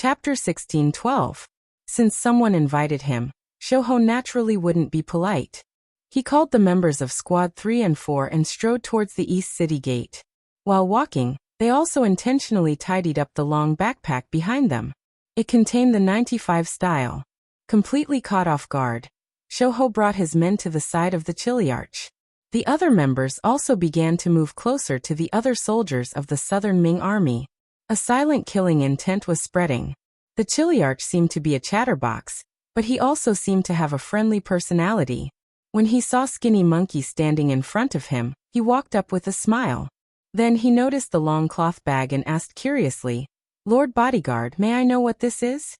Chapter 16:12. Since someone invited him, Shoho naturally wouldn't be polite. He called the members of Squad 3 and 4 and strode towards the East City Gate. While walking, they also intentionally tidied up the long backpack behind them. It contained the 95 style. Completely caught off guard, Shoho brought his men to the side of the Chiliarch. The other members also began to move closer to the other soldiers of the Southern Ming Army. A silent killing intent was spreading. The Chiliarch seemed to be a chatterbox, but he also seemed to have a friendly personality. When he saw Skinny Monkey standing in front of him, he walked up with a smile. Then he noticed the long cloth bag and asked curiously, "Lord Bodyguard, may I know what this is?"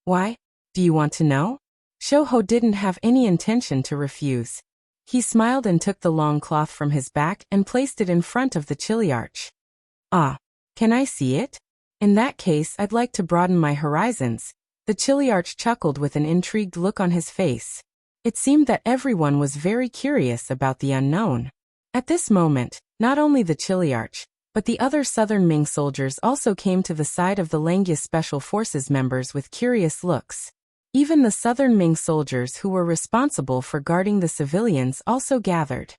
"Why? Do you want to know?" Shoho didn't have any intention to refuse. He smiled and took the long cloth from his back and placed it in front of the Chiliarch. "Ah, can I see it? In that case, I'd like to broaden my horizons." The Chiliarch chuckled with an intrigued look on his face. It seemed that everyone was very curious about the unknown. At this moment, not only the Chiliarch, but the other Southern Ming soldiers also came to the side of the Langyus Special Forces members with curious looks. Even the Southern Ming soldiers who were responsible for guarding the civilians also gathered.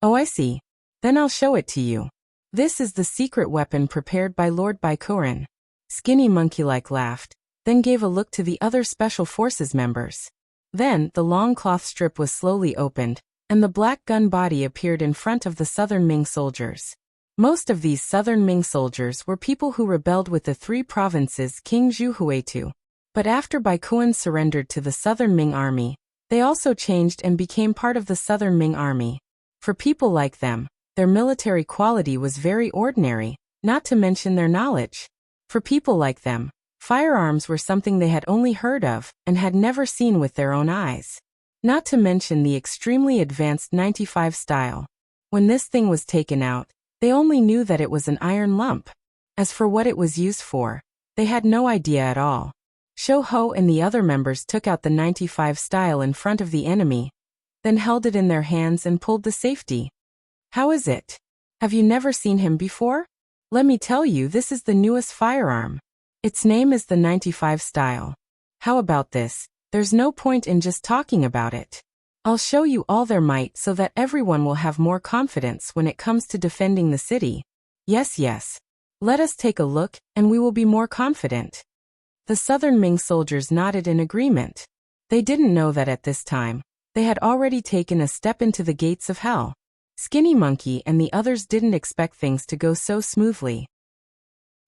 "Oh, I see. Then I'll show it to you. This is the secret weapon prepared by Lord Baikurin." Skinny Monkey-like laughed, then gave a look to the other Special Forces members. Then, the long cloth strip was slowly opened, and the black gun body appeared in front of the Southern Ming soldiers. Most of these Southern Ming soldiers were people who rebelled with the 3 provinces King Zhuhuetu. But after Baikuin surrendered to the Southern Ming Army, they also changed and became part of the Southern Ming Army. For people like them, their military quality was very ordinary, not to mention their knowledge. For people like them, firearms were something they had only heard of and had never seen with their own eyes. Not to mention the extremely advanced 95 style. When this thing was taken out, they only knew that it was an iron lump. As for what it was used for, they had no idea at all. Shoho and the other members took out the 95 style in front of the enemy, then held it in their hands and pulled the safety. "How is it? Have you never seen him before? Let me tell you, this is the newest firearm. Its name is the 95 style. How about this? There's no point in just talking about it. I'll show you all their might so that everyone will have more confidence when it comes to defending the city. Yes. Let us take a look, and we will be more confident." The Southern Ming soldiers nodded in agreement. They didn't know that at this time, they had already taken a step into the gates of hell. Skinny Monkey and the others didn't expect things to go so smoothly.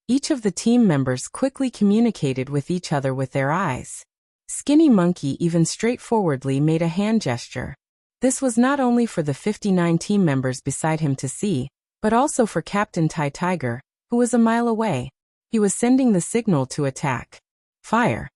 Each of the team members quickly communicated with each other with their eyes. Skinny Monkey even straightforwardly made a hand gesture. This was not only for the 59 team members beside him to see, but also for Captain Tai Tiger, who was a mile away. He was sending the signal to attack. Fire.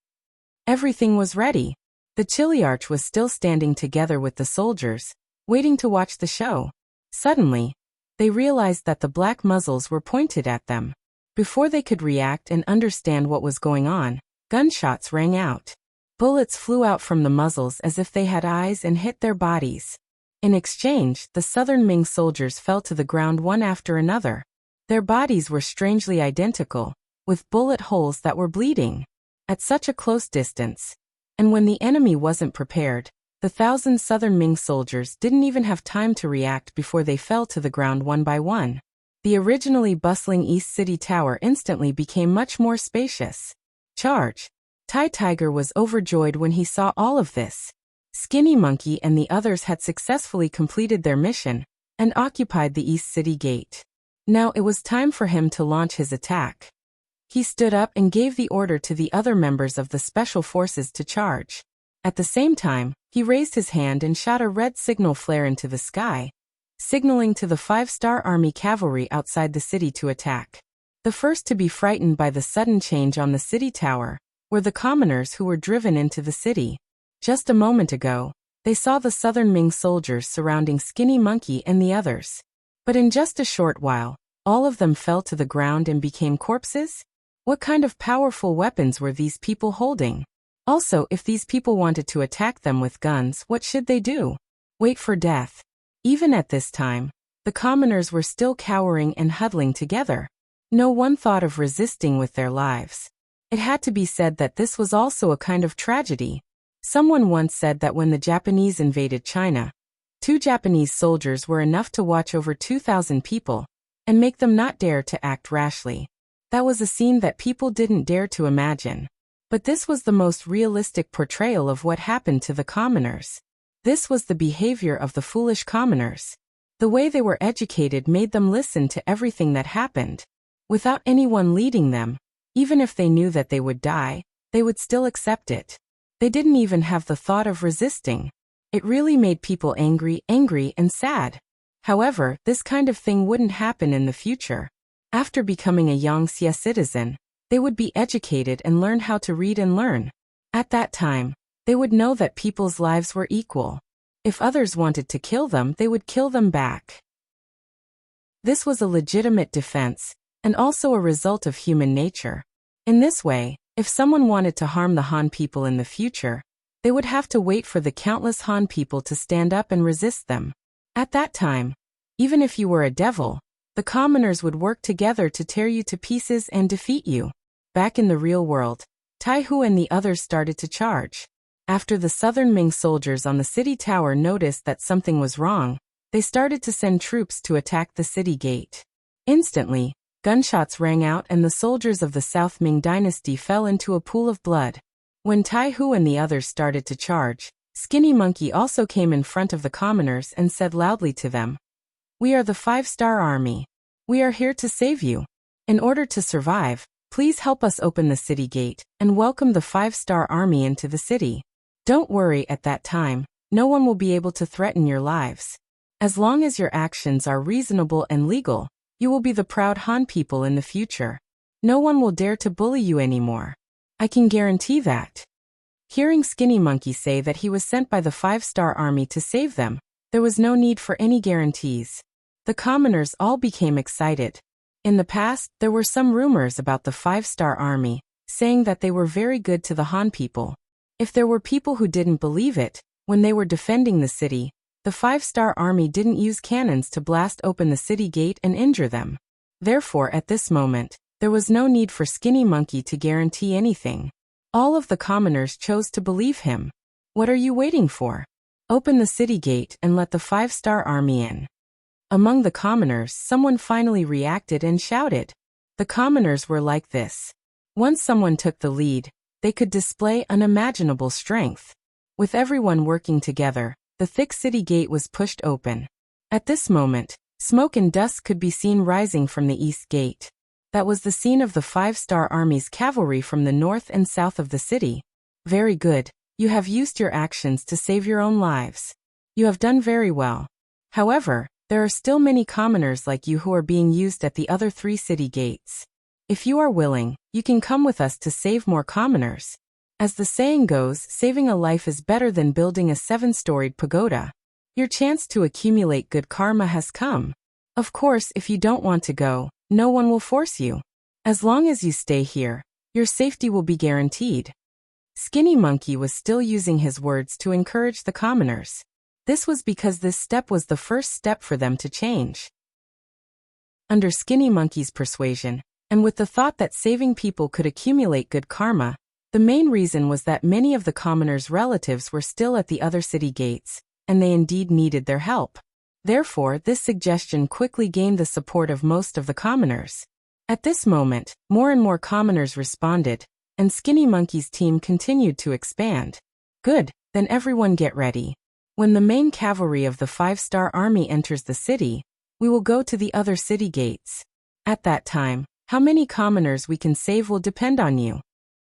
Everything was ready. The Chiliarch was still standing together with the soldiers, waiting to watch the show. Suddenly, they realized that the black muzzles were pointed at them. Before they could react and understand what was going on, gunshots rang out. Bullets flew out from the muzzles as if they had eyes and hit their bodies. In exchange, the Southern Ming soldiers fell to the ground one after another. Their bodies were strangely identical, with bullet holes that were bleeding. At such a close distance, and when the enemy wasn't prepared, the 1,000 Southern Ming soldiers didn't even have time to react before they fell to the ground one by one. The originally bustling East City Tower instantly became much more spacious. Charge! Tai Tiger was overjoyed when he saw all of this. Skinny Monkey and the others had successfully completed their mission and occupied the East City Gate. Now it was time for him to launch his attack. He stood up and gave the order to the other members of the Special Forces to charge. At the same time, he raised his hand and shot a red signal flare into the sky, signaling to the 5-star Army cavalry outside the city to attack. The first to be frightened by the sudden change on the city tower were the commoners who were driven into the city. Just a moment ago, they saw the Southern Ming soldiers surrounding Skinny Monkey and the others. But in just a short while, all of them fell to the ground and became corpses? What kind of powerful weapons were these people holding? Also, if these people wanted to attack them with guns, what should they do? Wait for death. Even at this time, the commoners were still cowering and huddling together. No one thought of resisting with their lives. It had to be said that this was also a kind of tragedy. Someone once said that when the Japanese invaded China, 2 Japanese soldiers were enough to watch over 2,000 people and make them not dare to act rashly. That was a scene that people didn't dare to imagine. But this was the most realistic portrayal of what happened to the commoners. This was the behavior of the foolish commoners. The way they were educated made them listen to everything that happened. Without anyone leading them, even if they knew that they would die, they would still accept it. They didn't even have the thought of resisting. It really made people angry and sad. However, this kind of thing wouldn't happen in the future. After becoming a Yangtze citizen, they would be educated and learn how to read and learn. At that time, they would know that people's lives were equal. If others wanted to kill them, they would kill them back. This was a legitimate defense, and also a result of human nature. In this way, if someone wanted to harm the Han people in the future, they would have to wait for the countless Han people to stand up and resist them. At that time, even if you were a devil, the commoners would work together to tear you to pieces and defeat you. Back in the real world, Taihu and the others started to charge. After the southern Ming soldiers on the city tower noticed that something was wrong, they started to send troops to attack the city gate. Instantly, gunshots rang out and the soldiers of the South Ming Dynasty fell into a pool of blood. When Taihu and the others started to charge, Skinny Monkey also came in front of the commoners and said loudly to them, "We are the 5-star army. We are here to save you. In order to survive, please help us open the city gate and welcome the 5-star army into the city. Don't worry, at that time, no one will be able to threaten your lives. As long as your actions are reasonable and legal, you will be the proud Han people in the future. No one will dare to bully you anymore. I can guarantee that." Hearing Skinny Monkey say that he was sent by the 5-star army to save them, there was no need for any guarantees. The commoners all became excited. In the past, there were some rumors about the 5-star army, saying that they were very good to the Han people. If there were people who didn't believe it, when they were defending the city, the 5-star army didn't use cannons to blast open the city gate and injure them. Therefore, at this moment, there was no need for Skinny Monkey to guarantee anything. All of the commoners chose to believe him. What are you waiting for? Open the city gate and let the 5-star army in. Among the commoners, someone finally reacted and shouted. The commoners were like this. Once someone took the lead, they could display unimaginable strength. With everyone working together, the thick city gate was pushed open. At this moment, smoke and dust could be seen rising from the east gate. That was the scene of the 5-star army's cavalry from the north and south of the city. Very good. You have used your actions to save your own lives. You have done very well. However, there are still many commoners like you who are being used at the other 3 city gates. If you are willing, you can come with us to save more commoners. As the saying goes, saving a life is better than building a 7-storied pagoda. Your chance to accumulate good karma has come. Of course, if you don't want to go, no one will force you. As long as you stay here, your safety will be guaranteed. Skinny Monkey was still using his words to encourage the commoners. This was because this step was the first step for them to change. Under Skinny Monkey's persuasion, and with the thought that saving people could accumulate good karma, the main reason was that many of the commoners' relatives were still at the other city gates, and they indeed needed their help. Therefore, this suggestion quickly gained the support of most of the commoners. At this moment, more and more commoners responded, and Skinny Monkey's team continued to expand. Good, then everyone get ready. When the main cavalry of the 5-star army enters the city, we will go to the other city gates. At that time, how many commoners we can save will depend on you.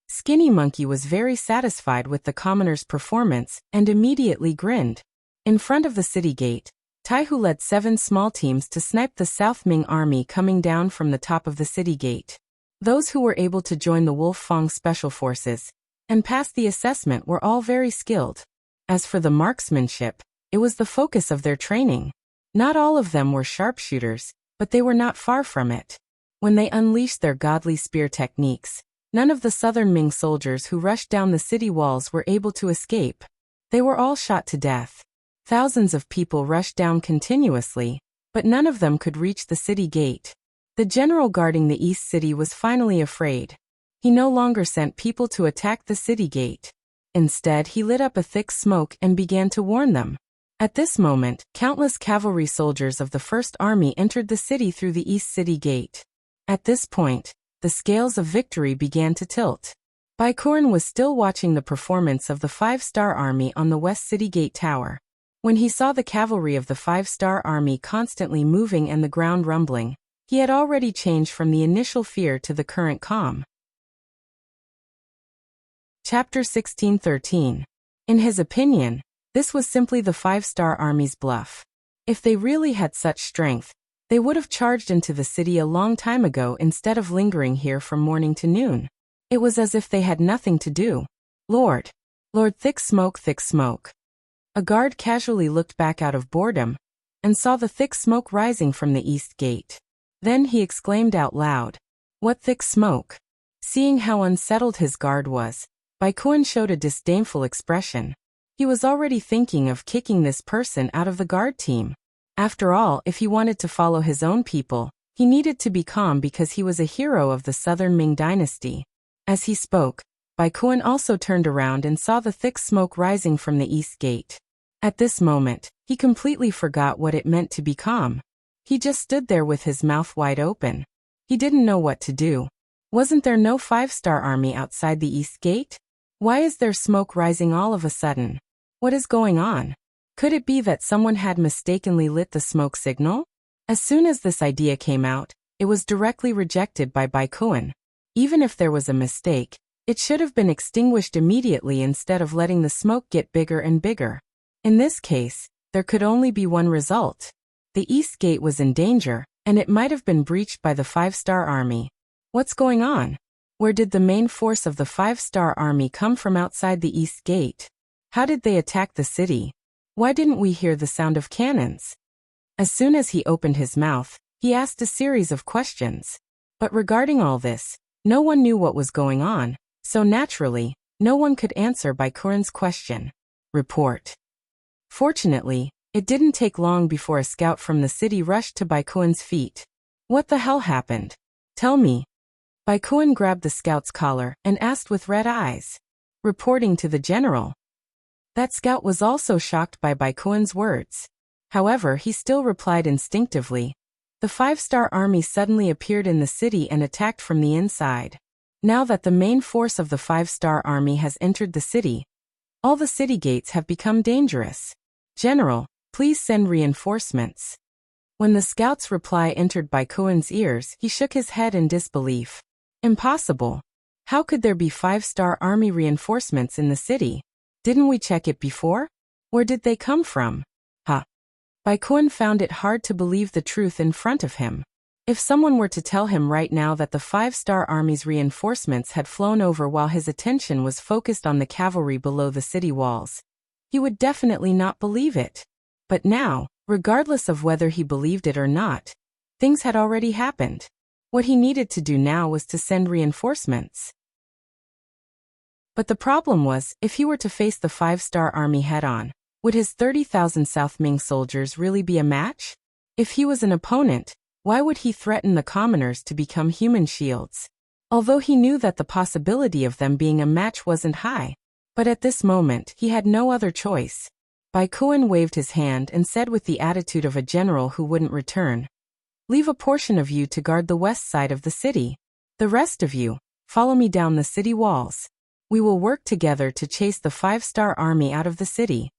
Skinny Monkey was very satisfied with the commoners' performance and immediately grinned. In front of the city gate, Taihu led 7 small teams to snipe the South Ming army coming down from the top of the city gate. Those who were able to join the Wolf Fong Special Forces and pass the assessment were all very skilled. As for the marksmanship, it was the focus of their training. Not all of them were sharpshooters, but they were not far from it. When they unleashed their godly spear techniques, none of the southern Ming soldiers who rushed down the city walls were able to escape. They were all shot to death. Thousands of people rushed down continuously, but none of them could reach the city gate. The general guarding the east city was finally afraid. He no longer sent people to attack the city gate. Instead, he lit up a thick smoke and began to warn them. At this moment, countless cavalry soldiers of the First Army entered the city through the East City Gate. At this point, the scales of victory began to tilt. Baikurin was still watching the performance of the Five-Star Army on the West City Gate Tower. When he saw the cavalry of the Five-Star Army constantly moving and the ground rumbling, he had already changed from the initial fear to the current calm. Chapter 16:13. In his opinion, this was simply the Five-Star Army's bluff. If they really had such strength, they would have charged into the city a long time ago instead of lingering here from morning to noon. It was as if they had nothing to do. Lord, thick smoke, thick smoke. A guard casually looked back out of boredom and saw the thick smoke rising from the east gate. Then he exclaimed out loud, "What thick smoke?" Seeing how unsettled his guard was, Baikuin showed a disdainful expression. He was already thinking of kicking this person out of the guard team. After all, if he wanted to follow his own people, he needed to be calm because he was a hero of the Southern Ming Dynasty. As he spoke, Baikuin also turned around and saw the thick smoke rising from the east gate. At this moment, he completely forgot what it meant to be calm. He just stood there with his mouth wide open. He didn't know what to do. Wasn't there no Five-Star Army outside the east gate? Why is there smoke rising all of a sudden? What is going on? Could it be that someone had mistakenly lit the smoke signal? As soon as this idea came out, it was directly rejected by Baikuin. Even if there was a mistake, it should have been extinguished immediately instead of letting the smoke get bigger and bigger. In this case, there could only be one result. The East Gate was in danger, and it might have been breached by the Five-Star Army. What's going on? Where did the main force of the Five-Star Army come from outside the East Gate? How did they attack the city? Why didn't we hear the sound of cannons? As soon as he opened his mouth, he asked a series of questions. But regarding all this, no one knew what was going on, so naturally, no one could answer Baikurin's question. Report. Fortunately, it didn't take long before a scout from the city rushed to Baikuin's feet. What the hell happened? Tell me. Baikuin grabbed the scout's collar and asked with red eyes. Reporting to the general. That scout was also shocked by Baikuin's words. However, he still replied instinctively. The Five-Star Army suddenly appeared in the city and attacked from the inside. Now that the main force of the Five-Star Army has entered the city, all the city gates have become dangerous. General, please send reinforcements. When the scout's reply entered Baikuin's ears, he shook his head in disbelief. Impossible. How could there be Five-Star Army reinforcements in the city? Didn't we check it before? Where did they come from? Baikuin found it hard to believe the truth in front of him. If someone were to tell him right now that the Five-Star Army's reinforcements had flown over while his attention was focused on the cavalry below the city walls, he would definitely not believe it. But now, regardless of whether he believed it or not, things had already happened. What he needed to do now was to send reinforcements. But the problem was, if he were to face the Five-Star Army head-on, would his 30,000 South Ming soldiers really be a match? If he was an opponent, why would he threaten the commoners to become human shields? Although he knew that the possibility of them being a match wasn't high. But at this moment, he had no other choice. Baikuin waved his hand and said with the attitude of a general who wouldn't return, "Leave a portion of you to guard the west side of the city. The rest of you, follow me down the city walls. We will work together to chase the Five-Star Army out of the city."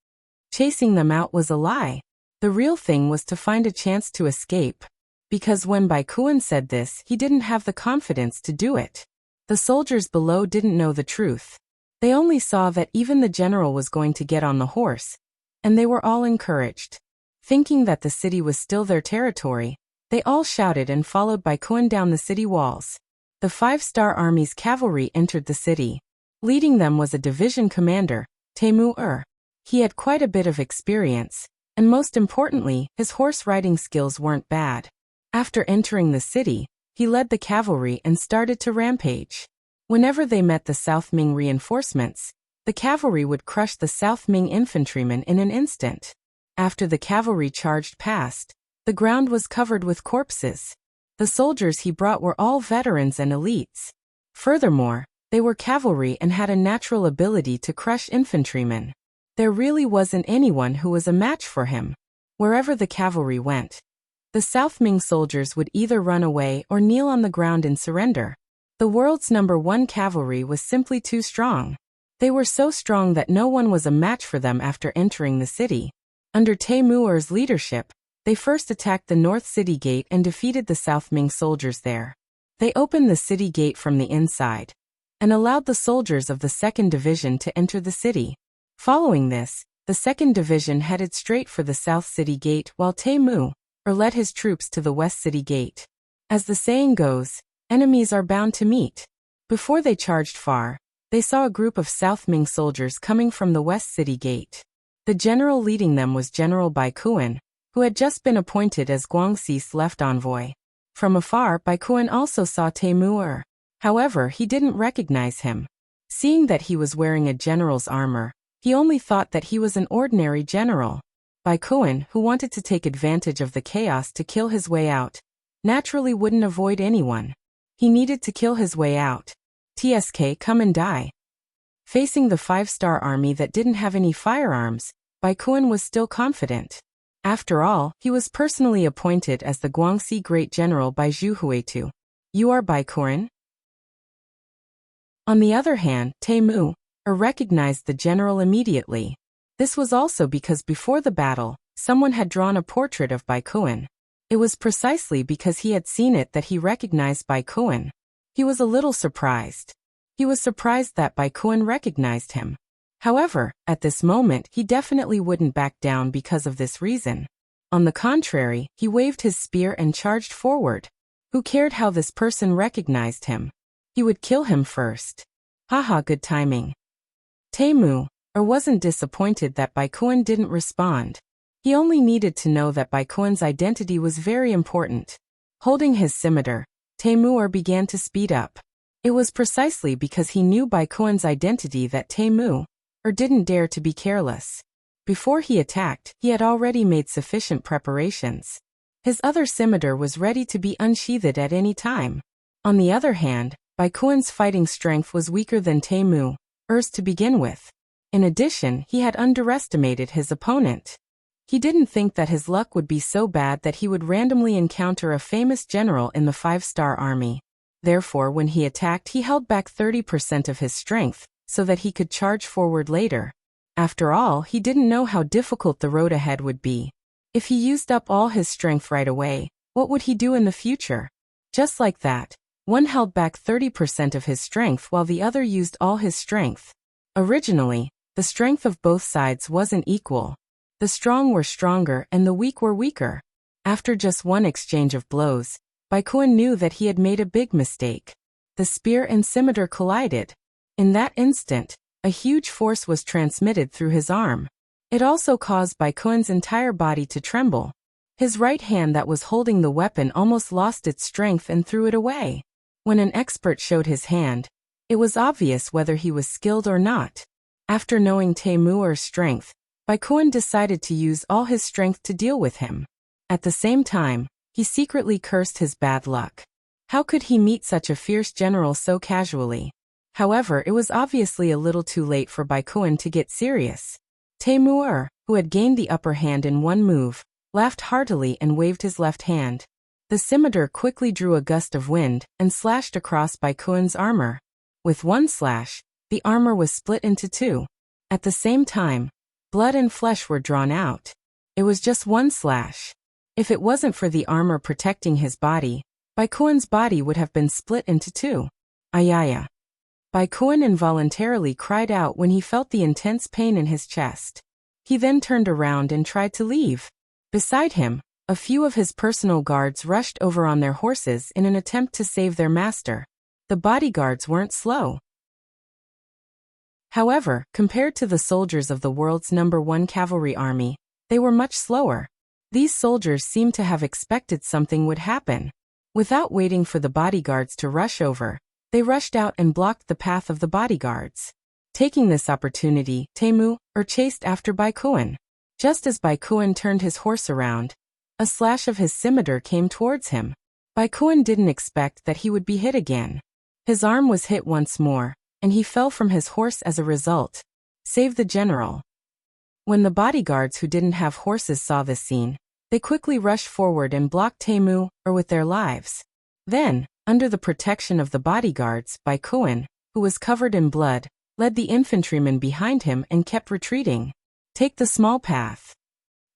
Chasing them out was a lie. The real thing was to find a chance to escape. Because when Baikuin said this, he didn't have the confidence to do it. The soldiers below didn't know the truth. They only saw that even the general was going to get on the horse, and they were all encouraged. Thinking that the city was still their territory, they all shouted and followed Baikuin down the city walls. The Five-Star Army's cavalry entered the city. Leading them was a division commander, Taimur. He had quite a bit of experience, and most importantly, his horse riding skills weren't bad. After entering the city, he led the cavalry and started to rampage. Whenever they met the South Ming reinforcements, the cavalry would crush the South Ming infantrymen in an instant. After the cavalry charged past, the ground was covered with corpses. The soldiers he brought were all veterans and elites. Furthermore, they were cavalry and had a natural ability to crush infantrymen. There really wasn't anyone who was a match for him. Wherever the cavalry went, the South Ming soldiers would either run away or kneel on the ground in surrender. The world's #1 cavalry was simply too strong. They were so strong that no one was a match for them after entering the city. Under Teimuer's leadership, they first attacked the North City Gate and defeated the South Ming soldiers there. They opened the city gate from the inside and allowed the soldiers of the 2nd Division to enter the city. Following this, the 2nd Division headed straight for the South City Gate while Teimuer led his troops to the West City Gate. As the saying goes, enemies are bound to meet. Before they charged far, they saw a group of South Ming soldiers coming from the West City Gate. The general leading them was General Bai Kuan, who had just been appointed as Guangxi's left envoy. From afar, Bai Kuan also saw Teimuer. However, he didn't recognize him. Seeing that he was wearing a general's armor, he only thought that he was an ordinary general. Bai Kuan, who wanted to take advantage of the chaos to kill his way out, naturally wouldn't avoid anyone. He needed to kill his way out. TSK, come and die. Facing the 5-star army that didn't have any firearms, Bai Kuan was still confident. After all, he was personally appointed as the Guangxi Great General by Zhu Huitu. You are Bai Kuan? On the other hand, Teimuer recognized the general immediately. This was also because before the battle, someone had drawn a portrait of Bai Kuan. It was precisely because he had seen it that he recognized Bai Kuan. He was a little surprised. He was surprised that Bai Kuan recognized him. However, at this moment he definitely wouldn't back down because of this reason. On the contrary, he waved his spear and charged forward. Who cared how this person recognized him? He would kill him first. Haha, good timing. Teimuer wasn't disappointed that Bai Kuan didn't respond. He only needed to know that Bai Kuan's identity was very important. Holding his scimitar, Teimuer began to speed up. It was precisely because he knew Bai Kuan's identity that Teimuer didn't dare to be careless. Before he attacked, he had already made sufficient preparations. His other scimitar was ready to be unsheathed at any time. On the other hand, Bai Kuan's fighting strength was weaker than Teimuer's to begin with. In addition, he had underestimated his opponent. He didn't think that his luck would be so bad that he would randomly encounter a famous general in the 5-star army. Therefore, when he attacked, he held back 30% of his strength, so that he could charge forward later. After all, he didn't know how difficult the road ahead would be. If he used up all his strength right away, what would he do in the future? Just like that, one held back 30% of his strength while the other used all his strength. Originally, the strength of both sides wasn't equal. The strong were stronger and the weak were weaker. After just one exchange of blows, Bai Kuan knew that he had made a big mistake. The spear and scimitar collided. In that instant, a huge force was transmitted through his arm. It also caused Bai Kuan's entire body to tremble. His right hand that was holding the weapon almost lost its strength and threw it away. When an expert showed his hand, it was obvious whether he was skilled or not. After knowing Teimuer's strength, Bai Kuan decided to use all his strength to deal with him. At the same time, he secretly cursed his bad luck. How could he meet such a fierce general so casually? However, it was obviously a little too late for Bai Kuan to get serious. Teimuer, who had gained the upper hand in one move, laughed heartily and waved his left hand. The scimitar quickly drew a gust of wind and slashed across Bai Kuan's armor. With one slash, the armor was split into two. At the same time, blood and flesh were drawn out. It was just one slash. If it wasn't for the armor protecting his body, Bai Kuan's body would have been split into two. Ayaya. Bai Kuan involuntarily cried out when he felt the intense pain in his chest. He then turned around and tried to leave. Beside him, a few of his personal guards rushed over on their horses in an attempt to save their master. The bodyguards weren't slow. However, compared to the soldiers of the world's #1 cavalry army, they were much slower. These soldiers seemed to have expected something would happen. Without waiting for the bodyguards to rush over, they rushed out and blocked the path of the bodyguards. Taking this opportunity, Teimuer chased after Bai Kuan. Just as Bai Kuan turned his horse around, a slash of his scimitar came towards him. Bai Kuan didn't expect that he would be hit again. His arm was hit once more, and he fell from his horse as a result. Save the general. When the bodyguards who didn't have horses saw this scene, they quickly rushed forward and blocked Taimou with their lives. Then, under the protection of the bodyguards, Baikuan, who was covered in blood, led the infantrymen behind him and kept retreating. Take the small path.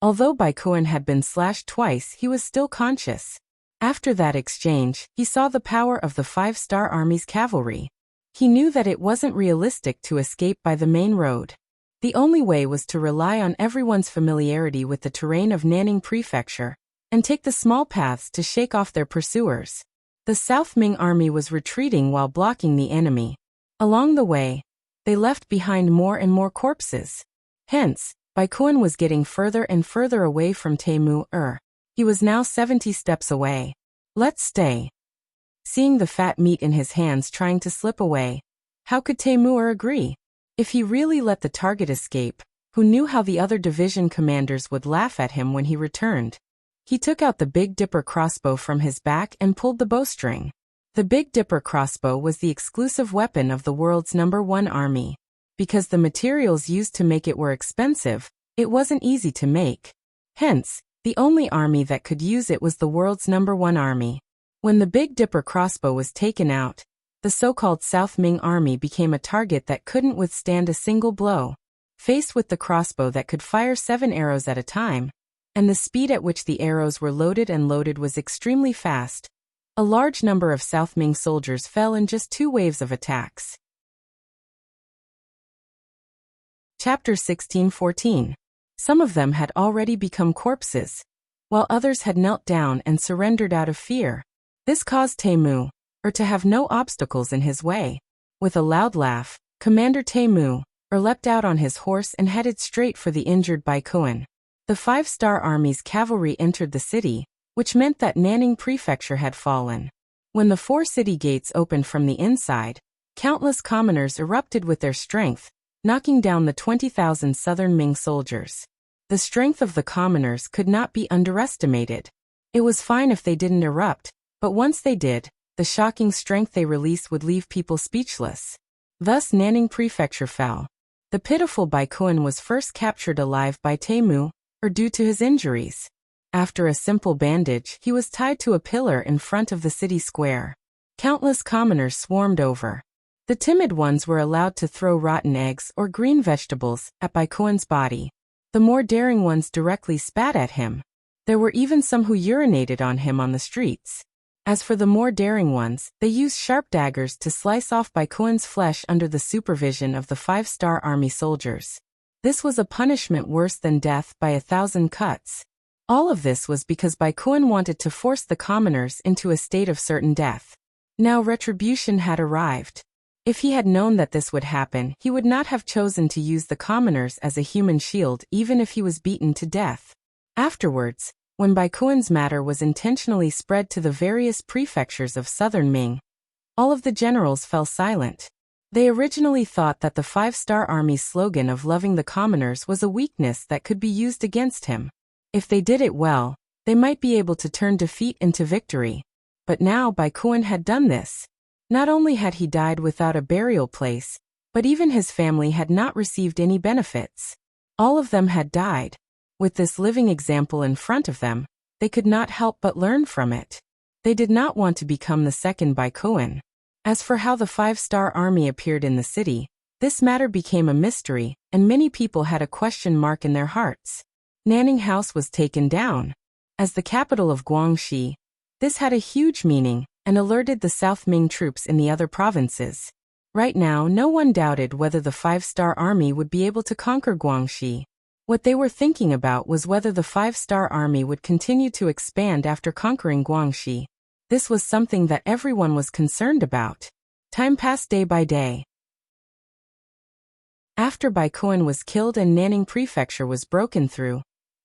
Although Baikuan had been slashed twice, he was still conscious. After that exchange, he saw the power of the 5-star Army's cavalry. He knew that it wasn't realistic to escape by the main road. The only way was to rely on everyone's familiarity with the terrain of Nanning Prefecture, and take the small paths to shake off their pursuers. The South Ming army was retreating while blocking the enemy. Along the way, they left behind more and more corpses. Hence, Baikuan was getting further and further away from Taimou. He was now 70 steps away. Let's stay. Seeing the fat meat in his hands trying to slip away, how could Taimou agree? If he really let the target escape, who knew how the other division commanders would laugh at him when he returned? He took out the Big Dipper crossbow from his back and pulled the bowstring. The Big Dipper crossbow was the exclusive weapon of the world's #1 army. Because the materials used to make it were expensive, it wasn't easy to make. Hence, the only army that could use it was the world's #1 army. When the Big Dipper crossbow was taken out, the so-called South Ming army became a target that couldn't withstand a single blow. Faced with the crossbow that could fire 7 arrows at a time, and the speed at which the arrows were loaded and loaded was extremely fast, a large number of South Ming soldiers fell in just 2 waves of attacks. Chapter 16-14. Some of them had already become corpses, while others had knelt down and surrendered out of fear. This caused Taimou to have no obstacles in his way. With a loud laugh, Commander Taimou leapt out on his horse and headed straight for the injured Baikuan. The 5-star army's cavalry entered the city, which meant that Nanning Prefecture had fallen. When the 4 city gates opened from the inside, countless commoners erupted with their strength, knocking down the 20,000 southern Ming soldiers. The strength of the commoners could not be underestimated. It was fine if they didn't erupt, but once they did, the shocking strength they released would leave people speechless. Thus Nanning Prefecture fell. The pitiful Baikuan was first captured alive by Taimou, due to his injuries. After a simple bandage, he was tied to a pillar in front of the city square. Countless commoners swarmed over. The timid ones were allowed to throw rotten eggs or green vegetables at Baikuan's body. The more daring ones directly spat at him. There were even some who urinated on him on the streets. As for the more daring ones, they used sharp daggers to slice off Baikuan's flesh under the supervision of the 5-star army soldiers. This was a punishment worse than death by 1,000 cuts. All of this was because Baikuan wanted to force the commoners into a state of certain death. Now retribution had arrived. If he had known that this would happen, he would not have chosen to use the commoners as a human shield even if he was beaten to death. Afterwards, when Baikuan's matter was intentionally spread to the various prefectures of southern Ming, all of the generals fell silent. They originally thought that the 5-star army's slogan of loving the commoners was a weakness that could be used against him. If they did it well, they might be able to turn defeat into victory. But now Baikuan had done this. Not only had he died without a burial place, but even his family had not received any benefits. All of them had died. With this living example in front of them, they could not help but learn from it. They did not want to become the second Baikuan. As for how the 5-star army appeared in the city, this matter became a mystery, and many people had a question mark in their hearts. Nanning House was taken down. As the capital of Guangxi, this had a huge meaning, and alerted the South Ming troops in the other provinces. Right now, no one doubted whether the 5-star army would be able to conquer Guangxi. What they were thinking about was whether the 5-star army would continue to expand after conquering Guangxi. This was something that everyone was concerned about. Time passed day by day. After Baikuan was killed and Nanning Prefecture was broken through,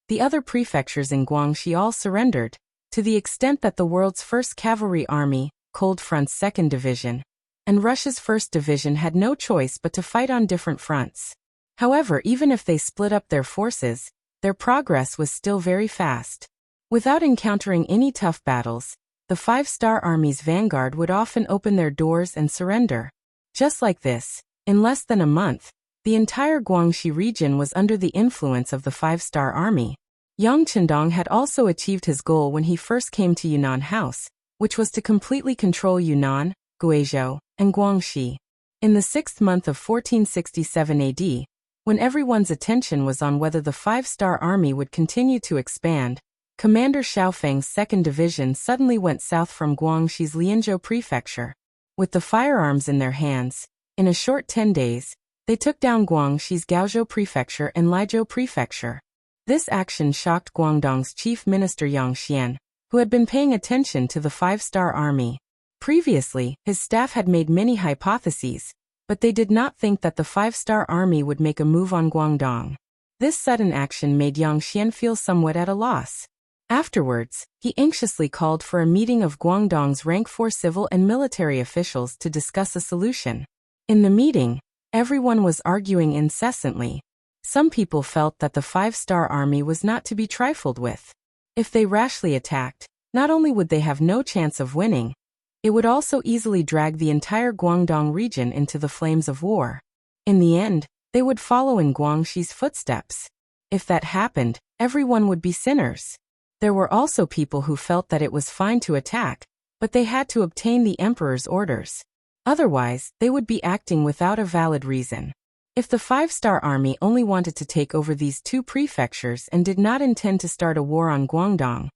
the other prefectures in Guangxi all surrendered, to the extent that the world's 1st Cavalry Army, Cold Front's 2nd Division, and Russia's 1st Division had no choice but to fight on different fronts. However, even if they split up their forces, their progress was still very fast. Without encountering any tough battles, the five-star army's vanguard would often open their doors and surrender. Just like this, in less than a month, the entire Guangxi region was under the influence of the five-star army. Yang Qindong had also achieved his goal when he first came to Yunnan House, which was to completely control Yunnan, Guizhou, and Guangxi. In the 6th month of 1467 AD, when everyone's attention was on whether the five-star army would continue to expand, Commander Xiaofeng's 2nd Division suddenly went south from Guangxi's Lianzhou Prefecture. With the firearms in their hands, in a short 10 days, they took down Guangxi's Gaozhou Prefecture and Laizhou Prefecture. This action shocked Guangdong's chief minister Yang Xian, who had been paying attention to the five-star army. Previously, his staff had made many hypotheses, but they did not think that the five-star army would make a move on Guangdong. This sudden action made Yang Xian feel somewhat at a loss. Afterwards, he anxiously called for a meeting of Guangdong's rank 4 civil and military officials to discuss a solution. In the meeting, everyone was arguing incessantly. Some people felt that the five-star army was not to be trifled with. If they rashly attacked, not only would they have no chance of winning, it would also easily drag the entire Guangdong region into the flames of war. In the end, they would follow in Guangxi's footsteps. If that happened, everyone would be sinners. There were also people who felt that it was fine to attack, but they had to obtain the emperor's orders. Otherwise, they would be acting without a valid reason. If the five-star army only wanted to take over these 2 prefectures and did not intend to start a war on Guangdong,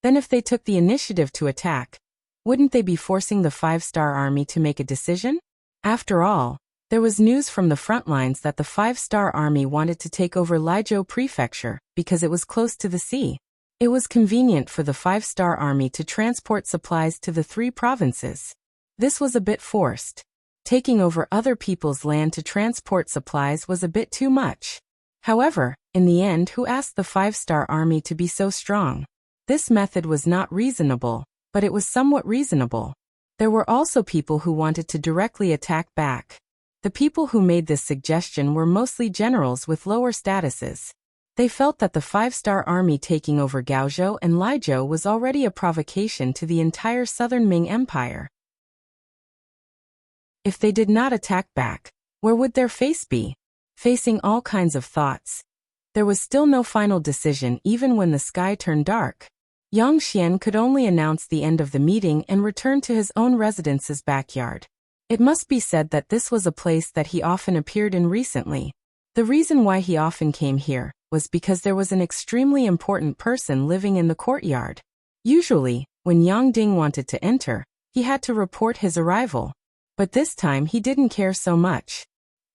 then if they took the initiative to attack, wouldn't they be forcing the five-star army to make a decision? After all, there was news from the front lines that the five-star army wanted to take over Laizhou Prefecture because it was close to the sea. It was convenient for the five-star army to transport supplies to the 3 provinces. This was a bit forced. Taking over other people's land to transport supplies was a bit too much. However, in the end, who asked the five-star army to be so strong? This method was not reasonable, but it was somewhat reasonable. There were also people who wanted to directly attack back. The people who made this suggestion were mostly generals with lower statuses. They felt that the five-star army taking over Gaozhou and Laizhou was already a provocation to the entire southern Ming Empire. If they did not attack back, where would their face be? Facing all kinds of thoughts, there was still no final decision even when the sky turned dark. Yang Xian could only announce the end of the meeting and return to his own residence's backyard. It must be said that this was a place that he often appeared in recently. The reason why he often came here was because there was an extremely important person living in the courtyard. Usually, when Yang Ding wanted to enter, he had to report his arrival. But this time he didn't care so much.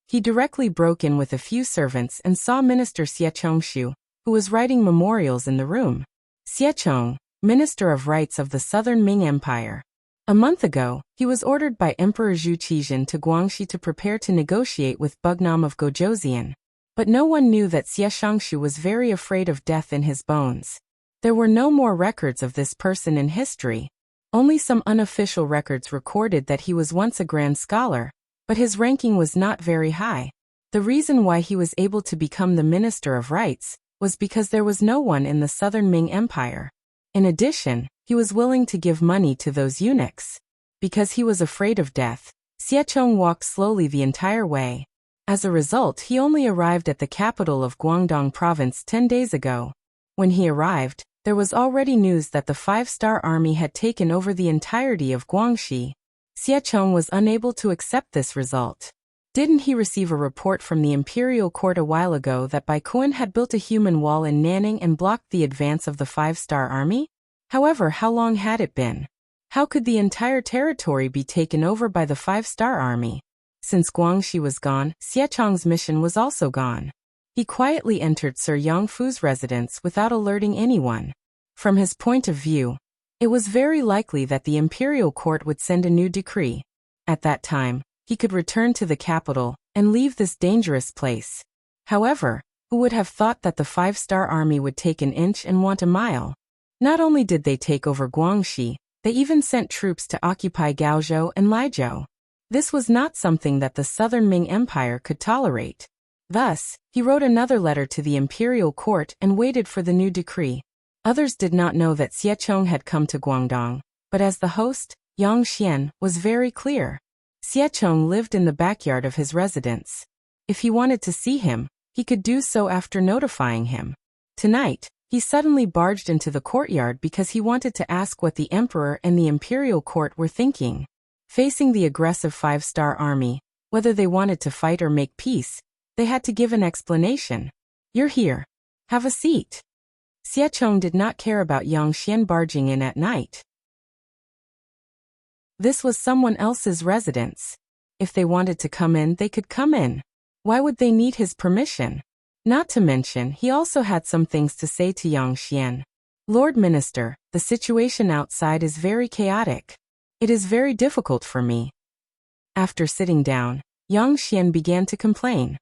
He directly broke in with a few servants and saw Minister Xie Chongshu, who was writing memorials in the room. Xie Chong, Minister of Rights of the Southern Ming Empire. A month ago, he was ordered by Emperor Zhu Qizhen to Guangxi to prepare to negotiate with Bugnam of Gozhouzian. But no one knew that Xie Chongshu was very afraid of death in his bones. There were no more records of this person in history. Only some unofficial records recorded that he was once a grand scholar, but his ranking was not very high. The reason why he was able to become the Minister of Rights was because there was no one in the Southern Ming Empire. In addition, he was willing to give money to those eunuchs. Because he was afraid of death, Xie Chong walked slowly the entire way. As a result, he only arrived at the capital of Guangdong Province 10 days ago. When he arrived, there was already news that the five-star army had taken over the entirety of Guangxi. Xie Chong was unable to accept this result. Didn't he receive a report from the imperial court a while ago that Baikuan had built a human wall in Nanning and blocked the advance of the five-star army? However, how long had it been? How could the entire territory be taken over by the five-star army? Since Guangxi was gone, Xie Chong's mission was also gone. He quietly entered Sir Yangfu's residence without alerting anyone. From his point of view, it was very likely that the imperial court would send a new decree. At that time, he could return to the capital and leave this dangerous place. However, who would have thought that the five-star army would take an inch and want a mile? Not only did they take over Guangxi, they even sent troops to occupy Gaozhou and Laizhou. This was not something that the Southern Ming Empire could tolerate. Thus, he wrote another letter to the imperial court and waited for the new decree. Others did not know that Xie Chong had come to Guangdong. But as the host, Yang Xian, was very clear. Xie Chong lived in the backyard of his residence. If he wanted to see him, he could do so after notifying him. Tonight, he suddenly barged into the courtyard because he wanted to ask what the emperor and the imperial court were thinking. Facing the aggressive five-star army, whether they wanted to fight or make peace, they had to give an explanation. You're here. Have a seat. Xie Chong did not care about Yang Xian barging in at night. This was someone else's residence. If they wanted to come in, they could come in. Why would they need his permission? Not to mention, he also had some things to say to Yang Xian. Lord Minister, the situation outside is very chaotic. It is very difficult for me. After sitting down, Yang Xian began to complain.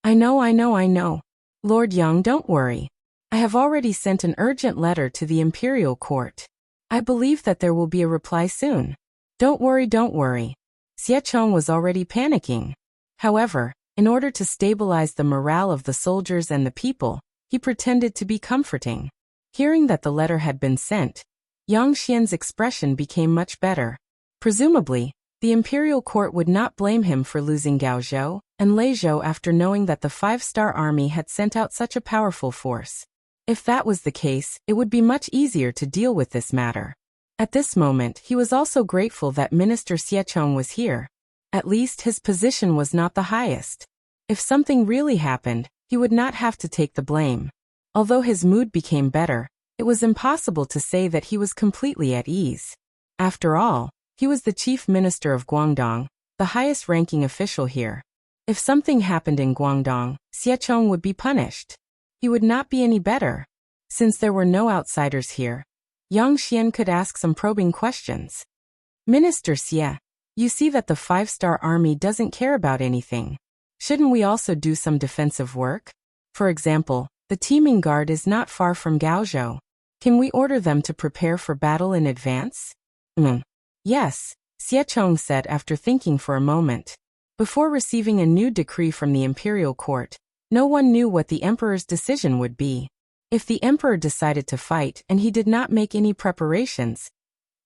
I know. Lord Yang, don't worry. I have already sent an urgent letter to the imperial court. I believe that there will be a reply soon. Don't worry. Xie Chong was already panicking. However, in order to stabilize the morale of the soldiers and the people, he pretended to be comforting. Hearing that the letter had been sent, Yang Xian's expression became much better. Presumably, the imperial court would not blame him for losing Gaozhou and Leizhou after knowing that the five-star army had sent out such a powerful force. If that was the case, it would be much easier to deal with this matter. At this moment, he was also grateful that Minister Xie Chong was here. At least his position was not the highest. If something really happened, he would not have to take the blame. Although his mood became better, it was impossible to say that he was completely at ease. After all, he was the chief minister of Guangdong, the highest-ranking official here. If something happened in Guangdong, Xie Chong would be punished. He would not be any better. Since there were no outsiders here, Yang Xian could ask some probing questions. Minister Xie, you see that the five-star army doesn't care about anything. Shouldn't we also do some defensive work? For example, the teaming guard is not far from Gaozhou. Can we order them to prepare for battle in advance? Yes, Xie Chong said after thinking for a moment. Before receiving a new decree from the imperial court, no one knew what the emperor's decision would be. If the emperor decided to fight and he did not make any preparations,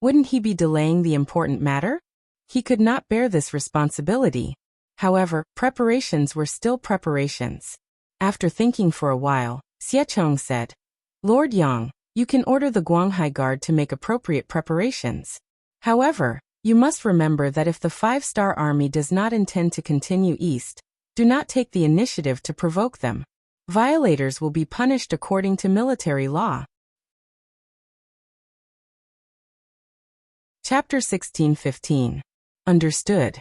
wouldn't he be delaying the important matter? He could not bear this responsibility. However, preparations were still preparations. After thinking for a while, Xie Chong said, Lord Yang, you can order the Guanghai Guard to make appropriate preparations. However, you must remember that if the five-star army does not intend to continue east, do not take the initiative to provoke them. Violators will be punished according to military law. Chapter 16:15. Understood.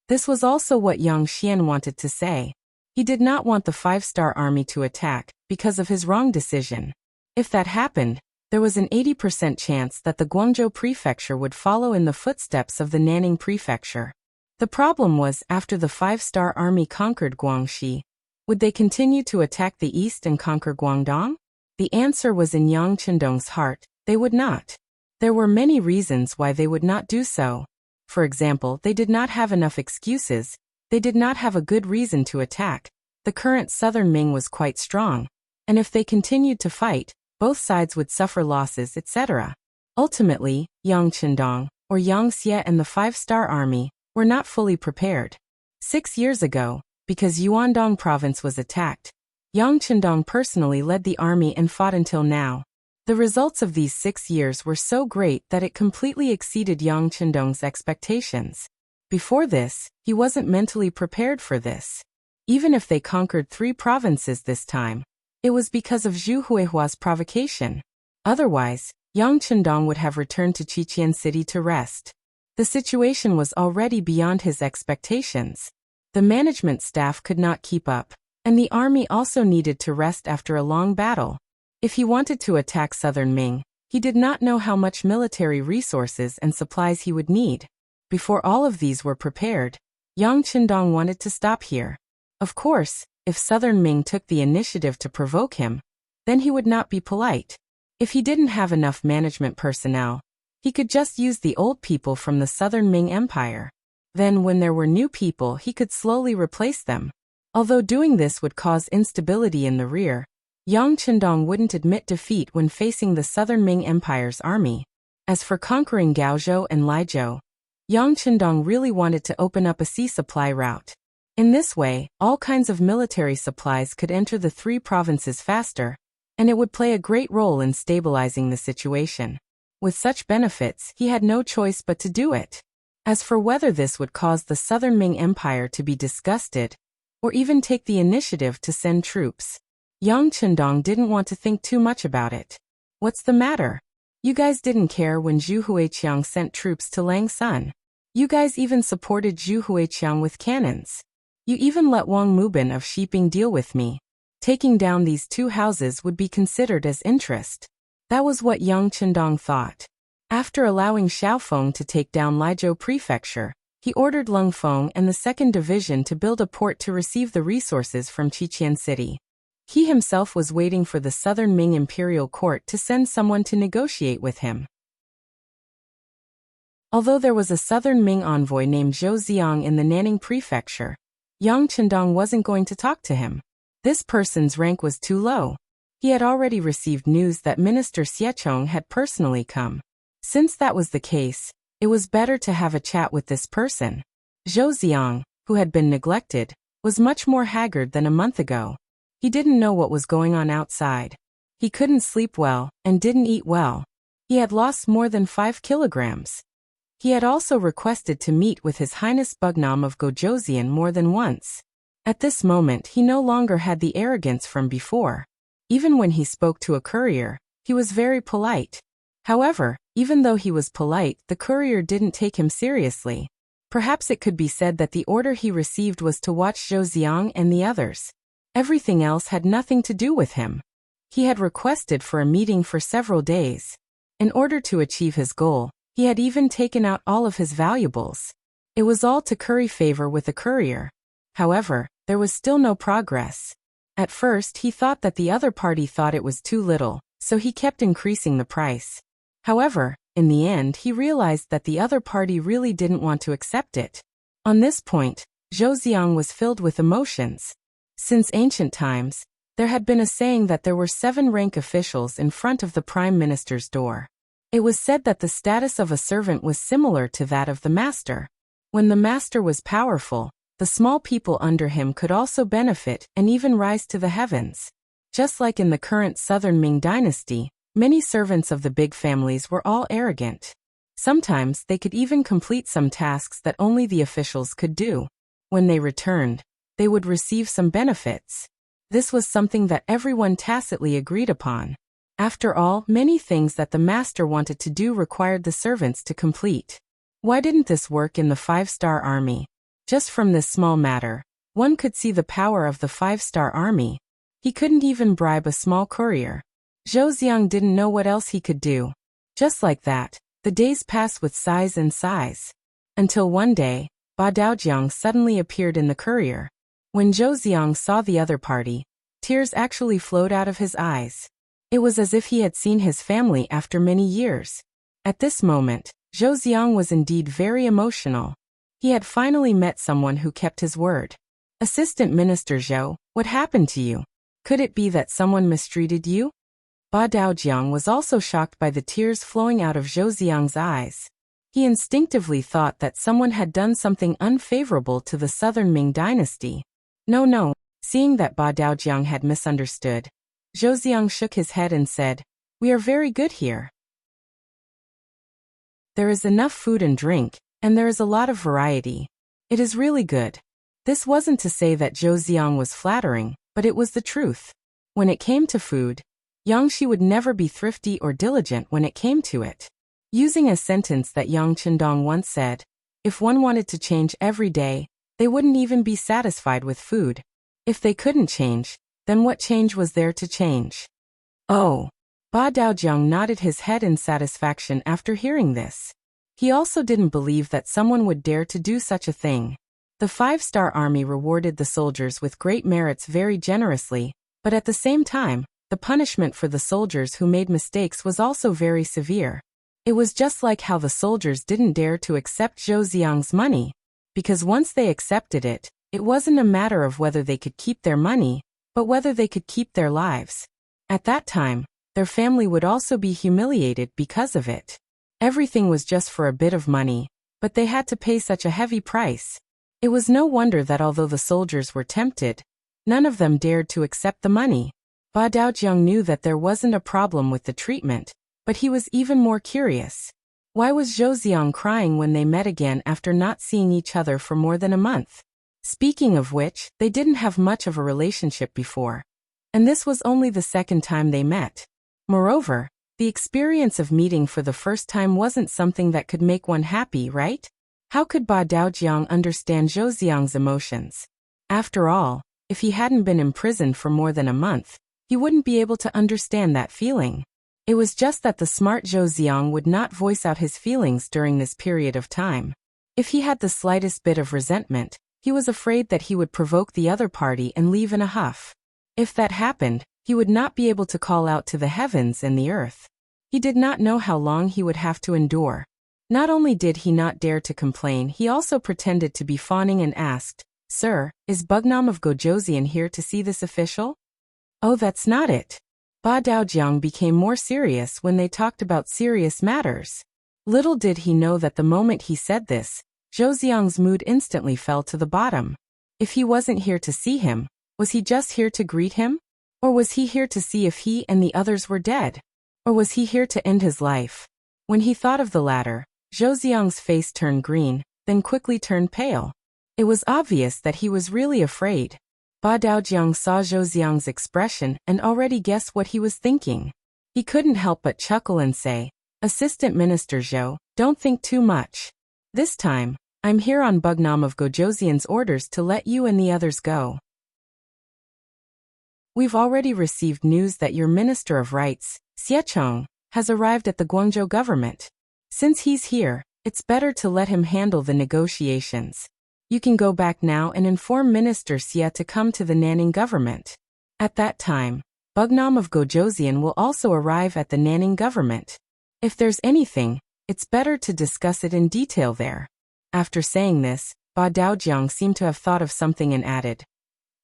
This was also what Yang Xian wanted to say. He did not want the five-star army to attack because of his wrong decision. If that happened, there was an 80% chance that the Guangzhou prefecture would follow in the footsteps of the Nanning prefecture. The problem was, after the five-star army conquered Guangxi, would they continue to attack the east and conquer Guangdong? The answer was in Yang Qindong's heart, they would not. There were many reasons why they would not do so. For example, they did not have enough excuses, they did not have a good reason to attack, the current southern Ming was quite strong, and if they continued to fight, both sides would suffer losses, etc. Ultimately, Yang Qindong, or Yang Xie and the five-star army, were not fully prepared. 6 years ago, because Yuandong province was attacked, Yang Qindong personally led the army and fought until now. The results of these 6 years were so great that it completely exceeded Yang Qindong's expectations. Before this, he wasn't mentally prepared for this. Even if they conquered 3 provinces this time, it was because of Zhu Huihua's provocation. Otherwise, Yang Qindong would have returned to Qiqian City to rest. The situation was already beyond his expectations. The management staff could not keep up, and the army also needed to rest after a long battle. If he wanted to attack southern Ming, he did not know how much military resources and supplies he would need. Before all of these were prepared, Yang Qindong wanted to stop here. Of course, if southern Ming took the initiative to provoke him, then he would not be polite. If he didn't have enough management personnel, he could just use the old people from the southern Ming Empire. Then when there were new people, he could slowly replace them. Although doing this would cause instability in the rear, Yang Qindong wouldn't admit defeat when facing the southern Ming Empire's army. As for conquering Gaozhou and Laizhou, Yang Qindong really wanted to open up a sea supply route. In this way, all kinds of military supplies could enter the three provinces faster, and it would play a great role in stabilizing the situation. With such benefits, he had no choice but to do it. As for whether this would cause the Southern Ming Empire to be disgusted, or even take the initiative to send troops, Yang Qindong didn't want to think too much about it. What's the matter? You guys didn't care when Zhu Huiqiang sent troops to Langsun. You guys even supported Zhu Huiqiang with cannons. You even let Wang Mubin of Shiping deal with me. Taking down these two houses would be considered as interest. That was what Yang Qindong thought. After allowing Xiaofeng to take down Laizhou Prefecture, he ordered Lung Feng and the 2nd Division to build a port to receive the resources from Qiqian City. He himself was waiting for the Southern Ming Imperial Court to send someone to negotiate with him. Although there was a Southern Ming envoy named Zhou Ziang in the Nanning Prefecture, Yang Qindong wasn't going to talk to him. This person's rank was too low. He had already received news that Minister Xiechong had personally come. Since that was the case, it was better to have a chat with this person. Zhou Ziang, who had been neglected, was much more haggard than a month ago. He didn't know what was going on outside. He couldn't sleep well and didn't eat well. He had lost more than 5 kilograms. He had also requested to meet with His Highness Bugnam of Gojoseon more than once. At this moment he no longer had the arrogance from before. Even when he spoke to a courier, he was very polite. However, even though he was polite, the courier didn't take him seriously. Perhaps it could be said that the order he received was to watch Zhou Ziang and the others. Everything else had nothing to do with him. He had requested for a meeting for several days. In order to achieve his goal, he had even taken out all of his valuables. It was all to curry favor with the courier. However, there was still no progress. At first he thought that the other party thought it was too little, so he kept increasing the price. However, in the end he realized that the other party really didn't want to accept it. On this point, Zhou Ziang was filled with emotions. Since ancient times, there had been a saying that there were 7 rank officials in front of the Prime Minister's door. It was said that the status of a servant was similar to that of the master. When the master was powerful, the small people under him could also benefit and even rise to the heavens. Just like in the current Southern Ming Dynasty, many servants of the big families were all arrogant. Sometimes they could even complete some tasks that only the officials could do. When they returned, they would receive some benefits. This was something that everyone tacitly agreed upon. After all, many things that the master wanted to do required the servants to complete. Why didn't this work in the 5-star army? Just from this small matter, one could see the power of the 5-star army. He couldn't even bribe a small courier. Zhou Ziang didn't know what else he could do. Just like that, the days passed with sighs and sighs. Until one day, Ba Daojiang suddenly appeared in the courier. When Zhou Ziang saw the other party, tears actually flowed out of his eyes. It was as if he had seen his family after many years. At this moment, Zhou Ziang was indeed very emotional. He had finally met someone who kept his word. Assistant Minister Zhou, what happened to you? Could it be that someone mistreated you? Ba Daojiang was also shocked by the tears flowing out of Zhou Ziang's eyes. He instinctively thought that someone had done something unfavorable to the Southern Ming Dynasty. No. Seeing that Ba Daojiang had misunderstood, Zhou Ziang shook his head and said, "We are very good here. There is enough food and drink, and there is a lot of variety. It is really good." This wasn't to say that Zhou Ziang was flattering, but it was the truth. When it came to food, Yang Shi would never be thrifty or diligent when it came to it. Using a sentence that Yang Qindong once said, if one wanted to change every day, they wouldn't even be satisfied with food. If they couldn't change, then what change was there to change? Oh. Ba Daojiang nodded his head in satisfaction after hearing this. He also didn't believe that someone would dare to do such a thing. The 5-star army rewarded the soldiers with great merits very generously, but at the same time, the punishment for the soldiers who made mistakes was also very severe. It was just like how the soldiers didn't dare to accept Zhou Ziang's money, because once they accepted it, it wasn't a matter of whether they could keep their money, but whether they could keep their lives. At that time, their family would also be humiliated because of it. Everything was just for a bit of money, but they had to pay such a heavy price. It was no wonder that although the soldiers were tempted, none of them dared to accept the money. Ba Daojiang knew that there wasn't a problem with the treatment, but he was even more curious. Why was Zhou Xiang crying when they met again after not seeing each other for more than a month? Speaking of which, they didn't have much of a relationship before, and this was only the second time they met. Moreover, the experience of meeting for the first time wasn't something that could make one happy, right? How could Ba Daojiang understand Zhou Xiang's emotions? After all, if he hadn't been imprisoned for more than a month, he wouldn't be able to understand that feeling. It was just that the smart Zhou Xiang would not voice out his feelings during this period of time. If he had the slightest bit of resentment, he was afraid that he would provoke the other party and leave in a huff. If that happened, he would not be able to call out to the heavens and the earth. He did not know how long he would have to endure. Not only did he not dare to complain, he also pretended to be fawning and asked, "Sir, is Bugnam of Gojoseon here to see this official?" "Oh, that's not it." Ba Daojiang became more serious when they talked about serious matters. Little did he know that the moment he said this, Zhou Xiang's mood instantly fell to the bottom. If he wasn't here to see him, was he just here to greet him? Or was he here to see if he and the others were dead? Or was he here to end his life? When he thought of the latter, Zhou Xiang's face turned green, then quickly turned pale. It was obvious that he was really afraid. Ba Daojiang saw Zhou Xiang's expression and already guessed what he was thinking. He couldn't help but chuckle and say, "Assistant Minister Zhou, don't think too much. This time, I'm here on Bugnam of Gojoseon's orders to let you and the others go. We've already received news that your Minister of Rights, Xiechong, has arrived at the Guangzhou government. Since he's here, it's better to let him handle the negotiations. You can go back now and inform Minister Xie to come to the Nanning government. At that time, Bugnam of Gojoseon will also arrive at the Nanning government. If there's anything, it's better to discuss it in detail there." After saying this, Ba Daojiang seemed to have thought of something and added,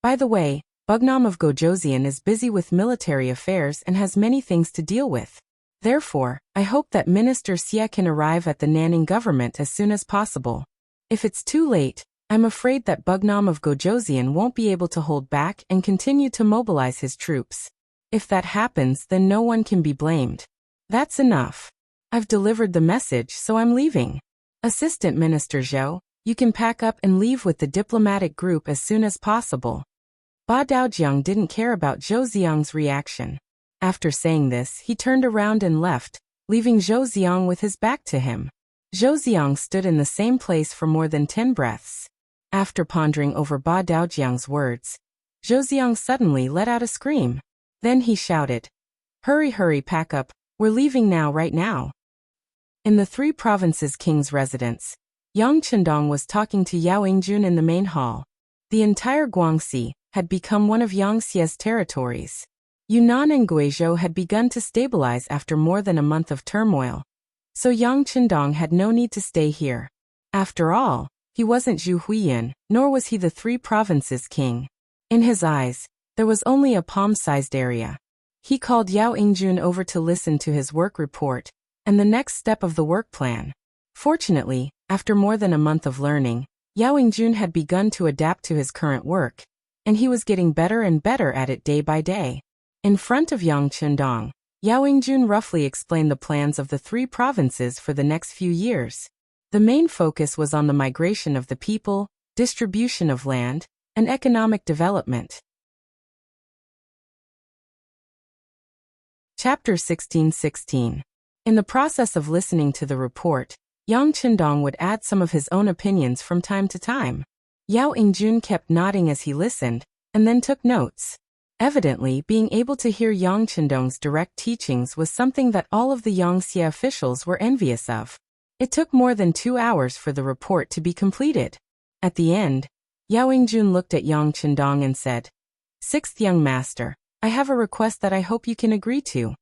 "By the way, Bugnam of Gojoseon is busy with military affairs and has many things to deal with. Therefore, I hope that Minister Xie can arrive at the Nanning government as soon as possible. If it's too late, I'm afraid that Bugnam of Gojoseon won't be able to hold back and continue to mobilize his troops. If that happens, then no one can be blamed. That's enough. I've delivered the message, so I'm leaving. Assistant Minister Zhou, you can pack up and leave with the diplomatic group as soon as possible." Ba Daojiang didn't care about Zhou Xiang's reaction. After saying this, he turned around and left, leaving Zhou Xiang with his back to him. Zhou Xiang stood in the same place for more than 10 breaths. After pondering over Ba Daojiang's words, Zhou Xiang suddenly let out a scream. Then he shouted, "Hurry, hurry, pack up, we're leaving now, right now." In the Three Provinces King's residence, Yang Chendong was talking to Yao Yingjun in the main hall. The entire Guangxi had become one of Yang Xie's territories. Yunnan and Guizhou had begun to stabilize after more than a month of turmoil. So Yang Chendong had no need to stay here. After all, he wasn't Zhu Huiyan, nor was he the Three Provinces King. In his eyes, there was only a palm-sized area. He called Yao Yingjun over to listen to his work report and the next step of the work plan. Fortunately, after more than a month of learning, Yao Yingjun had begun to adapt to his current work, and he was getting better and better at it day by day. In front of Yang Chendong, Yao Yingjun roughly explained the plans of the three provinces for the next few years. The main focus was on the migration of the people, distribution of land, and economic development. Chapter 16:16. In the process of listening to the report, Yang Chendong would add some of his own opinions from time to time. Yao Yingjun kept nodding as he listened, and then took notes. Evidently, being able to hear Yang Chendong's direct teachings was something that all of the Yangxie officials were envious of. It took more than 2 hours for the report to be completed. At the end, Yao Yingjun looked at Yang Chendong and said, "Sixth young master, I have a request that I hope you can agree to."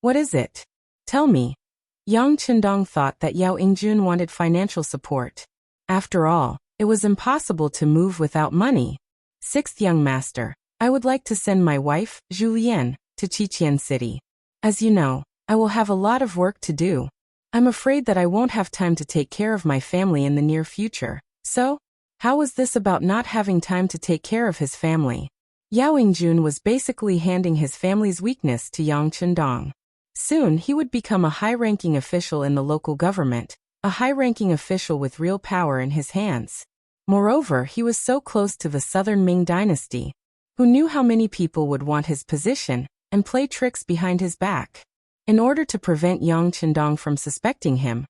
"What is it? Tell me." Yang Chendong thought that Yao Yingjun wanted financial support. After all, it was impossible to move without money. "Sixth young master, I would like to send my wife, Julienne, to Qiqian City. As you know, I will have a lot of work to do. I'm afraid that I won't have time to take care of my family in the near future. So, how was this about not having time to take care of his family? Yao Yingjun was basically handing his family's weakness to Yang Chendong. Soon he would become a high-ranking official in the local government, a high-ranking official with real power in his hands. Moreover, he was so close to the southern Ming dynasty. Who knew how many people would want his position and play tricks behind his back? In order to prevent Yang Chendong from suspecting him,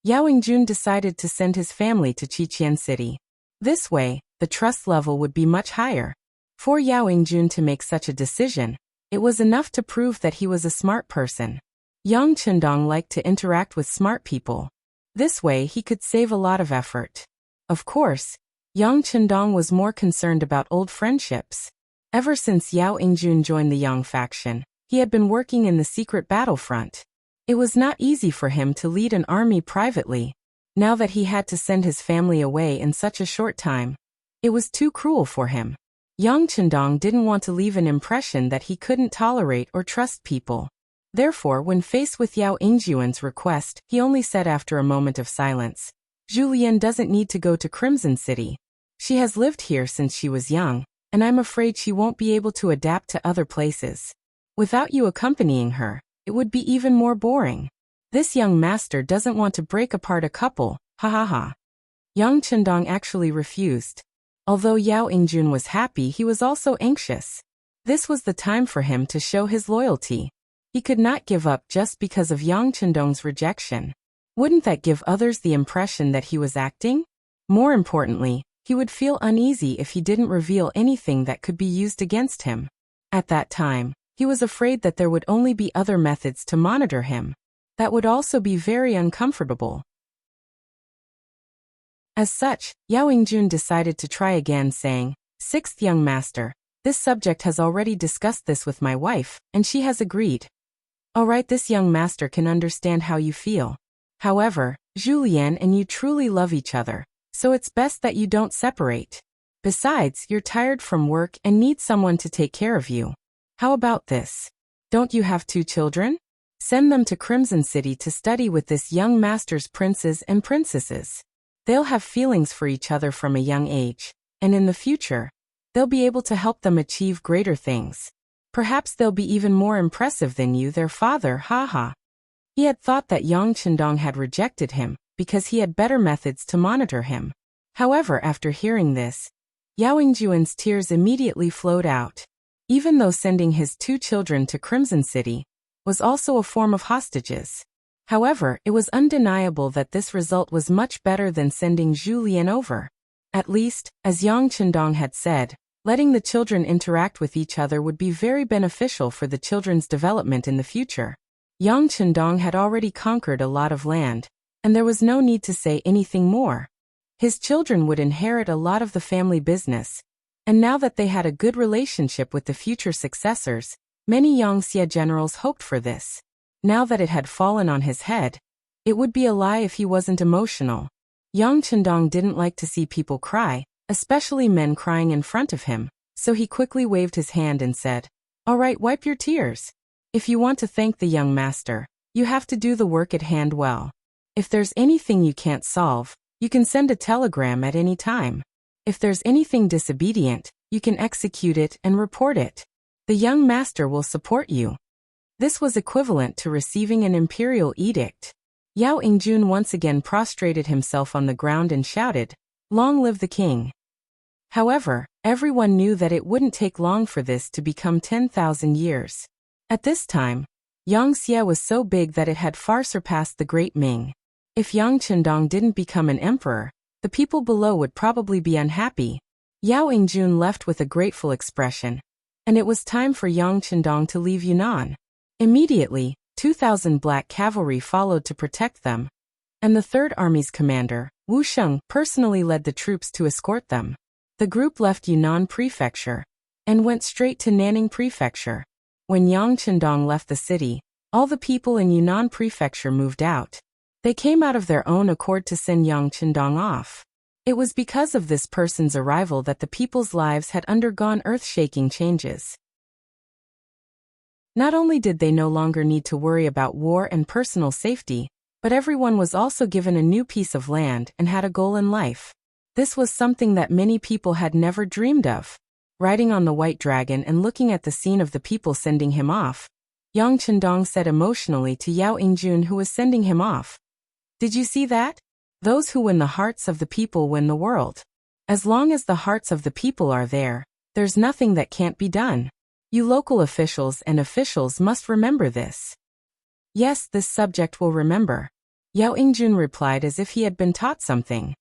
Yao Yingjun decided to send his family to Qiqian City. This way, the trust level would be much higher. For Yao Yingjun to make such a decision, it was enough to prove that he was a smart person. Yang Chendong liked to interact with smart people. This way he could save a lot of effort. Of course, Yang Chendong was more concerned about old friendships. Ever since Yao Yingjun joined the Yang faction, he had been working in the secret battlefront. It was not easy for him to lead an army privately. Now that he had to send his family away in such a short time, it was too cruel for him. Yang Chendong didn't want to leave an impression that he couldn't tolerate or trust people. Therefore, when faced with Yao Yingjun's request, he only said after a moment of silence, "Julian doesn't need to go to Crimson City. She has lived here since she was young, and I'm afraid she won't be able to adapt to other places. Without you accompanying her, it would be even more boring. This young master doesn't want to break apart a couple, ha ha ha." Yang Chendong actually refused. Although Yao Yingjun was happy, he was also anxious. This was the time for him to show his loyalty. He could not give up just because of Yang Chendong's rejection. Wouldn't that give others the impression that he was acting? More importantly, he would feel uneasy if he didn't reveal anything that could be used against him. At that time, he was afraid that there would only be other methods to monitor him. That would also be very uncomfortable. As such, Yao Yingjun decided to try again, saying, "Sixth young master, this subject has already discussed this with my wife, and she has agreed. Alright, this young master can understand how you feel. However, Julian and you truly love each other, so it's best that you don't separate. Besides, you're tired from work and need someone to take care of you. How about this? Don't you have 2 children? Send them to Crimson City to study with this young master's princes and princesses. They'll have feelings for each other from a young age, and in the future, they'll be able to help them achieve greater things. Perhaps they'll be even more impressive than you, their father, haha." He had thought that Yang Chendong had rejected him because he had better methods to monitor him. However, after hearing this, Yao Yingjun's tears immediately flowed out. Even though sending his 2 children to Crimson City was also a form of hostages. However, it was undeniable that this result was much better than sending Julian over. At least, as Yang Chendong had said, letting the children interact with each other would be very beneficial for the children's development in the future. Yang Chendong had already conquered a lot of land, and there was no need to say anything more. His children would inherit a lot of the family business, and now that they had a good relationship with the future successors, many Yangxia generals hoped for this. Now that it had fallen on his head, it would be a lie if he wasn't emotional. Yang Chendong didn't like to see people cry, especially men crying in front of him, so he quickly waved his hand and said, "Alright, wipe your tears. If you want to thank the young master, you have to do the work at hand well. If there's anything you can't solve, you can send a telegram at any time. If there's anything disobedient, you can execute it and report it. The young master will support you." This was equivalent to receiving an imperial edict. Yao Yingjun once again prostrated himself on the ground and shouted, "Long live the king." However, everyone knew that it wouldn't take long for this to become 10,000 years. At this time, Yangxia was so big that it had far surpassed the Great Ming. If Yang Chendong didn't become an emperor, the people below would probably be unhappy. Yao Yingjun left with a grateful expression, and it was time for Yang Chendong to leave Yunnan. Immediately, 2,000 black cavalry followed to protect them, and the Third Army's commander, Wu Sheng, personally led the troops to escort them. The group left Yunnan Prefecture and went straight to Nanning Prefecture. When Yang Chendong left the city, all the people in Yunnan Prefecture moved out. They came out of their own accord to send Yang Chendong off. It was because of this person's arrival that the people's lives had undergone earth-shaking changes. Not only did they no longer need to worry about war and personal safety, But everyone was also given a new piece of land and had a goal in life. This was something that many people had never dreamed of. Riding on the white dragon and looking at the scene of the people sending him off, Yang Chendong said emotionally to Yao Ingjun, who was sending him off, "Did you see that? Those who win the hearts of the people win the world. As long as the hearts of the people are there, there's nothing that can't be done. You local officials and officials must remember this." "Yes, this subject will remember," Yao Ingjun replied as if he had been taught something.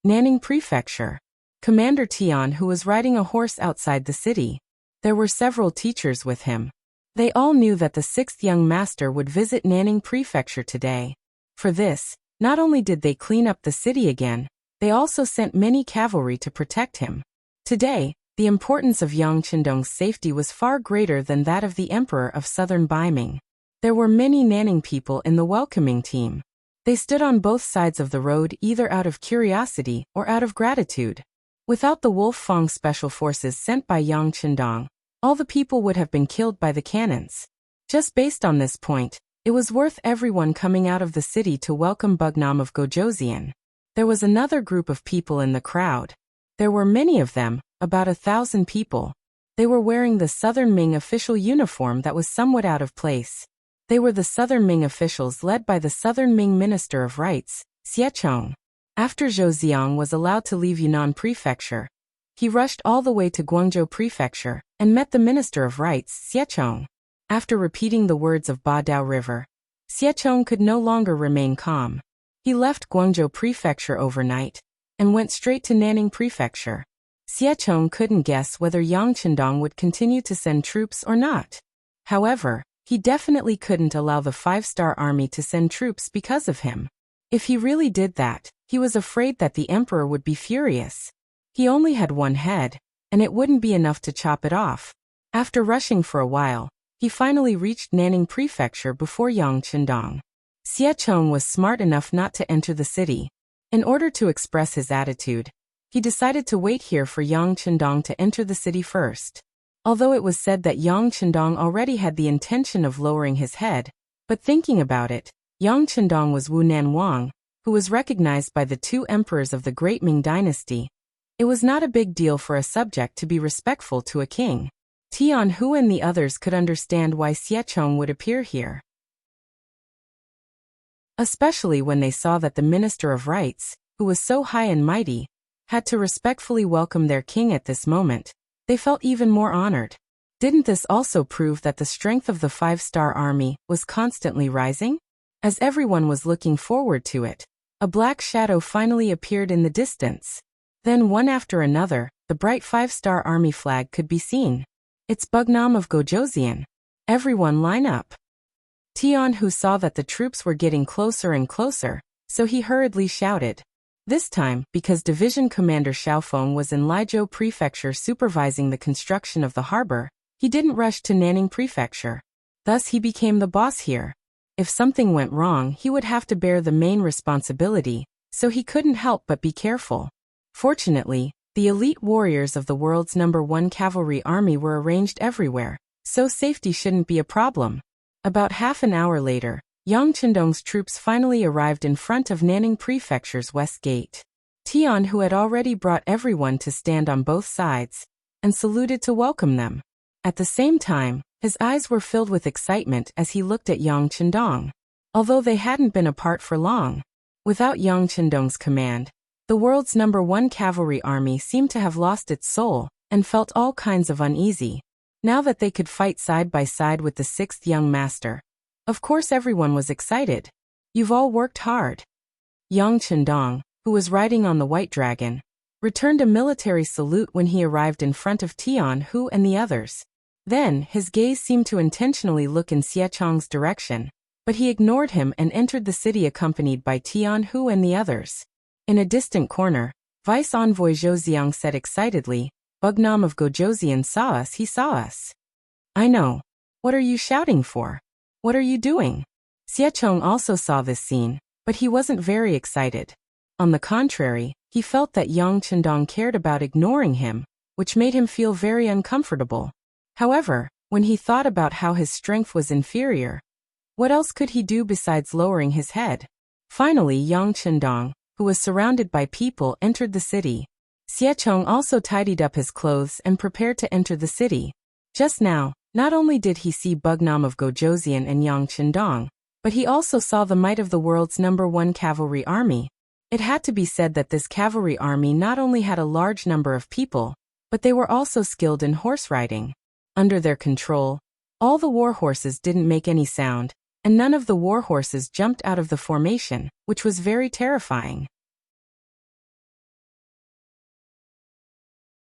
Nanning Prefecture. Commander Tian, who was riding a horse outside the city. There were several teachers with him. They all knew that the sixth young master would visit Nanning Prefecture today. For this, not only did they clean up the city again, they also sent many cavalry to protect him. Today, the importance of Yang Chendong's safety was far greater than that of the Emperor of Southern Baiming. There were many Nanning people in the welcoming team. They stood on both sides of the road either out of curiosity or out of gratitude. Without the Wolf Fong special forces sent by Yang Chendong, all the people would have been killed by the cannons. Just based on this point, it was worth everyone coming out of the city to welcome Bugnam of Gojoseon. There was another group of people in the crowd. There were many of them, about 1,000 people. They were wearing the Southern Ming official uniform that was somewhat out of place. They were the Southern Ming officials led by the Southern Ming Minister of Rights, Xiechong. After Zhou Ziang was allowed to leave Yunnan Prefecture, he rushed all the way to Guangzhou Prefecture and met the Minister of Rights, Xiechong. After repeating the words of Ba Dao River, Xiechong could no longer remain calm. He left Guangzhou Prefecture overnight and went straight to Nanning Prefecture. Xiechong couldn't guess whether Yang Chendong would continue to send troops or not. However, he definitely couldn't allow the five-star army to send troops because of him. If he really did that, he was afraid that the emperor would be furious. He only had one head, and it wouldn't be enough to chop it off. After rushing for a while, he finally reached Nanning Prefecture before Yang Chendong. Xiechong was smart enough not to enter the city. In order to express his attitude, he decided to wait here for Yang Chendong to enter the city first. Although it was said that Yang Chendong already had the intention of lowering his head, but thinking about it, Yang Chendong was Wu Nanwang, who was recognized by the two emperors of the Great Ming Dynasty. It was not a big deal for a subject to be respectful to a king. Tian Hu and the others could understand why Xiechong would appear here, especially when they saw that the Minister of Rights, who was so high and mighty, had to respectfully welcome their king at this moment. They felt even more honored. Didn't this also prove that the strength of the five-star army was constantly rising? As everyone was looking forward to it, a black shadow finally appeared in the distance. Then one after another, the bright five-star army flag could be seen. "It's Bugnam of Gojoseon. Everyone line up." Tian Hu saw that the troops were getting closer and closer, so he hurriedly shouted. This time, because Division Commander Xiaofeng was in Laizhou Prefecture supervising the construction of the harbor, he didn't rush to Nanning Prefecture. Thus he became the boss here. If something went wrong, he would have to bear the main responsibility, so he couldn't help but be careful. Fortunately, the elite warriors of the world's #1 cavalry army were arranged everywhere, so safety shouldn't be a problem. About half an hour later, Yang Chendong's troops finally arrived in front of Nanning Prefecture's west gate. Tian, who had already brought everyone to stand on both sides, and saluted to welcome them. At the same time, his eyes were filled with excitement as he looked at Yang Chendong. Although they hadn't been apart for long, without Yang Chendong's command, the world's #1 cavalry army seemed to have lost its soul and felt all kinds of uneasy. Now that they could fight side by side with the sixth young master, of course everyone was excited. "You've all worked hard." Yang Chendong, who was riding on the white dragon, returned a military salute when he arrived in front of Tian Hu and the others. Then, his gaze seemed to intentionally look in Xiechong's direction, but he ignored him and entered the city accompanied by Tian Hu and the others. In a distant corner, Vice Envoy Zhou Ziang said excitedly, "Bugnam of Gojoseon saw us, he saw us." "I know. What are you shouting for? What are you doing?" Xiechong also saw this scene, but he wasn't very excited. On the contrary, he felt that Yang Chendong cared about ignoring him, which made him feel very uncomfortable. However, when he thought about how his strength was inferior, What else could he do besides lowering his head? Finally, Yang Chendong, who was surrounded by people, entered the city. Xiechong also tidied up his clothes and prepared to enter the city. Just now, not only did he see Bugnam of Gojoseon and Yang Chendong, but he also saw the might of the world's #1 cavalry army. It had to be said that this cavalry army not only had a large number of people, but they were also skilled in horse riding. Under their control, all the war horses didn't make any sound, and none of the war horses jumped out of the formation, which was very terrifying.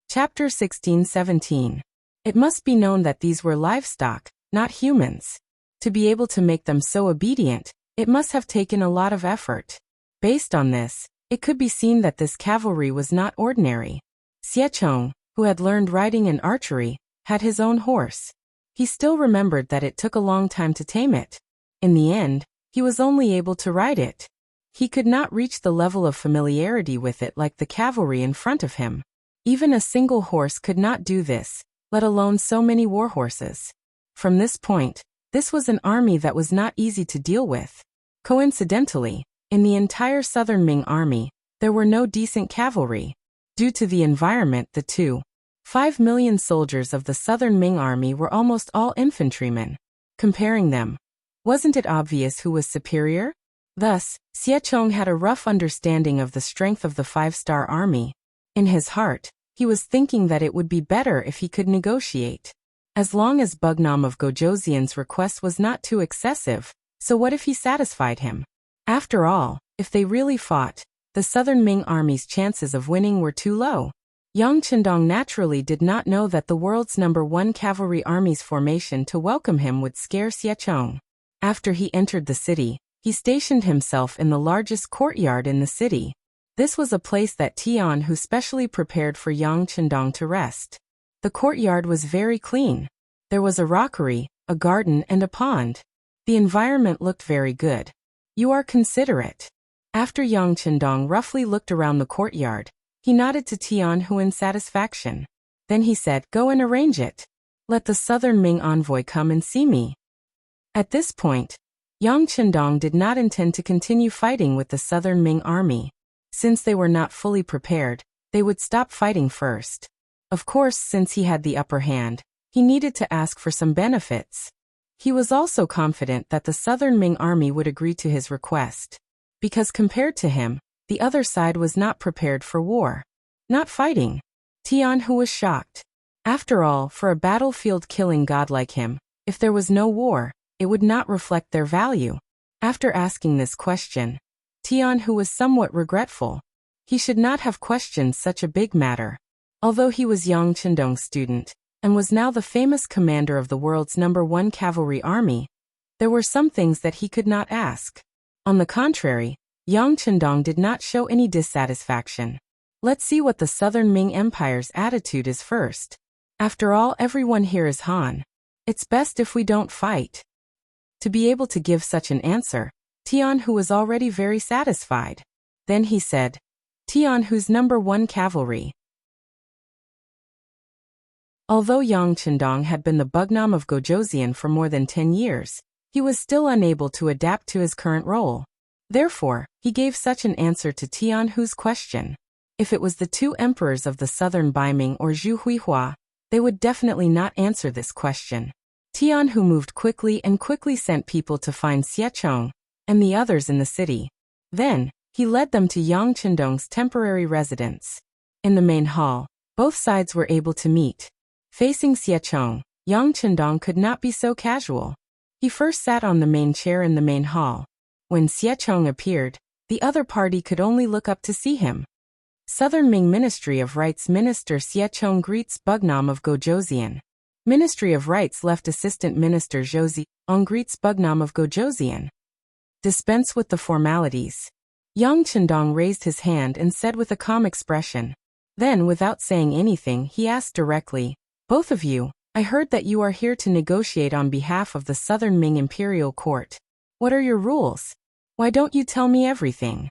Chapter 16-17. It must be known that these were livestock, not humans. To be able to make them so obedient, it must have taken a lot of effort. Based on this, it could be seen that this cavalry was not ordinary. Xiechong, who had learned riding and archery, had his own horse. He still remembered that it took a long time to tame it. In the end, he was only able to ride it. He could not reach the level of familiarity with it like the cavalry in front of him. Even a single horse could not do this, let alone so many war horses. From this point, this was an army that was not easy to deal with. Coincidentally, in the entire Southern Ming army, there were no decent cavalry. Due to the environment, the 2.5 million soldiers of the Southern Ming army were almost all infantrymen. Comparing them, wasn't it obvious who was superior? Thus, Xiechong had a rough understanding of the strength of the 5-star army. In his heart, he was thinking that it would be better if he could negotiate. As long as Bugnam of Gojoseon's request was not too excessive, so what if he satisfied him? After all, if they really fought, the Southern Ming army's chances of winning were too low. Yang Chendong naturally did not know that the world's #1 cavalry army's formation to welcome him would scare Xiechong. After he entered the city, he stationed himself in the largest courtyard in the city. This was a place that Tian Hu specially prepared for Yang Chendong to rest. The courtyard was very clean. There was a rockery, a garden and a pond. The environment looked very good. You are considerate. After Yang Chendong roughly looked around the courtyard, he nodded to Tian Hu in satisfaction. Then he said, "Go and arrange it. Let the Southern Ming envoy come and see me." At this point, Yang Chendong did not intend to continue fighting with the Southern Ming army. Since they were not fully prepared, they would stop fighting first. Of course, since he had the upper hand, he needed to ask for some benefits. He was also confident that the Southern Ming army would agree to his request. Because compared to him, the other side was not prepared for war. Not fighting. Tian Hu was shocked. After all, for a battlefield-killing god like him, if there was no war, it would not reflect their value. After asking this question, Tian Hu was somewhat regretful. He should not have questioned such a big matter. Although he was Yang Chendong's student, and was now the famous commander of the world's #1 cavalry army, there were some things that he could not ask. On the contrary, Yang Chendong did not show any dissatisfaction. Let's see what the Southern Ming Empire's attitude is first. After all, everyone here is Han. It's best if we don't fight. To be able to give such an answer, Tian Hu was already very satisfied. Then he said, "Tian Hu's #1 cavalry." Although Yang Chendong had been the Bugnam of Gojoseon for more than 10 years, he was still unable to adapt to his current role. Therefore, he gave such an answer to Tian Hu's question. If it was the 2 emperors of the Southern Baiming or Zhu Huihua, they would definitely not answer this question. Tian Hu moved quickly and quickly sent people to find Xiechong and the others in the city. Then, he led them to Yang Chendong's temporary residence. In the main hall, both sides were able to meet. Facing Xiechong, Yang Chendong could not be so casual. He first sat on the main chair in the main hall. When Xiechong appeared, the other party could only look up to see him. Southern Ming Ministry of Rights Minister Xiechong greets Bugnam of Gojoseon. Ministry of Rights Left Assistant Minister Zhou Ziong greets Bugnam of Gojoseon. Dispense with the formalities. Yang Chendong raised his hand and said with a calm expression. Then, without saying anything, he asked directly, "Both of you, I heard that you are here to negotiate on behalf of the Southern Ming Imperial Court. What are your rules? Why don't you tell me everything?"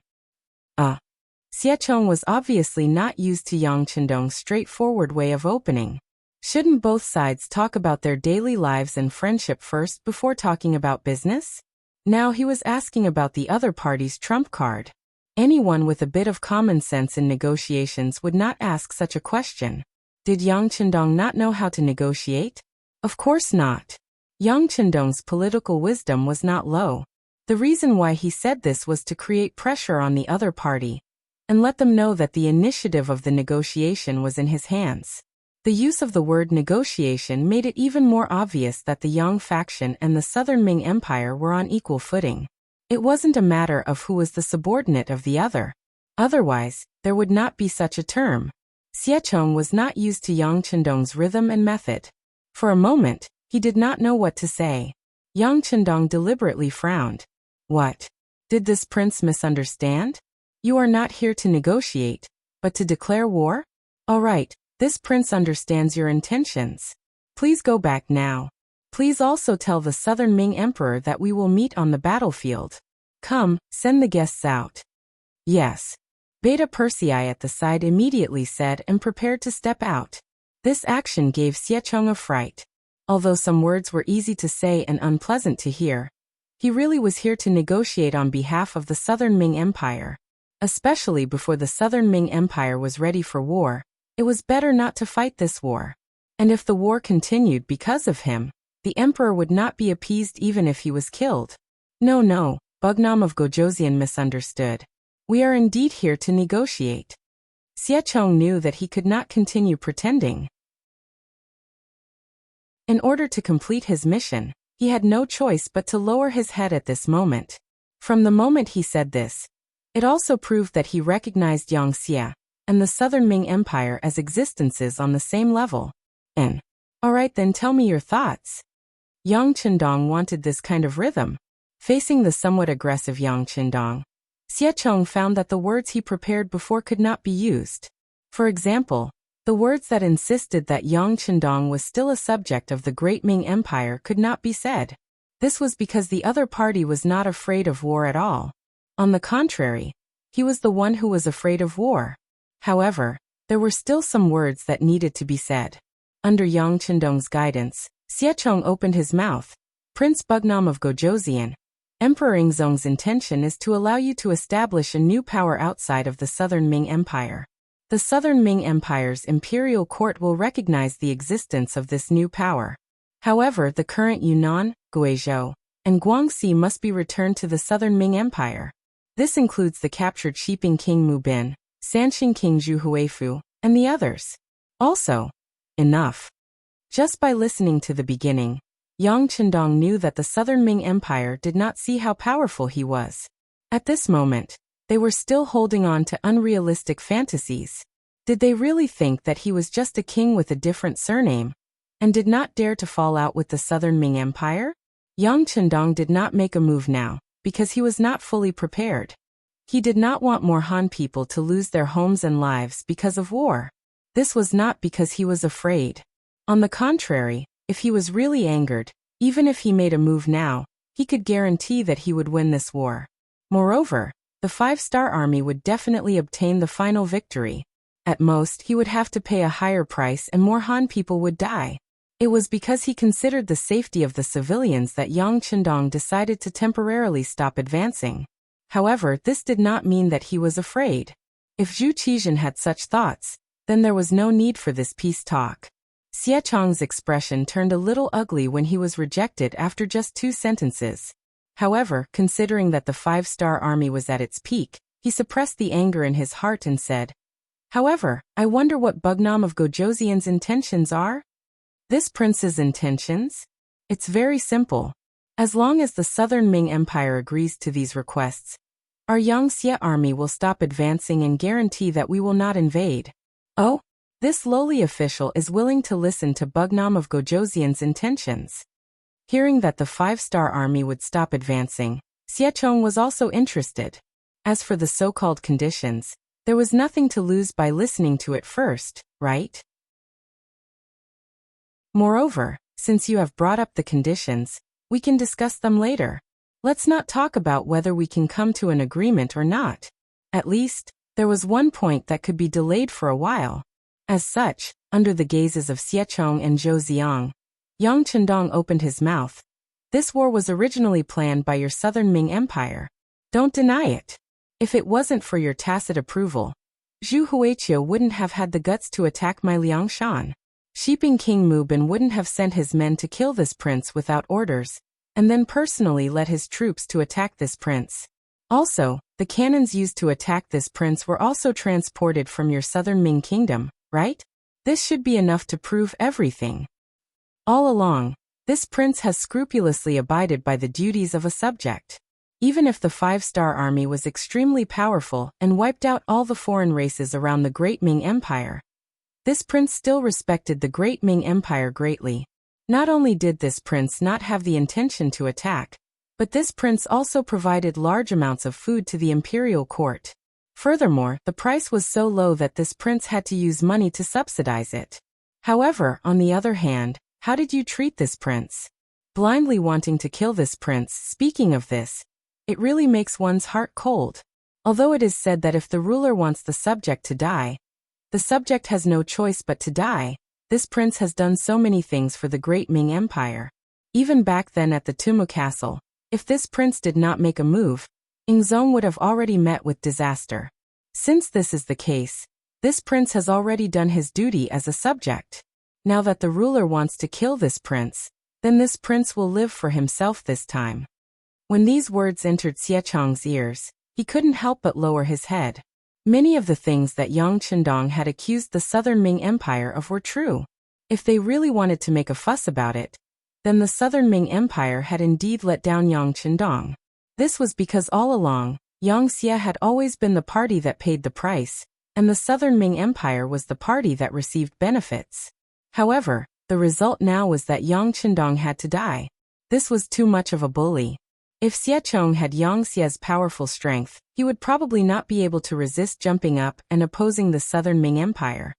Xiechong was obviously not used to Yang Chendong's straightforward way of opening. Shouldn't both sides talk about their daily lives and friendship first before talking about business? Now he was asking about the other party's trump card. Anyone with a bit of common sense in negotiations would not ask such a question. Did Yang Chendong not know how to negotiate? Of course not. Yang Chendong's political wisdom was not low. The reason why he said this was to create pressure on the other party and let them know that the initiative of the negotiation was in his hands. The use of the word negotiation made it even more obvious that the Yang faction and the Southern Ming Empire were on equal footing. It wasn't a matter of who was the subordinate of the other. Otherwise, there would not be such a term. Xiechong was not used to Yang Chendong's rhythm and method. For a moment, he did not know what to say. Yang Chendong deliberately frowned. What? Did this prince misunderstand? You are not here to negotiate, but to declare war? All right, this prince understands your intentions. Please go back now. Please also tell the Southern Ming Emperor that we will meet on the battlefield. Come, send the guests out. Yes. Beta Persei at the side immediately said and prepared to step out. This action gave Xiechong a fright. Although some words were easy to say and unpleasant to hear, he really was here to negotiate on behalf of the Southern Ming Empire. Especially before the Southern Ming Empire was ready for war, it was better not to fight this war. And if the war continued because of him, the emperor would not be appeased even if he was killed. No, Bugnam of Gojoseon misunderstood. We are indeed here to negotiate. Xiechong knew that he could not continue pretending. In order to complete his mission, he had no choice but to lower his head at this moment. From the moment he said this, it also proved that he recognized Yang Xie and the Southern Ming Empire as existences on the same level. All right then, tell me your thoughts. Yang Chendong wanted this kind of rhythm. Facing the somewhat aggressive Yang Chendong, Xiechong found that the words he prepared before could not be used. For example, the words that insisted that Yang Chendong was still a subject of the Great Ming Empire could not be said. This was because the other party was not afraid of war at all. On the contrary, he was the one who was afraid of war. However, there were still some words that needed to be said. Under Yang Chendong's guidance, Xiechong opened his mouth. Prince Bugnam of Gojoseon, Emperor Ingzong's intention is to allow you to establish a new power outside of the Southern Ming Empire. The Southern Ming Empire's imperial court will recognize the existence of this new power. However, the current Yunnan, Guizhou, and Guangxi must be returned to the Southern Ming Empire. This includes the captured Shiping King Mu Bin, Sanxing King Zhu Huifu, and the others. Also, enough. Just by listening to the beginning, Yang Chendong knew that the Southern Ming Empire did not see how powerful he was. At this moment, they were still holding on to unrealistic fantasies. Did they really think that he was just a king with a different surname, and did not dare to fall out with the Southern Ming Empire? Yang Chendong did not make a move now, because he was not fully prepared. He did not want more Han people to lose their homes and lives because of war. This was not because he was afraid. On the contrary, if he was really angered, even if he made a move now, he could guarantee that he would win this war. Moreover, the 5-star army would definitely obtain the final victory. At most, he would have to pay a higher price and more Han people would die. It was because he considered the safety of the civilians that Yang Chendong decided to temporarily stop advancing. However, this did not mean that he was afraid. If Zhu Qizhen had such thoughts, then there was no need for this peace talk. Xiechong's expression turned a little ugly when he was rejected after just 2 sentences. However, considering that the 5-star army was at its peak, he suppressed the anger in his heart and said, "However, I wonder what Bugnam of Gojoseon's intentions are?" This prince's intentions? It's very simple. As long as the Southern Ming Empire agrees to these requests, our Yang Xie army will stop advancing and guarantee that we will not invade. Oh? This lowly official is willing to listen to Bugnam of Gojoseon's intentions. Hearing that the 5-star army would stop advancing, Xiechong was also interested. As for the so-called conditions, there was nothing to lose by listening to it first, right? Moreover, since you have brought up the conditions, we can discuss them later. Let's not talk about whether we can come to an agreement or not. At least, there was one point that could be delayed for a while. As such, under the gazes of Xiechong and Zhou Ziang. Yang Chendong opened his mouth. This war was originally planned by your southern Ming Empire. Don't deny it. If it wasn't for your tacit approval, Zhu Huiqiu wouldn't have had the guts to attack my Liangshan. Shiping King Mu Bin wouldn't have sent his men to kill this prince without orders, and then personally led his troops to attack this prince. Also, the cannons used to attack this prince were also transported from your southern Ming kingdom, right? This should be enough to prove everything. All along, this prince has scrupulously abided by the duties of a subject. Even if the 5-star army was extremely powerful and wiped out all the foreign races around the Great Ming Empire, this prince still respected the Great Ming Empire greatly. Not only did this prince not have the intention to attack, but this prince also provided large amounts of food to the imperial court. Furthermore, the price was so low that this prince had to use money to subsidize it. However, on the other hand, how did you treat this prince? Blindly wanting to kill this prince. Speaking of this, it really makes one's heart cold. Although it is said that if the ruler wants the subject to die, the subject has no choice but to die, this prince has done so many things for the Great Ming Empire. Even back then at the Tumu Castle, if this prince did not make a move, Yingzong would have already met with disaster. Since this is the case, this prince has already done his duty as a subject. Now that the ruler wants to kill this prince, then this prince will live for himself this time. When these words entered Xiechong's ears, he couldn't help but lower his head. Many of the things that Yang Chendong had accused the southern Ming Empire of were true. If they really wanted to make a fuss about it, then the southern Ming Empire had indeed let down Yang Chendong. This was because all along, Yang Xie had always been the party that paid the price, and the southern Ming Empire was the party that received benefits. However, the result now was that Yang Chendong had to die. This was too much of a bully. If Xiechong had Yang Xie's powerful strength, he would probably not be able to resist jumping up and opposing the southern Ming Empire.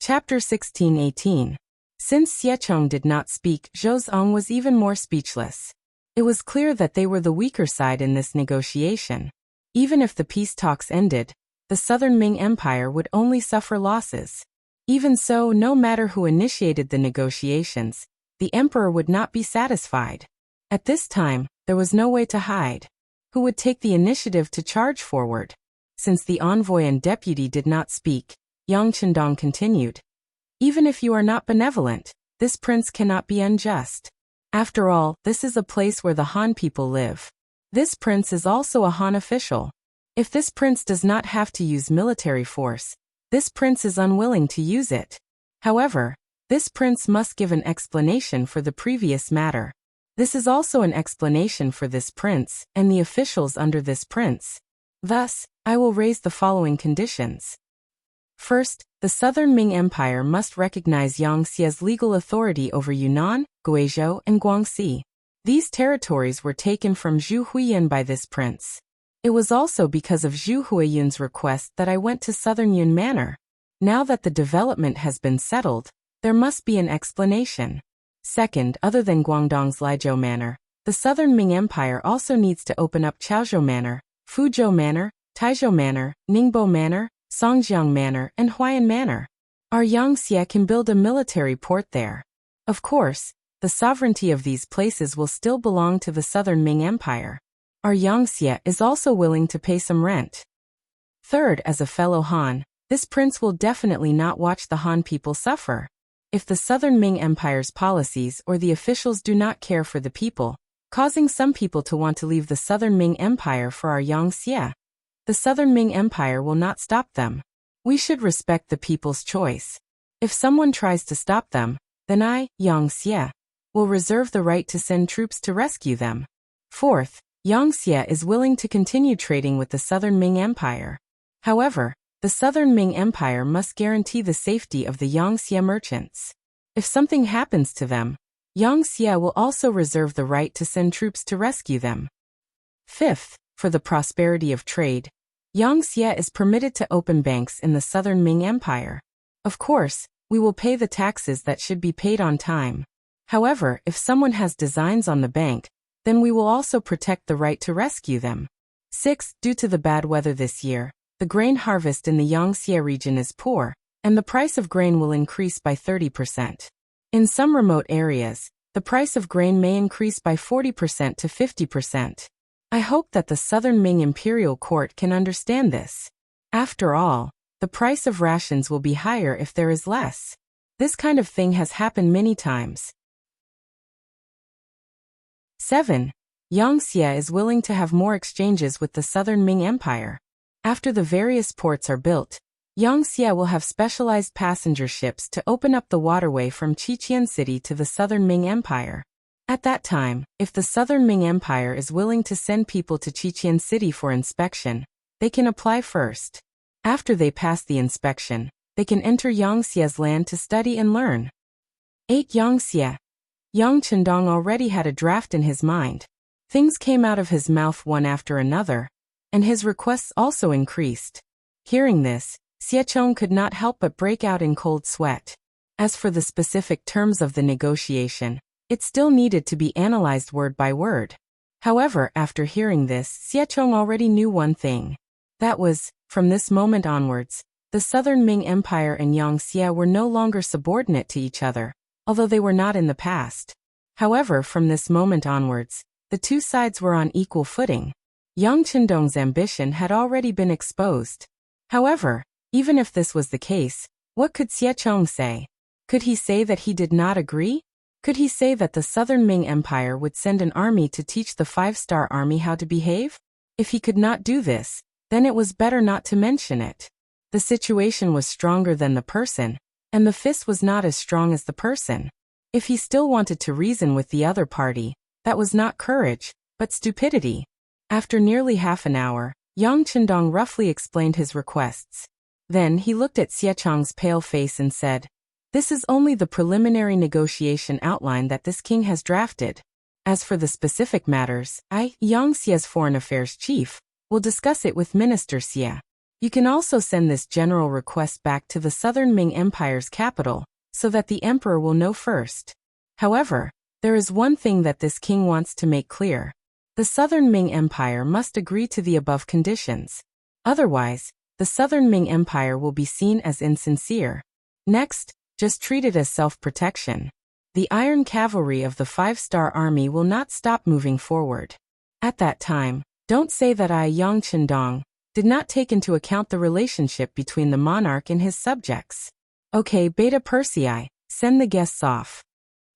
Chapter 16-18. Since Xiechong did not speak, Zhou Zong was even more speechless. It was clear that they were the weaker side in this negotiation. Even if the peace talks ended, the southern Ming Empire would only suffer losses. Even so, no matter who initiated the negotiations, the emperor would not be satisfied. At this time, there was no way to hide. Who would take the initiative to charge forward? Since the envoy and deputy did not speak, Yang Chendong continued. Even if you are not benevolent, this prince cannot be unjust. After all, this is a place where the Han people live. This prince is also a Han official. If this prince does not have to use military force, this prince is unwilling to use it. However, this prince must give an explanation for the previous matter. This is also an explanation for this prince and the officials under this prince. Thus, I will raise the following conditions. First, the southern Ming Empire must recognize Yang Xie's legal authority over Yunnan, Guizhou, and Guangxi. These territories were taken from Zhu Huiyun by this prince. It was also because of Zhu Huiyun's request that I went to southern Yun Manor. Now that the development has been settled, there must be an explanation. Second, other than Guangdong's Lijiao Manor, the southern Ming Empire also needs to open up Chaozhou Manor, Fuzhou Manor, Taizhou Manor, Ningbo Manor, Songjiang Manor, and Huayan Manor. Our Yang Xie can build a military port there. Of course, the sovereignty of these places will still belong to the southern Ming Empire. Our Yang Xie is also willing to pay some rent. Third, as a fellow Han, this prince will definitely not watch the Han people suffer. If the southern Ming Empire's policies or the officials do not care for the people, causing some people to want to leave the southern Ming Empire for our Yang Xie, the southern Ming Empire will not stop them. We should respect the people's choice. If someone tries to stop them, then I, Yang Xie, will reserve the right to send troops to rescue them. Fourth, Yang Xie is willing to continue trading with the southern Ming Empire. However, the southern Ming Empire must guarantee the safety of the Yang Xie merchants. If something happens to them, Yang Xie will also reserve the right to send troops to rescue them. Fifth, for the prosperity of trade, Yang Xie is permitted to open banks in the southern Ming Empire. Of course, we will pay the taxes that should be paid on time. However, if someone has designs on the bank, then we will also protect the right to rescue them. Sixth, due to the bad weather this year, the grain harvest in the Yangtze region is poor, and the price of grain will increase by 30%. In some remote areas, the price of grain may increase by 40% to 50%. I hope that the Southern Ming Imperial Court can understand this. After all, the price of rations will be higher if there is less. This kind of thing has happened many times. 7. Yangtze is willing to have more exchanges with the Southern Ming Empire. After the various ports are built, Yangtze will have specialized passenger ships to open up the waterway from Qiqian City to the Southern Ming Empire. At that time, if the Southern Ming Empire is willing to send people to Qiqian City for inspection, they can apply first. After they pass the inspection, they can enter Yangtze's land to study and learn. 8. Yangtze. Yang Chendong already had a draft in his mind. Things came out of his mouth one after another, and his requests also increased. Hearing this, Xiechong could not help but break out in cold sweat. As for the specific terms of the negotiation, it still needed to be analyzed word by word. However, after hearing this, Xiechong already knew one thing. That was, from this moment onwards, the Southern Ming Empire and Yangtze were no longer subordinate to each other, although they were not in the past. However, from this moment onwards, the two sides were on equal footing. Yang Chendong's ambition had already been exposed. However, even if this was the case, what could Xiechong say? Could he say that he did not agree? Could he say that the Southern Ming Empire would send an army to teach the five-star army how to behave? If he could not do this, then it was better not to mention it. The situation was stronger than the person, and the fist was not as strong as the person. If he still wanted to reason with the other party, that was not courage, but stupidity. After nearly half an hour, Yang Chendong roughly explained his requests. Then he looked at Xiechong's pale face and said, "This is only the preliminary negotiation outline that this king has drafted. As for the specific matters, I, Yangtze's foreign affairs chief, will discuss it with Minister Xie. You can also send this general request back to the Southern Ming Empire's capital, so that the emperor will know first. However, there is one thing that this king wants to make clear. The Southern Ming Empire must agree to the above conditions. Otherwise, the Southern Ming Empire will be seen as insincere. Next, just treat it as self-protection. The iron cavalry of the five-star army will not stop moving forward. At that time, don't say that I, Yang Chendong, did not take into account the relationship between the monarch and his subjects. Okay, Beta Persei, send the guests off."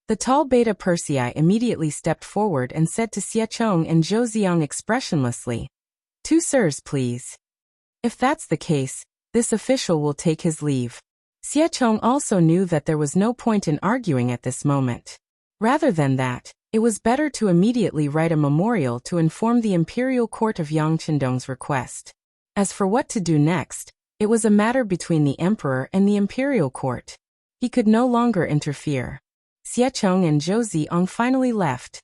The tall Beta Persei immediately stepped forward and said to Xiechong and Zhou Ziang expressionlessly, "Two sirs, please." If that's the case, this official will take his leave. Xiechong also knew that there was no point in arguing at this moment. Rather than that, it was better to immediately write a memorial to inform the imperial court of Yang Chendong's request. As for what to do next, it was a matter between the emperor and the imperial court. He could no longer interfere. Xiechong and Zhou Ziang finally left.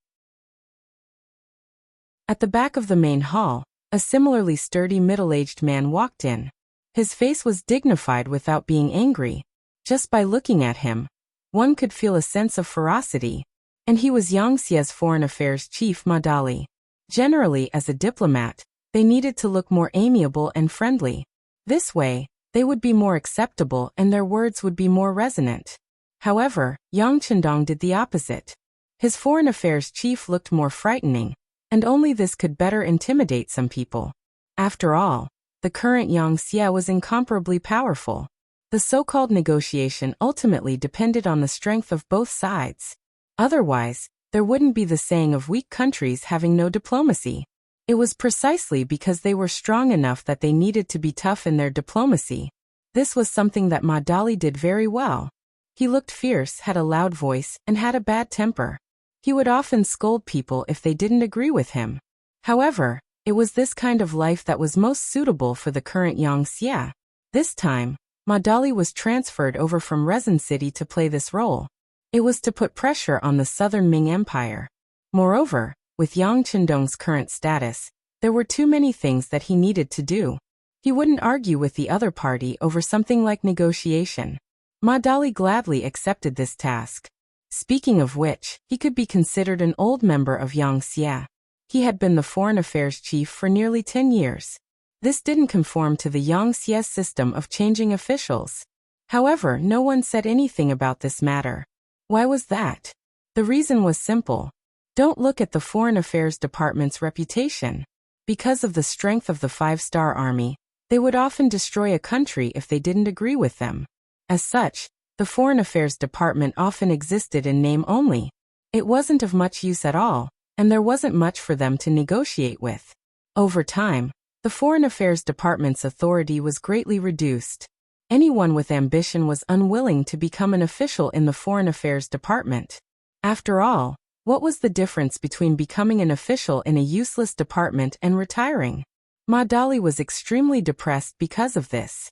At the back of the main hall, a similarly sturdy middle-aged man walked in. His face was dignified without being angry. Just by looking at him, one could feel a sense of ferocity. And he was Yangtze's foreign affairs chief Ma Dali. Generally, as a diplomat, they needed to look more amiable and friendly. This way, they would be more acceptable and their words would be more resonant. However, Yang Chendong did the opposite. His foreign affairs chief looked more frightening, and only this could better intimidate some people. After all, the current Yangtze was incomparably powerful. The so-called negotiation ultimately depended on the strength of both sides. Otherwise, there wouldn't be the saying of weak countries having no diplomacy. It was precisely because they were strong enough that they needed to be tough in their diplomacy. This was something that Ma Dali did very well. He looked fierce, had a loud voice, and had a bad temper. He would often scold people if they didn't agree with him. However, it was this kind of life that was most suitable for the current Yangtze. This time, Ma Dali was transferred over from Resin City to play this role. It was to put pressure on the Southern Ming Empire. Moreover, with Yang Chendong's current status, there were too many things that he needed to do. He wouldn't argue with the other party over something like negotiation. Ma Dali gladly accepted this task. Speaking of which, he could be considered an old member of Yangtze. He had been the foreign affairs chief for nearly 10 years. This didn't conform to the Yangtze's system of changing officials. However, no one said anything about this matter. Why was that? The reason was simple. Don't look at the Foreign Affairs Department's reputation. Because of the strength of the five-star army, they would often destroy a country if they didn't agree with them. As such, the Foreign Affairs Department often existed in name only. It wasn't of much use at all, and there wasn't much for them to negotiate with. Over time, the Foreign Affairs Department's authority was greatly reduced. Anyone with ambition was unwilling to become an official in the Foreign Affairs Department. After all, what was the difference between becoming an official in a useless department and retiring? Ma Dali was extremely depressed because of this.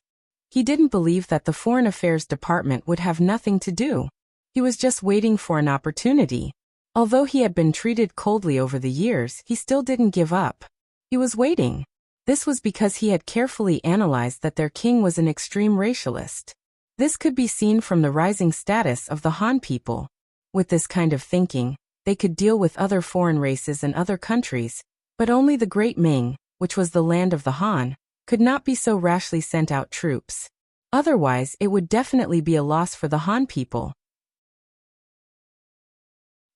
He didn't believe that the Foreign Affairs Department would have nothing to do. He was just waiting for an opportunity. Although he had been treated coldly over the years, he still didn't give up. He was waiting. This was because he had carefully analyzed that their king was an extreme racialist. This could be seen from the rising status of the Han people. With this kind of thinking, they could deal with other foreign races and other countries, but only the Great Ming, which was the land of the Han, could not be so rashly sent out troops. Otherwise, it would definitely be a loss for the Han people.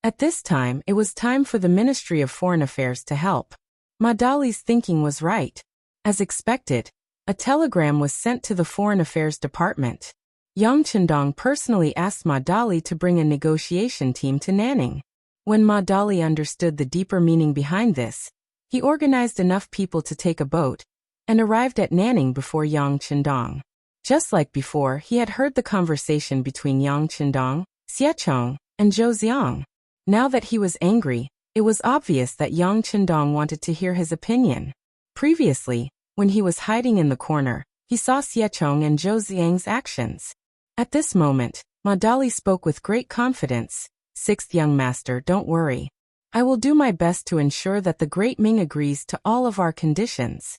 At this time, it was time for the Ministry of Foreign Affairs to help. Ma Dali's thinking was right. As expected, a telegram was sent to the Foreign Affairs Department. Yang Chendong personally asked Ma Dali to bring a negotiation team to Nanning. When Ma Dali understood the deeper meaning behind this, he organized enough people to take a boat and arrived at Nanning before Yang Chendong. Just like before, he had heard the conversation between Yang Chendong, Xie Chong, and Zhou Xiang. Now that he was angry, it was obvious that Yang Chendong wanted to hear his opinion. Previously, when he was hiding in the corner, he saw Xie Chong and Zhou Xiang's actions. At this moment, Ma Dali spoke with great confidence. "Sixth young master, don't worry. I will do my best to ensure that the Great Ming agrees to all of our conditions."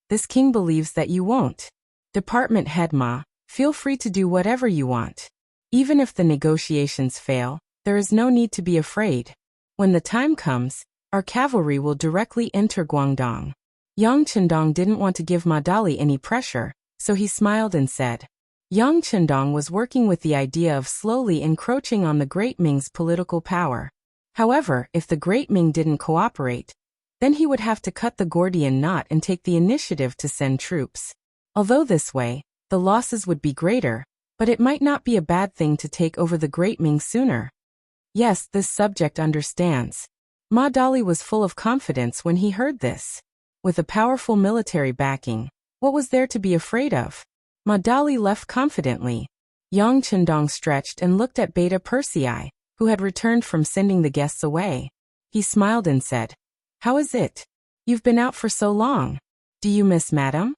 This king believes that you won't. Department head Ma, feel free to do whatever you want. Even if the negotiations fail, there is no need to be afraid. When the time comes, our cavalry will directly enter Guangdong. Yang Chendong didn't want to give Ma Dali any pressure, so he smiled and said. Yang Chendong was working with the idea of slowly encroaching on the Great Ming's political power. However, if the Great Ming didn't cooperate, then he would have to cut the Gordian knot and take the initiative to send troops. Although this way, the losses would be greater, but it might not be a bad thing to take over the Great Ming sooner. Yes, this subject understands. Ma Dali was full of confidence when he heard this. With a powerful military backing, what was there to be afraid of? Ma Dali left confidently. Yang Chendong stretched and looked at Beta Persei, who had returned from sending the guests away. He smiled and said, "How is it? You've been out for so long. Do you miss Madam?"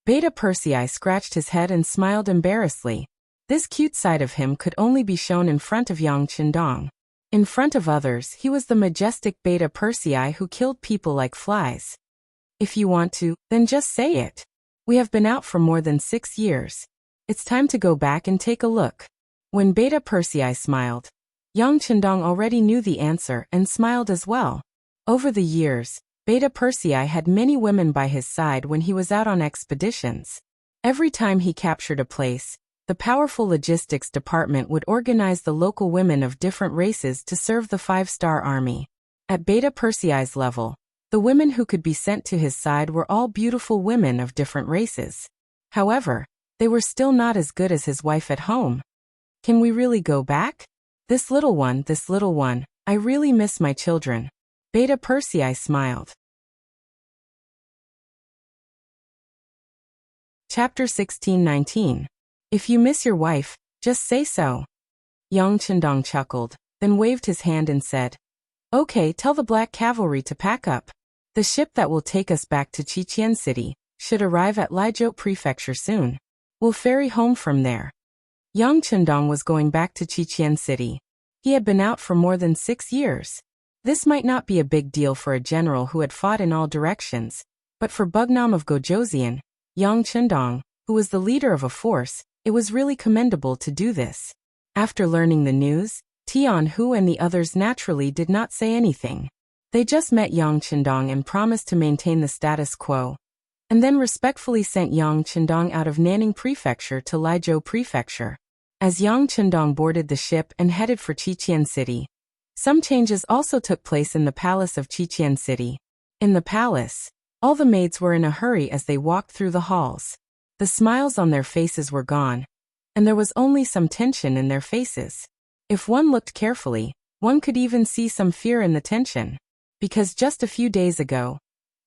Beta Persei scratched his head and smiled embarrassedly. This cute side of him could only be shown in front of Yang Chendong. In front of others, he was the majestic Beta Persei who killed people like flies. If you want to, then just say it. We have been out for more than 6 years. It's time to go back and take a look. When Beta Persei smiled, Yang Chendong already knew the answer and smiled as well. Over the years, Beta Persei had many women by his side when he was out on expeditions. Every time he captured a place, the powerful logistics department would organize the local women of different races to serve the five-star army. At Beta Persei's level, the women who could be sent to his side were all beautiful women of different races. However, they were still not as good as his wife at home. Can we really go back? This little one, I really miss my children. Beta Persei smiled. Chapter 16-19. If you miss your wife, just say so. Yang Chendong chuckled, then waved his hand and said, "Okay, tell the Black Cavalry to pack up. The ship that will take us back to Qiqian City should arrive at Lijiu Prefecture soon. We'll ferry home from there." Yang Chendong was going back to Qiqian City. He had been out for more than 6 years. This might not be a big deal for a general who had fought in all directions, but for Bugnam of Gojoseon, Yang Chendong, who was the leader of a force, it was really commendable to do this. After learning the news, Tian Hu and the others naturally did not say anything. They just met Yang Qindong and promised to maintain the status quo, and then respectfully sent Yang Qindong out of Nanning Prefecture to Laizhou Prefecture. As Yang Qindong boarded the ship and headed for Qiqian City, some changes also took place in the palace of Qiqian City. In the palace, all the maids were in a hurry as they walked through the halls. The smiles on their faces were gone, and there was only some tension in their faces. If one looked carefully, one could even see some fear in the tension. Because just a few days ago,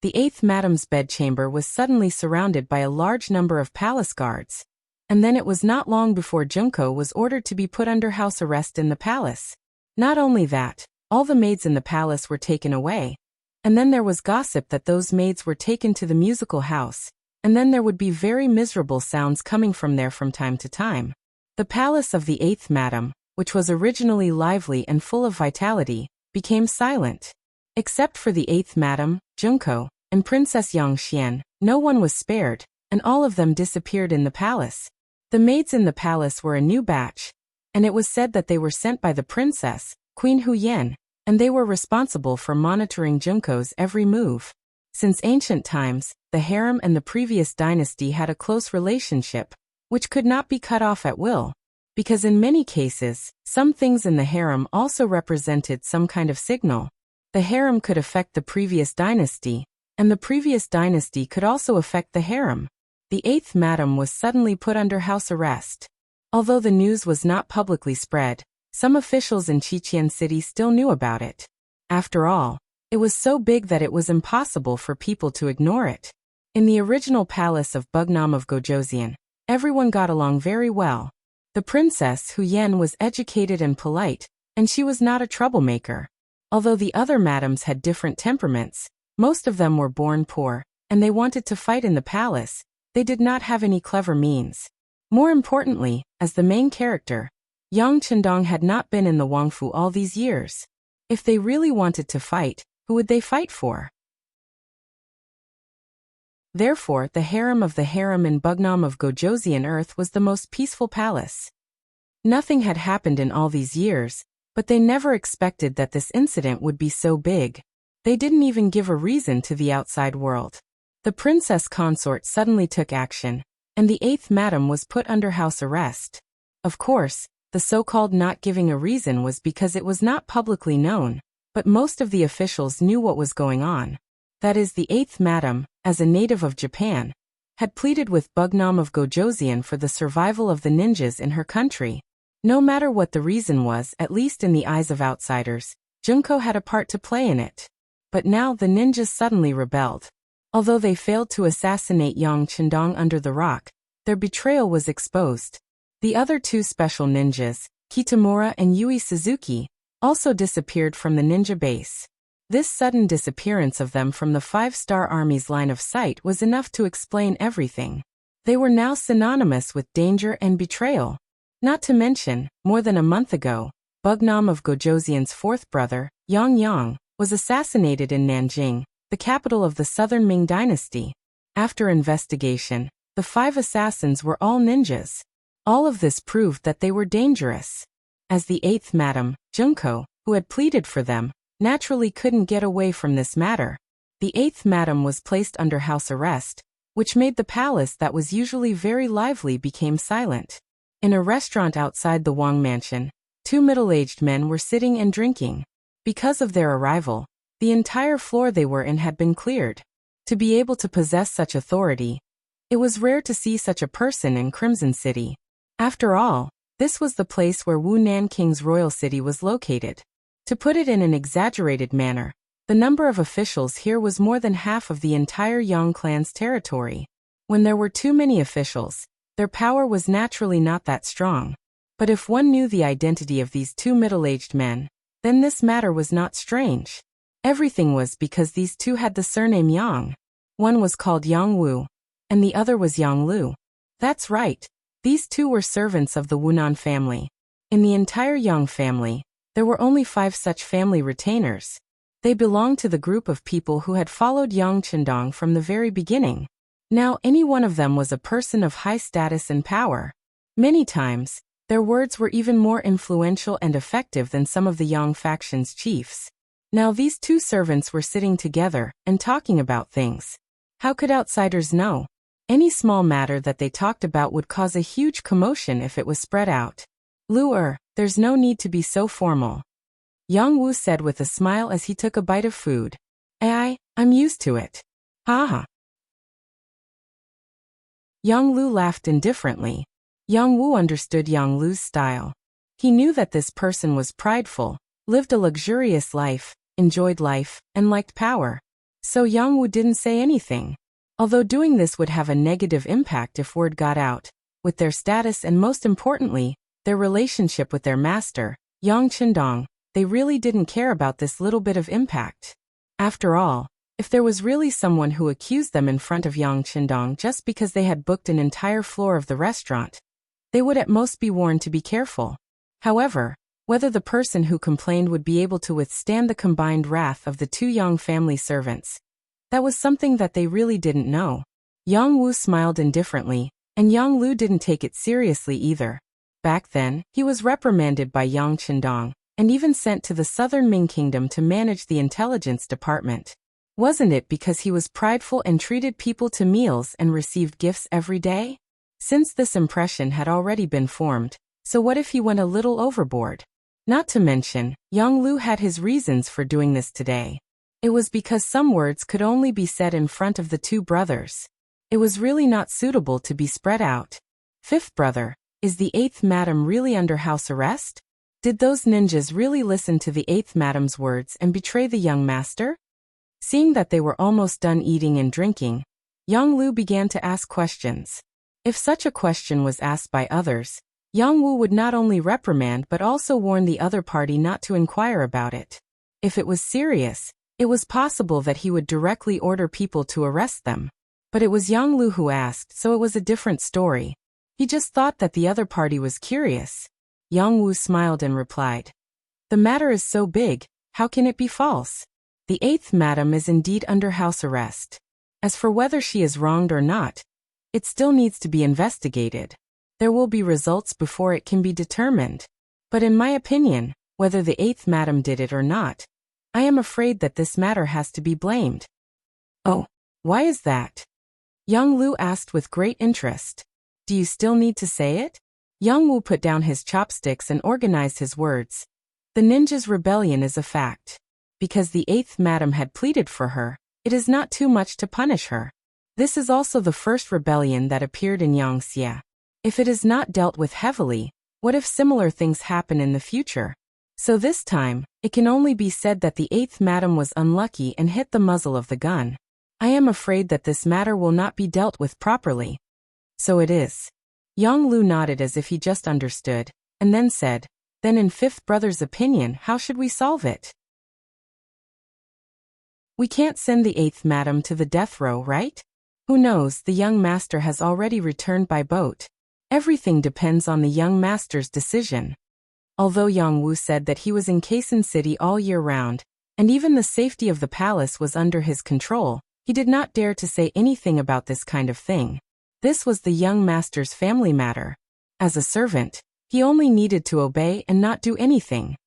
the 8th Madam's bedchamber was suddenly surrounded by a large number of palace guards, and then it was not long before Junko was ordered to be put under house arrest in the palace. Not only that, all the maids in the palace were taken away, and then there was gossip that those maids were taken to the musical house, and then there would be very miserable sounds coming from there from time to time. The palace of the 8th Madam, which was originally lively and full of vitality, became silent. Except for the 8th Madam, Junko, and Princess Yang Xian, no one was spared, and all of them disappeared in the palace. The maids in the palace were a new batch, and it was said that they were sent by the princess, Queen Huyen, and they were responsible for monitoring Junko's every move. Since ancient times, the harem and the previous dynasty had a close relationship, which could not be cut off at will, because in many cases, some things in the harem also represented some kind of signal. The harem could affect the previous dynasty, and the previous dynasty could also affect the harem. The 8th Madam was suddenly put under house arrest. Although the news was not publicly spread, some officials in Qiqian City still knew about it. After all, it was so big that it was impossible for people to ignore it. In the original palace of Bugnam of Gojoseon, everyone got along very well. The princess Huyen was educated and polite, and she was not a troublemaker. Although the other madams had different temperaments, most of them were born poor, and they wanted to fight in the palace. They did not have any clever means. More importantly, as the main character, Yang Qindong had not been in the Wangfu all these years. If they really wanted to fight, who would they fight for? Therefore, the harem of the harem in Bugnam of Gojoseon Earth was the most peaceful palace. Nothing had happened in all these years, but they never expected that this incident would be so big. They didn't even give a reason to the outside world. The princess consort suddenly took action, and the 8th Madam was put under house arrest. Of course, the so-called not giving a reason was because it was not publicly known, but most of the officials knew what was going on. That is, the 8th Madam, as a native of Japan, had pleaded with Bugnam of Gojoseon for the survival of the ninjas in her country. No matter what the reason was, at least in the eyes of outsiders, Junko had a part to play in it. But now the ninjas suddenly rebelled. Although they failed to assassinate Yang Qindong under the rock, their betrayal was exposed. The other two special ninjas, Kitamura and Yui Suzuki, also disappeared from the ninja base. This sudden disappearance of them from the 5-star Army's line of sight was enough to explain everything. They were now synonymous with danger and betrayal. Not to mention, more than a month ago, Bugnam of Gojoseon's 4th brother, Yang, was assassinated in Nanjing, the capital of the Southern Ming Dynasty. After investigation, the 5 assassins were all ninjas. All of this proved that they were dangerous. As the 8th Madam, Junko, who had pleaded for them, naturally couldn't get away from this matter. The 8th Madam was placed under house arrest, which made the palace that was usually very lively became silent. In a restaurant outside the Wang mansion, 2 middle-aged men were sitting and drinking. Because of their arrival, the entire floor they were in had been cleared. To be able to possess such authority, it was rare to see such a person in Crimson City. After all, this was the place where Wu Nanking's royal city was located. To put it in an exaggerated manner, the number of officials here was more than half of the entire Yang clan's territory. When there were too many officials, their power was naturally not that strong. But if one knew the identity of these 2 middle-aged men, then this matter was not strange. Everything was because these 2 had the surname Yang. One was called Yang Wu, and the other was Yang Lu. That's right, these 2 were servants of the Wunan family. In the entire Yang family, there were only 5 such family retainers. They belonged to the group of people who had followed Yang Qindong from the very beginning. Now any one of them was a person of high status and power. Many times, their words were even more influential and effective than some of the Yang faction's chiefs. Now these two servants were sitting together and talking about things. How could outsiders know? Any small matter that they talked about would cause a huge commotion if it was spread out. Lu there's no need to be so formal. Yang Wu said with a smile as he took a bite of food. I'm used to it. Haha. Yang Lu laughed indifferently. Yang Wu understood Yang Lu's style. He knew that this person was prideful, lived a luxurious life, enjoyed life, and liked power. So Yang Wu didn't say anything. Although doing this would have a negative impact if word got out, with their status and most importantly, their relationship with their master, Yang Qindong, they really didn't care about this little bit of impact. After all, if there was really someone who accused them in front of Yang Qindong just because they had booked an entire floor of the restaurant, they would at most be warned to be careful. However, whether the person who complained would be able to withstand the combined wrath of the two Yang family servants, that was something that they really didn't know. Yang Wu smiled indifferently, and Yang Lu didn't take it seriously either. Back then, he was reprimanded by Yang Qindong, and even sent to the southern Ming Kingdom to manage the intelligence department. Wasn't it because he was prideful and treated people to meals and received gifts every day? Since this impression had already been formed, so what if he went a little overboard? Not to mention, Yang Lu had his reasons for doing this today. It was because some words could only be said in front of the two brothers. It was really not suitable to be spread out. Fifth brother, is the eighth madam really under house arrest? Did those ninjas really listen to the eighth madam's words and betray the young master? Seeing that they were almost done eating and drinking, Yang Lu began to ask questions. If such a question was asked by others, Yang Wu would not only reprimand but also warn the other party not to inquire about it. If it was serious, it was possible that he would directly order people to arrest them. But it was Yang Lu who asked, so it was a different story. He just thought that the other party was curious. Yang Wu smiled and replied, "The matter is so big, how can it be false? The eighth madam is indeed under house arrest. As for whether she is wronged or not, it still needs to be investigated. There will be results before it can be determined. But in my opinion, whether the eighth madam did it or not, I am afraid that this matter has to be blamed." "Oh, why is that?" Yang Lu asked with great interest. "Do you still need to say it?" Yang Wu put down his chopsticks and organized his words. "The ninja's rebellion is a fact. Because the eighth madam had pleaded for her, it is not too much to punish her. This is also the first rebellion that appeared in Yangxia. If it is not dealt with heavily, what if similar things happen in the future? So this time, it can only be said that the eighth madam was unlucky and hit the muzzle of the gun. I am afraid that this matter will not be dealt with properly." "So it is." Yang Lu nodded as if he just understood, and then said, "Then in fifth brother's opinion, how should we solve it?" "We can't send the eighth madam to the death row, right? Who knows, the young master has already returned by boat. Everything depends on the young master's decision." Although Yang Wu said that he was in Kaisan City all year round, and even the safety of the palace was under his control, he did not dare to say anything about this kind of thing. This was the young master's family matter. As a servant, he only needed to obey and not do anything.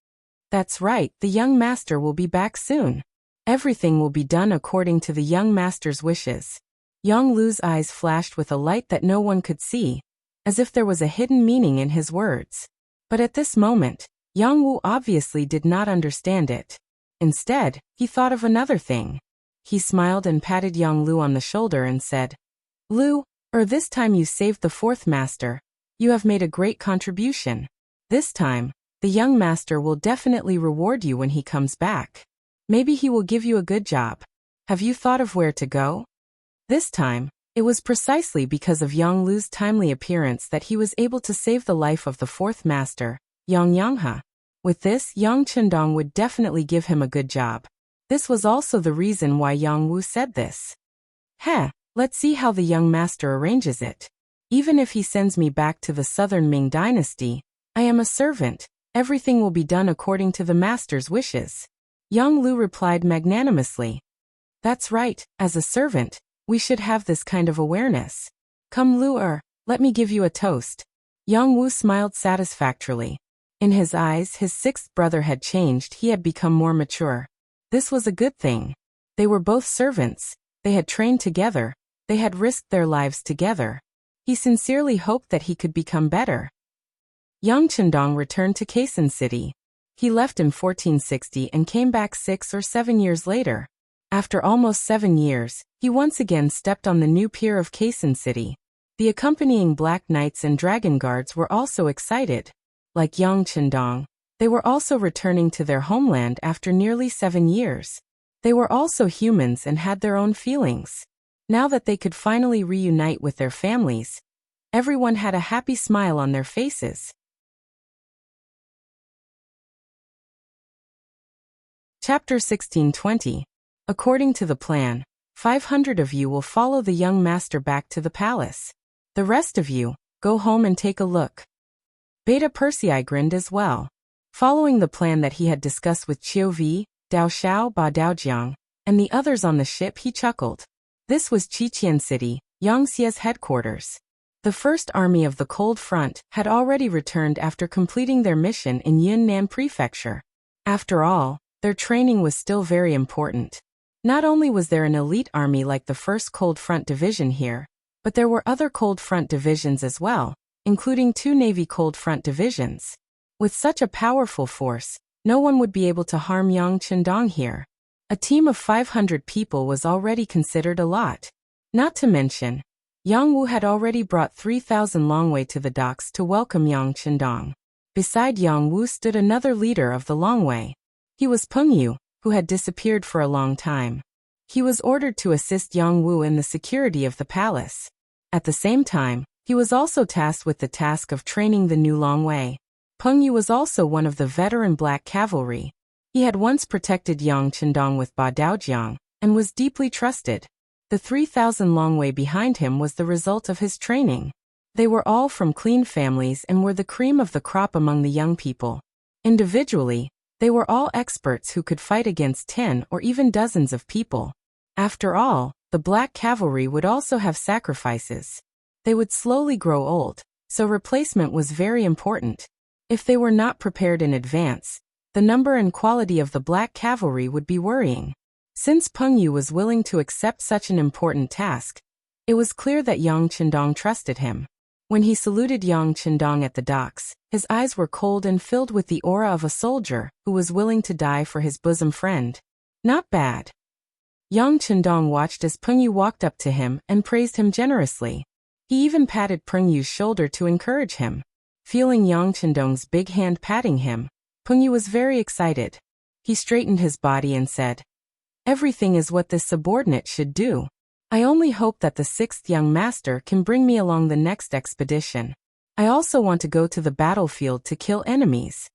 "That's right, the young master will be back soon. Everything will be done according to the young master's wishes." Yang Lu's eyes flashed with a light that no one could see, as if there was a hidden meaning in his words. But at this moment, Yang Wu obviously did not understand it. Instead, he thought of another thing. He smiled and patted Yang Lu on the shoulder and said, "Lu, this time you saved the fourth master. You have made a great contribution. This time, the young master will definitely reward you when he comes back. Maybe he will give you a good job. Have you thought of where to go?" This time, it was precisely because of Yang Lu's timely appearance that he was able to save the life of the fourth master, Yang Yanghe. With this, Yang Qindong would definitely give him a good job. This was also the reason why Yang Wu said this. Let's see how the young master arranges it. Even if he sends me back to the southern Ming Dynasty, I am a servant. Everything will be done according to the master's wishes." Yang Lu replied magnanimously. "That's right, as a servant, we should have this kind of awareness. Come Lu, let me give you a toast." Yang Wu smiled satisfactorily. In his eyes, his sixth brother had changed, he had become more mature. This was a good thing. They were both servants, they had trained together, they had risked their lives together. He sincerely hoped that he could become better. Yang Chendong returned to Kaisan City. He left in 1460 and came back 6 or 7 years later. After almost 7 years, he once again stepped on the new pier of Kaisan City. The accompanying Black Knights and Dragon Guards were also excited. Like Yang Chendong, they were also returning to their homeland after nearly 7 years. They were also humans and had their own feelings. Now that they could finally reunite with their families, everyone had a happy smile on their faces. Chapter 1620. According to the plan, 500 of you will follow the young master back to the palace. The rest of you, go home and take a look. Beta Persei grinned as well. Following the plan that he had discussed with Qiu Vi, Dao Xiao, Ba Daojiang, and the others on the ship, he chuckled. This was Qiqian City, Yangxie's headquarters. The First Army of the Cold Front had already returned after completing their mission in Yunnan Prefecture. After all, their training was still very important. Not only was there an elite army like the First Cold Front Division here, but there were other Cold Front divisions as well, including 2 Navy Cold Front divisions. With such a powerful force, no one would be able to harm Yang Chendong here. A team of 500 people was already considered a lot. Not to mention, Yang Wu had already brought 3,000 Longwei to the docks to welcome Yang Chendong. Beside Yang Wu stood another leader of the Longwei. He was Peng Yu, who had disappeared for a long time. He was ordered to assist Yang Wu in the security of the palace. At the same time, he was also tasked with the task of training the new Longwei. Peng Yu was also one of the veteran black cavalry. He had once protected Yang Chendong with Ba Daojiang, and was deeply trusted. The 3,000 Longwei behind him was the result of his training. They were all from clean families and were the cream of the crop among the young people. Individually, they were all experts who could fight against 10 or even dozens of people. After all, the black cavalry would also have sacrifices. They would slowly grow old, so replacement was very important. If they were not prepared in advance, the number and quality of the black cavalry would be worrying. Since Peng Yu was willing to accept such an important task, it was clear that Yang Chendong trusted him. When he saluted Yang Chendong at the docks, his eyes were cold and filled with the aura of a soldier who was willing to die for his bosom friend. Not bad. Yang Chendong watched as Peng Yu walked up to him and praised him generously. He even patted Peng Yu's shoulder to encourage him. Feeling Yang Chendong's big hand patting him, Peng Yu was very excited. He straightened his body and said, "Everything is what this subordinate should do. I only hope that the 6th young master can bring me along the next expedition. I also want to go to the battlefield to kill enemies."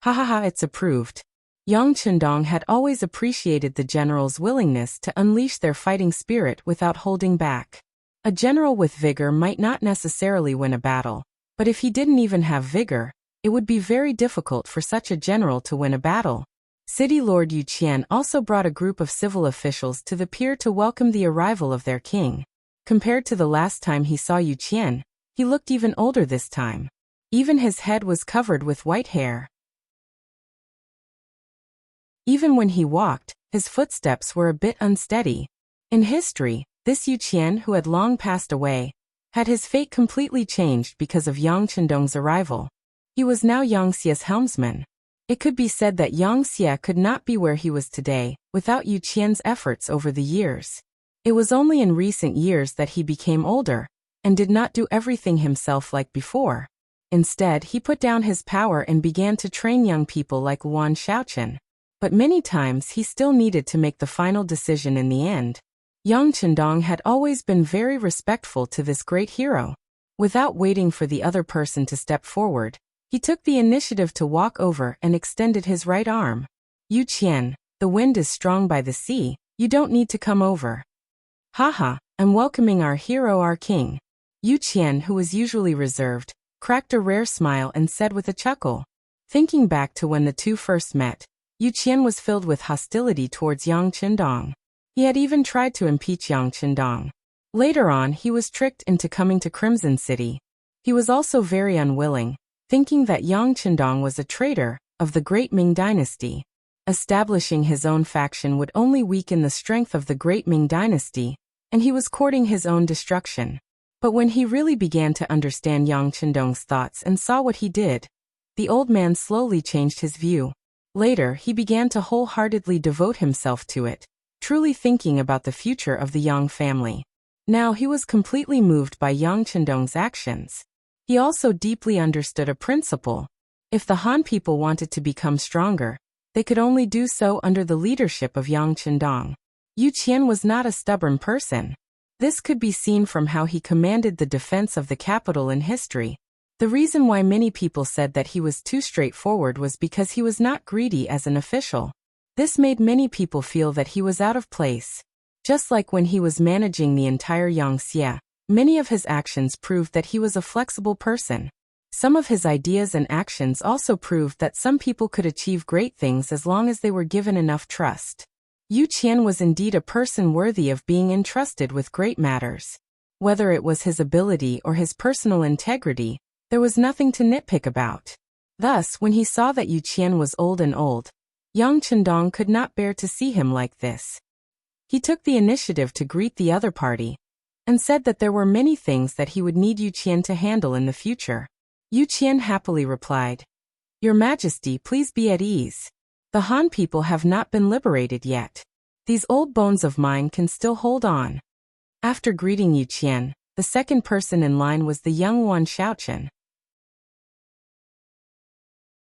Ha ha ha, it's approved. Yang Chendong had always appreciated the general's willingness to unleash their fighting spirit without holding back. A general with vigor might not necessarily win a battle, but if he didn't even have vigor, it would be very difficult for such a general to win a battle. City Lord Yu Qian also brought a group of civil officials to the pier to welcome the arrival of their king. Compared to the last time he saw Yu Qian, he looked even older this time. Even his head was covered with white hair. Even when he walked, his footsteps were a bit unsteady. In history, this Yu Qian, who had long passed away, had his fate completely changed because of Yang Chendong's arrival. He was now Yangxie's helmsman. It could be said that Yangxie could not be where he was today without Yu Qian's efforts over the years. It was only in recent years that he became older and did not do everything himself like before. Instead, he put down his power and began to train young people like Luan Shaochen. But many times he still needed to make the final decision in the end. Yang Chendong had always been very respectful to this great hero. Without waiting for the other person to step forward, he took the initiative to walk over and extended his right arm. "Yu Qian, the wind is strong by the sea, you don't need to come over." "Haha, I'm welcoming our hero, our king." Yu Qian, who was usually reserved, cracked a rare smile and said with a chuckle. Thinking back to when the two first met, Yu Qian was filled with hostility towards Yang Chendong. He had even tried to impeach Yang Chendong. Later on, he was tricked into coming to Crimson City. He was also very unwilling, thinking that Yang Chendong was a traitor of the great Ming Dynasty. Establishing his own faction would only weaken the strength of the great Ming dynasty, and he was courting his own destruction. But when he really began to understand Yang Chendong's thoughts and saw what he did, the old man slowly changed his view. Later, he began to wholeheartedly devote himself to it, truly thinking about the future of the Yang family. Now he was completely moved by Yang Chendong's actions. He also deeply understood a principle. If the Han people wanted to become stronger, they could only do so under the leadership of Yang Chendong. Yu Qian was not a stubborn person. This could be seen from how he commanded the defense of the capital in history. The reason why many people said that he was too straightforward was because he was not greedy as an official. This made many people feel that he was out of place. Just like when he was managing the entire Yangxia, many of his actions proved that he was a flexible person. Some of his ideas and actions also proved that some people could achieve great things as long as they were given enough trust. Yu Qian was indeed a person worthy of being entrusted with great matters. Whether it was his ability or his personal integrity, there was nothing to nitpick about. Thus, when he saw that Yu Qian was old, Yang Chendong could not bear to see him like this. He took the initiative to greet the other party, and said that there were many things that he would need Yu Qian to handle in the future. Yu Qian happily replied, "Your Majesty, please be at ease. The Han people have not been liberated yet. These old bones of mine can still hold on." After greeting Yu Qian, the second person in line was the young Wan Xiaochen.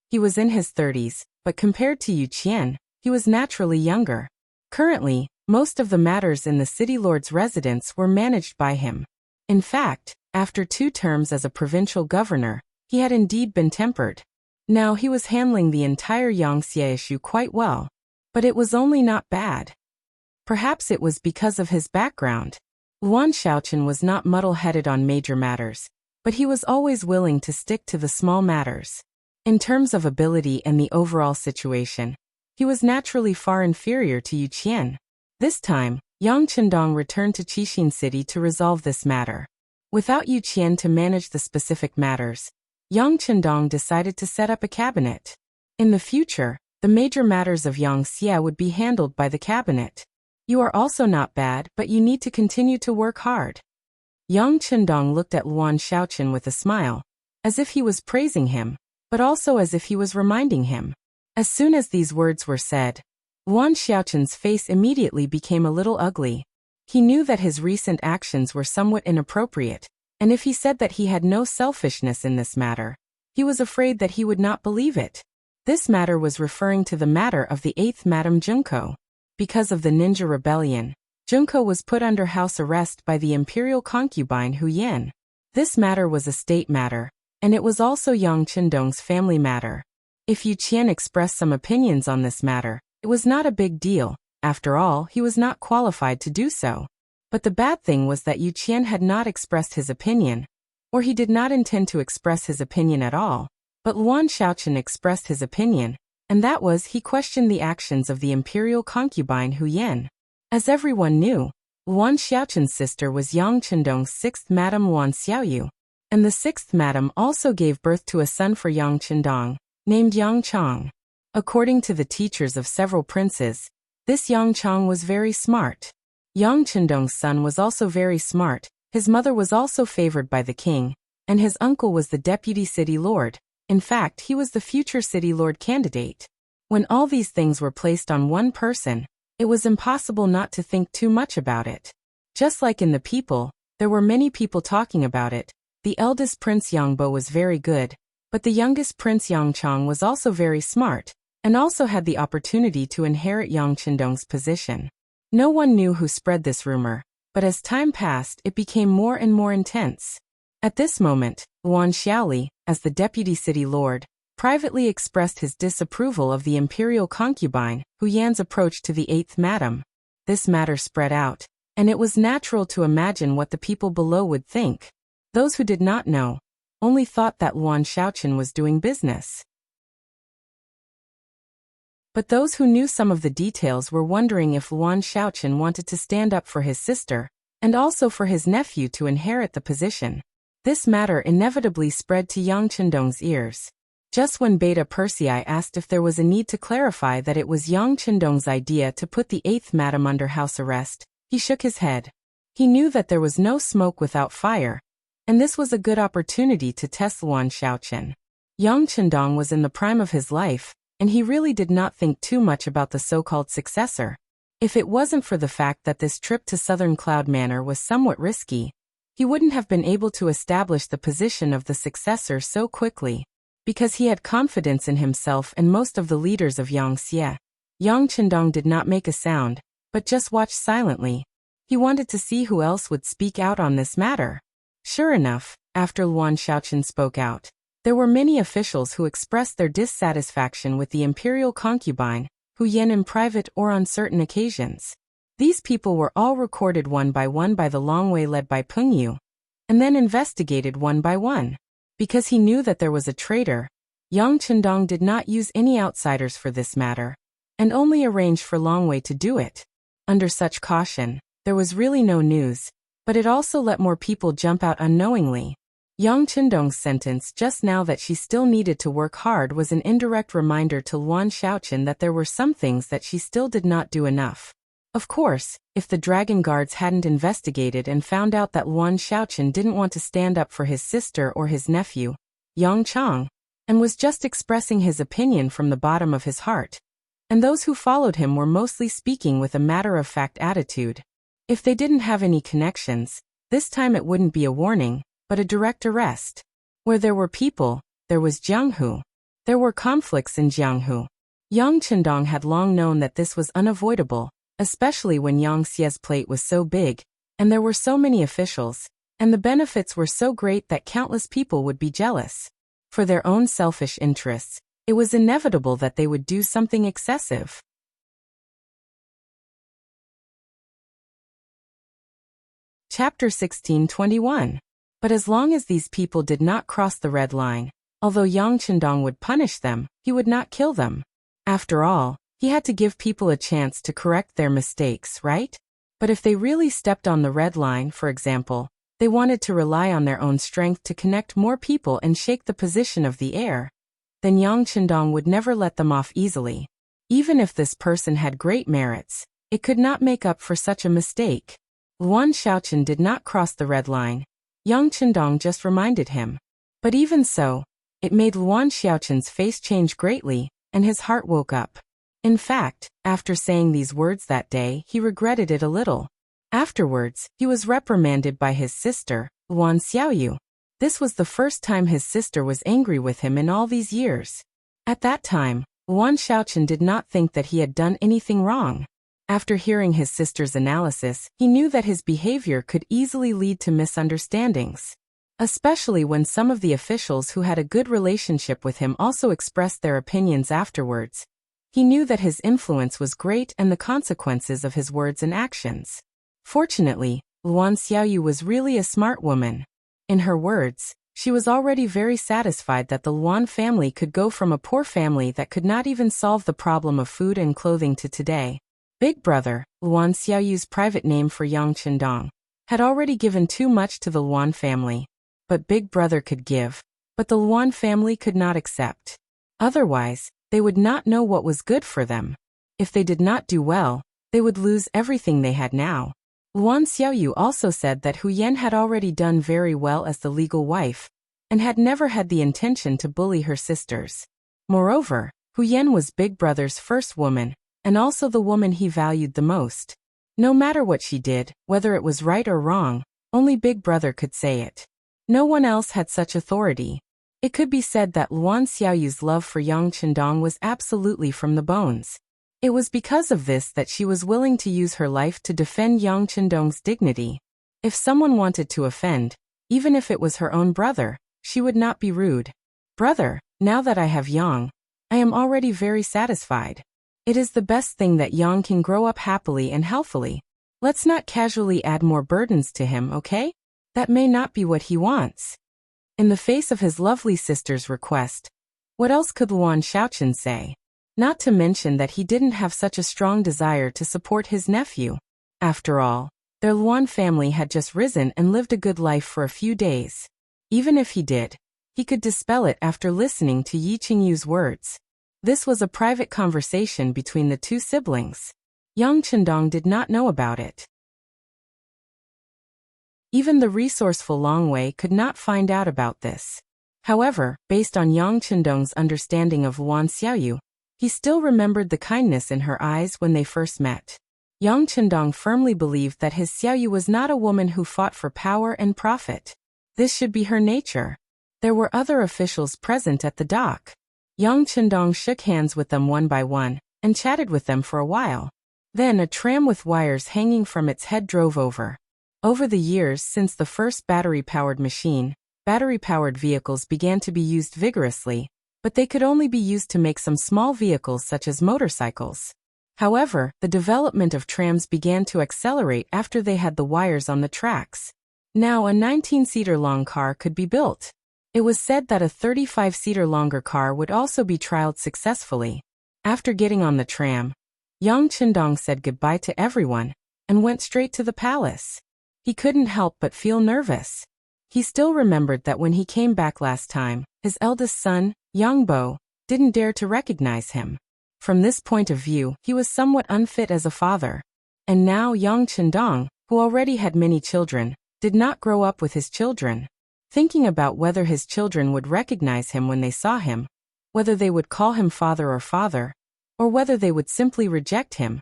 He was in his 30s, but compared to Yu Qian, he was naturally younger. Currently, most of the matters in the city lord's residence were managed by him. In fact, after 2 terms as a provincial governor, he had indeed been tempered. Now he was handling the entire Yangxia issue quite well. But it was only not bad. Perhaps it was because of his background. Wan Xiaochen was not muddle-headed on major matters, but he was always willing to stick to the small matters. In terms of ability and the overall situation, he was naturally far inferior to Yu Qian. This time, Yang Chendong returned to Qixin City to resolve this matter. Without Yu Qian to manage the specific matters, Yang Chendong decided to set up a cabinet. In the future, the major matters of Yangxia would be handled by the cabinet. You are also not bad, but you need to continue to work hard. Yang Chendong looked at Wan Xiaochen with a smile, as if he was praising him, but also as if he was reminding him. As soon as these words were said, Wan Xiaochen's face immediately became a little ugly. He knew that his recent actions were somewhat inappropriate, and if he said that he had no selfishness in this matter, he was afraid that he would not believe it. This matter was referring to the matter of the 8th Madam Junko. Because of the ninja rebellion, Junko was put under house arrest by the imperial concubine Hu Yan. This matter was a state matter, and it was also Yang Chendong's family matter. If Yu Qian expressed some opinions on this matter, it was not a big deal. After all, he was not qualified to do so. But the bad thing was that Yu Qian had not expressed his opinion, or he did not intend to express his opinion at all. But Wan Xiaochen expressed his opinion, and that was he questioned the actions of the imperial concubine Hu Yan. As everyone knew, Wan Xiaochen's sister was Yang Chendong's 6th Madam Wan Xiaoyu, and the 6th Madam also gave birth to a son for Yang Chendong, named Yang Chong. According to the teachers of several princes, this Yang Chong was very smart. Yang Chendong's son was also very smart, his mother was also favored by the king, and his uncle was the deputy city lord. In fact, he was the future city lord candidate. When all these things were placed on one person, it was impossible not to think too much about it. Just like in the people, there were many people talking about it. The eldest prince Yangbo was very good, but the youngest prince Yang Chong was also very smart, and also had the opportunity to inherit Yang Chendong's position. No one knew who spread this rumor, but as time passed, it became more and more intense. At this moment, Wan Xiaoli, as the deputy city lord, privately expressed his disapproval of the imperial concubine, Hu Yan's approach to the 8th Madam. This matter spread out, and it was natural to imagine what the people below would think. Those who did not know only thought that Wan Xiaochen was doing business. But those who knew some of the details were wondering if Wan Xiaochen wanted to stand up for his sister, and also for his nephew to inherit the position. This matter inevitably spread to Yang Chendong's ears. Just when Beta Persei asked if there was a need to clarify that it was Yang Qindong's idea to put the 8th madam under house arrest, he shook his head. He knew that there was no smoke without fire, and this was a good opportunity to test Luan Xiaochen. Yang Qindong was in the prime of his life, and he really did not think too much about the so-called successor. If it wasn't for the fact that this trip to Southern Cloud Manor was somewhat risky, he wouldn't have been able to establish the position of the successor so quickly, because he had confidence in himself and most of the leaders of Yangxie. Yang Qindong did not make a sound, but just watched silently. He wanted to see who else would speak out on this matter. Sure enough, after Luan Xiaochen spoke out, there were many officials who expressed their dissatisfaction with the imperial concubine, Hu Yan, in private or on certain occasions. These people were all recorded one by the Long Wei led by Peng Yu, and then investigated one by one. Because he knew that there was a traitor, Yang Qindong did not use any outsiders for this matter, and only arranged for Long Wei to do it. Under such caution, there was really no news, but it also let more people jump out unknowingly. Yang Qindong's sentence just now that she still needed to work hard was an indirect reminder to Luan Xiaochen that there were some things that she still did not do enough. Of course, if the Dragon Guards hadn't investigated and found out that Luan Xiaochen didn't want to stand up for his sister or his nephew, Yang Chang, and was just expressing his opinion from the bottom of his heart, and those who followed him were mostly speaking with a matter-of-fact attitude. If they didn't have any connections, this time it wouldn't be a warning, but a direct arrest. Where there were people, there was Jianghu. There were conflicts in Jianghu. Yang Qindong had long known that this was unavoidable, especially when Yangxie's plate was so big, and there were so many officials, and the benefits were so great that countless people would be jealous. For their own selfish interests, it was inevitable that they would do something excessive. Chapter 1621. But as long as these people did not cross the red line, although Yang Qindong would punish them, he would not kill them. After all, he had to give people a chance to correct their mistakes, right? But if they really stepped on the red line, for example, they wanted to rely on their own strength to connect more people and shake the position of the heir, then Yang Qindong would never let them off easily. Even if this person had great merits, it could not make up for such a mistake. Luan Xiaochen did not cross the red line. Yang Qindong just reminded him. But even so, it made Luan Xiaochen's face change greatly, and his heart woke up. In fact, after saying these words that day, he regretted it a little. Afterwards, he was reprimanded by his sister, Luan Xiaoyu. This was the first time his sister was angry with him in all these years. At that time, Luan Xiaochen did not think that he had done anything wrong. After hearing his sister's analysis, he knew that his behavior could easily lead to misunderstandings. Especially when some of the officials who had a good relationship with him also expressed their opinions afterwards. He knew that his influence was great and the consequences of his words and actions. Fortunately, Luan Xiaoyu was really a smart woman. In her words, she was already very satisfied that the Luan family could go from a poor family that could not even solve the problem of food and clothing to today. Big Brother, Luan Xiaoyu's private name for Yang Qindong, had already given too much to the Luan family. But Big Brother could give, but the Luan family could not accept. Otherwise, they would not know what was good for them. If they did not do well, they would lose everything they had now. Luan Xiaoyu also said that Hu Yan had already done very well as the legal wife, and had never had the intention to bully her sisters. Moreover, Hu Yan was Big Brother's first woman, and also the woman he valued the most. No matter what she did, whether it was right or wrong, only Big Brother could say it. No one else had such authority. It could be said that Luan Xiaoyu's love for Yang Qindong was absolutely from the bones. It was because of this that she was willing to use her life to defend Yang Qindong's dignity. If someone wanted to offend, even if it was her own brother, she would not be rude. Brother, now that I have Yang, I am already very satisfied. It is the best thing that Yang can grow up happily and healthily. Let's not casually add more burdens to him, okay? That may not be what he wants. In the face of his lovely sister's request, what else could Luan Xiaochen say? Not to mention that he didn't have such a strong desire to support his nephew. After all, their Luan family had just risen and lived a good life for a few days. Even if he did, He could dispel it after listening to Yi Qingyu's words. This was a private conversation between the two siblings. Yang Chendong did not know about it. Even the resourceful Long Wei could not find out about this. However, based on Yang Chendong's understanding of Wan Xiaoyu, he still remembered the kindness in her eyes when they first met. Yang Chendong firmly believed that his Xiaoyu was not a woman who fought for power and profit. This should be her nature. There were other officials present at the dock. Yang Chendong shook hands with them one by one, and chatted with them for a while. Then a tram with wires hanging from its head drove over. Over the years since the first battery-powered machine, battery-powered vehicles began to be used vigorously, but they could only be used to make some small vehicles such as motorcycles. However, the development of trams began to accelerate after they had the wires on the tracks. Now a 19-seater long car could be built. It was said that a 35-seater longer car would also be trialed successfully. After getting on the tram, Yang Chendong said goodbye to everyone and went straight to the palace. He couldn't help but feel nervous. He still remembered that when he came back last time, his eldest son, Yang Bo, didn't dare to recognize him. From this point of view, he was somewhat unfit as a father. And now Yang Chendong, who already had many children, did not grow up with his children. Thinking about whether his children would recognize him when they saw him, whether they would call him father, or whether they would simply reject him,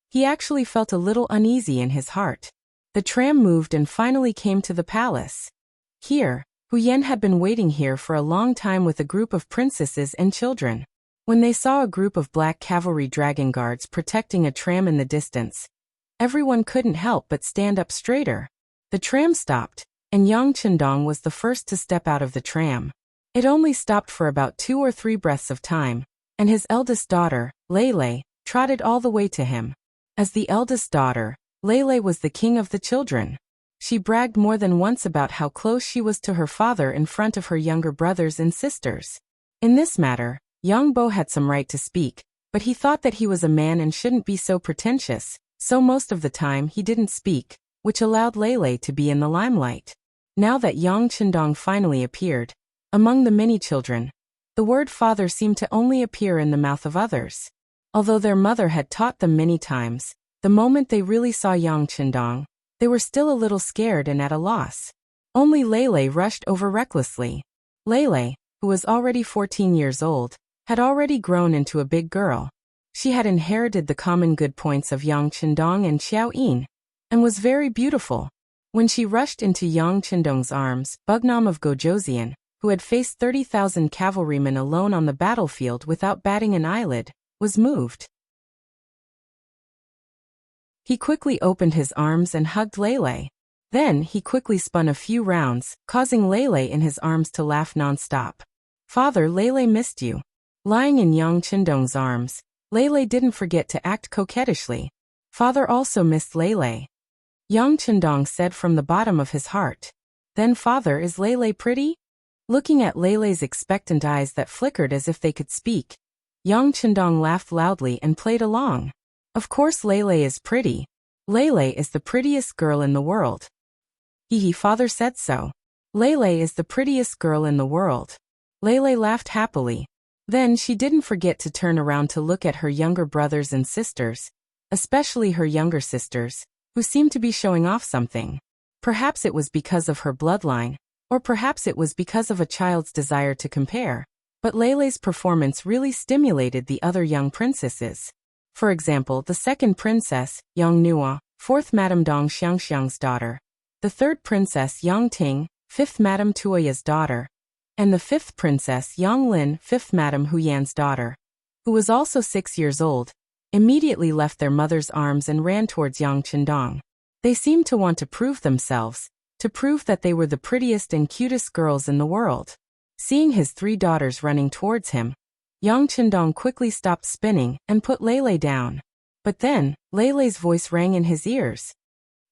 he actually felt a little uneasy in his heart. The tram moved and finally came to the palace. Here, Hu Yan had been waiting here for a long time with a group of princesses and children. When they saw a group of black cavalry dragon guards protecting a tram in the distance, everyone couldn't help but stand up straighter. The tram stopped, and Yang Chendong was the first to step out of the tram. It only stopped for about 2 or 3 breaths of time, and his eldest daughter, Lei, trotted all the way to him. As the eldest daughter, Lei was the king of the children. She bragged more than once about how close she was to her father in front of her younger brothers and sisters. In this matter, Yang Bo had some right to speak, but he thought that he was a man and shouldn't be so pretentious, so most of the time he didn't speak, which allowed Lei to be in the limelight. Now that Yang Chendong finally appeared, among the many children, the word father seemed to only appear in the mouth of others. Although their mother had taught them many times, the moment they really saw Yang Chendong, they were still a little scared and at a loss. Only Lei rushed over recklessly. Lei, who was already 14 years old, had already grown into a big girl. She had inherited the common good points of Yang Chendong and Xiao Yin, and was very beautiful. When she rushed into Yang Chendong's arms, Bugnam of Gojoseon, who had faced 30,000 cavalrymen alone on the battlefield without batting an eyelid, was moved. He quickly opened his arms and hugged Lei. Then he quickly spun a few rounds, causing Lei in his arms to laugh non-stop. Father, Lei missed you. Lying in Yang Chendong's arms, Lei didn't forget to act coquettishly. Father also missed Lei. Yang Chendong said from the bottom of his heart. Then father, is Lei pretty? Looking at Lei's expectant eyes that flickered as if they could speak, Yang Chendong laughed loudly and played along. Of course Lei is pretty. Lei is the prettiest girl in the world. Father said so. Lei is the prettiest girl in the world. Lei laughed happily. Then she didn't forget to turn around to look at her younger brothers and sisters, especially her younger sisters, who seemed to be showing off something. Perhaps it was because of her bloodline, or perhaps it was because of a child's desire to compare, but Lei's performance really stimulated the other young princesses. For example, the second princess, Yang Nua, 4th Madame Dong Xiangxiang's daughter, the third princess, Yang Ting, 5th Madame Tuoya's daughter, and the 5th princess, Yang Lin, 5th Madame Hu Yan's daughter, who was also 6 years old, immediately left their mother's arms and ran towards Yang Chendong. They seemed to want to prove themselves, to prove that they were the prettiest and cutest girls in the world. Seeing his 3 daughters running towards him, Yang Chendong quickly stopped spinning and put Lei down. But then, Lei's voice rang in his ears.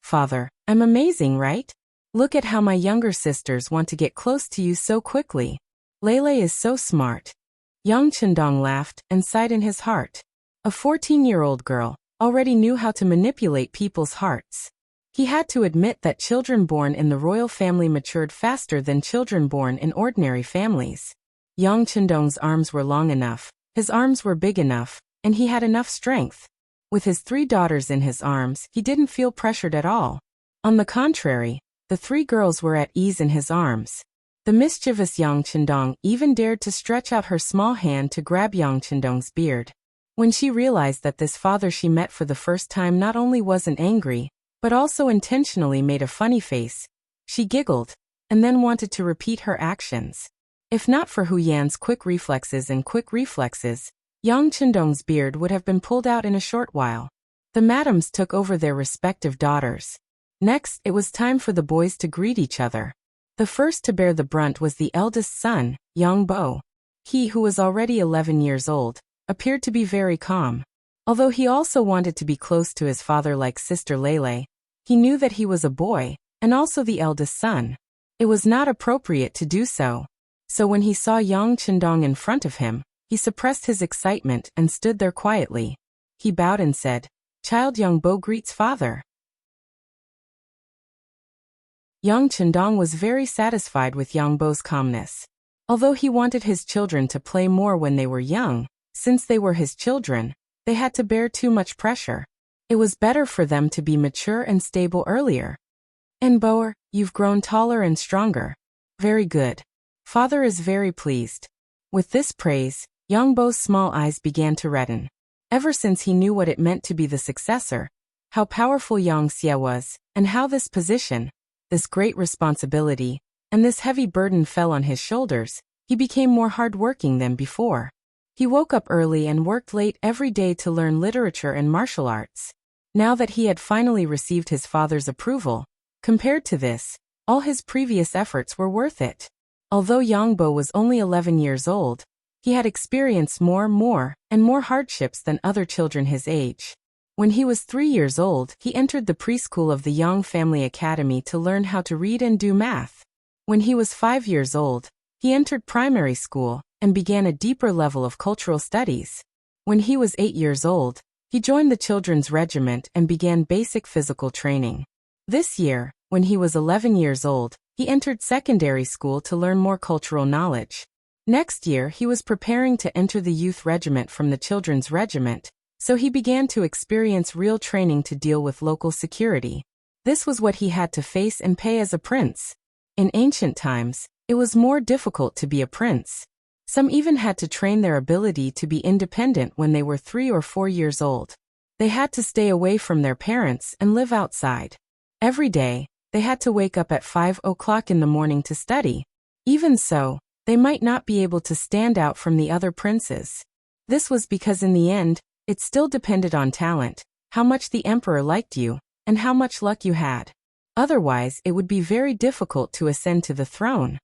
Father, I'm amazing, right? Look at how my younger sisters want to get close to you so quickly. Lei is so smart. Yang Chendong laughed and sighed in his heart. A 14-year-old girl already knew how to manipulate people's hearts. He had to admit that children born in the royal family matured faster than children born in ordinary families. Yang Chendong's arms were long enough, his arms were big enough, and he had enough strength. With his 3 daughters in his arms, he didn't feel pressured at all. On the contrary, the 3 girls were at ease in his arms. The mischievous Yang Chendong even dared to stretch out her small hand to grab Yang Chendong's beard. When she realized that this father she met for the first time not only wasn't angry, but also intentionally made a funny face, she giggled, and then wanted to repeat her actions. If not for Hu Yan's quick reflexes, Yang Chendong's beard would have been pulled out in a short while. The madams took over their respective daughters. Next, it was time for the boys to greet each other. The first to bear the brunt was the eldest son, Yang Bo. He, who was already 11 years old, appeared to be very calm. Although he also wanted to be close to his father like Sister Lele, he knew that he was a boy, and also the eldest son. It was not appropriate to do so. So when he saw Yang Chendong in front of him, he suppressed his excitement and stood there quietly. He bowed and said, "Child Yang Bo greets father." Yang Chendong was very satisfied with Yang Bo's calmness. Although he wanted his children to play more when they were young, since they were his children, they had to bear too much pressure. It was better for them to be mature and stable earlier. "And Boer, you've grown taller and stronger. Very good. Father is very pleased." With this praise, Yang Bo's small eyes began to redden. Ever since he knew what it meant to be the successor, how powerful Yang Xie was, and how this position, this great responsibility, and this heavy burden fell on his shoulders, he became more hard-working than before. He woke up early and worked late every day to learn literature and martial arts. Now that he had finally received his father's approval, compared to this, all his previous efforts were worth it. Although Yang Bo was only 11 years old, he had experienced more hardships than other children his age. When he was 3 years old, he entered the preschool of the Yang Family Academy to learn how to read and do math. When he was 5 years old, he entered primary school and began a deeper level of cultural studies. When he was 8 years old, he joined the children's regiment and began basic physical training. This year, when he was 11 years old, he entered secondary school to learn more cultural knowledge. Next year, he was preparing to enter the youth regiment from the children's regiment, so he began to experience real training to deal with local security. This was what he had to face and pay as a prince. In ancient times, it was more difficult to be a prince. Some even had to train their ability to be independent when they were 3 or 4 years old. They had to stay away from their parents and live outside. Every day, they had to wake up at 5 o'clock in the morning to study. Even so, they might not be able to stand out from the other princes. This was because in the end, it still depended on talent, how much the emperor liked you, and how much luck you had. Otherwise, it would be very difficult to ascend to the throne.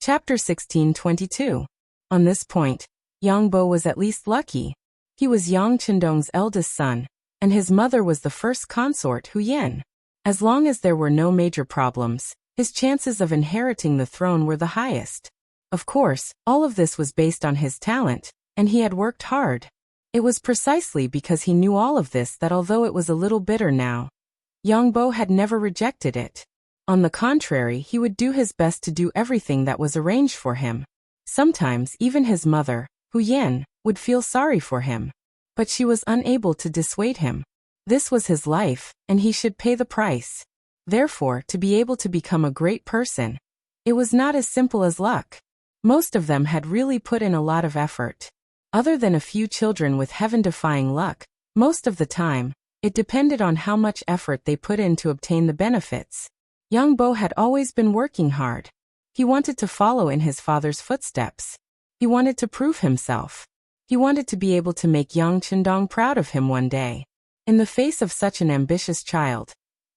Chapter 16:22. On this point, Yang Bo was at least lucky. He was Yang Chendong's eldest son, and his mother was the first consort, Hu Yan. As long as there were no major problems, his chances of inheriting the throne were the highest. Of course, all of this was based on his talent, and he had worked hard. It was precisely because he knew all of this that although it was a little bitter now, Yang Bo had never rejected it. On the contrary, he would do his best to do everything that was arranged for him. Sometimes even his mother, Hu Yan, would feel sorry for him. But she was unable to dissuade him. This was his life, and he should pay the price. Therefore, to be able to become a great person, it was not as simple as luck. Most of them had really put in a lot of effort. Other than a few children with heaven-defying luck, most of the time, it depended on how much effort they put in to obtain the benefits. Yang Bo had always been working hard. He wanted to follow in his father's footsteps. He wanted to prove himself. He wanted to be able to make Yang Chendong proud of him one day. In the face of such an ambitious child,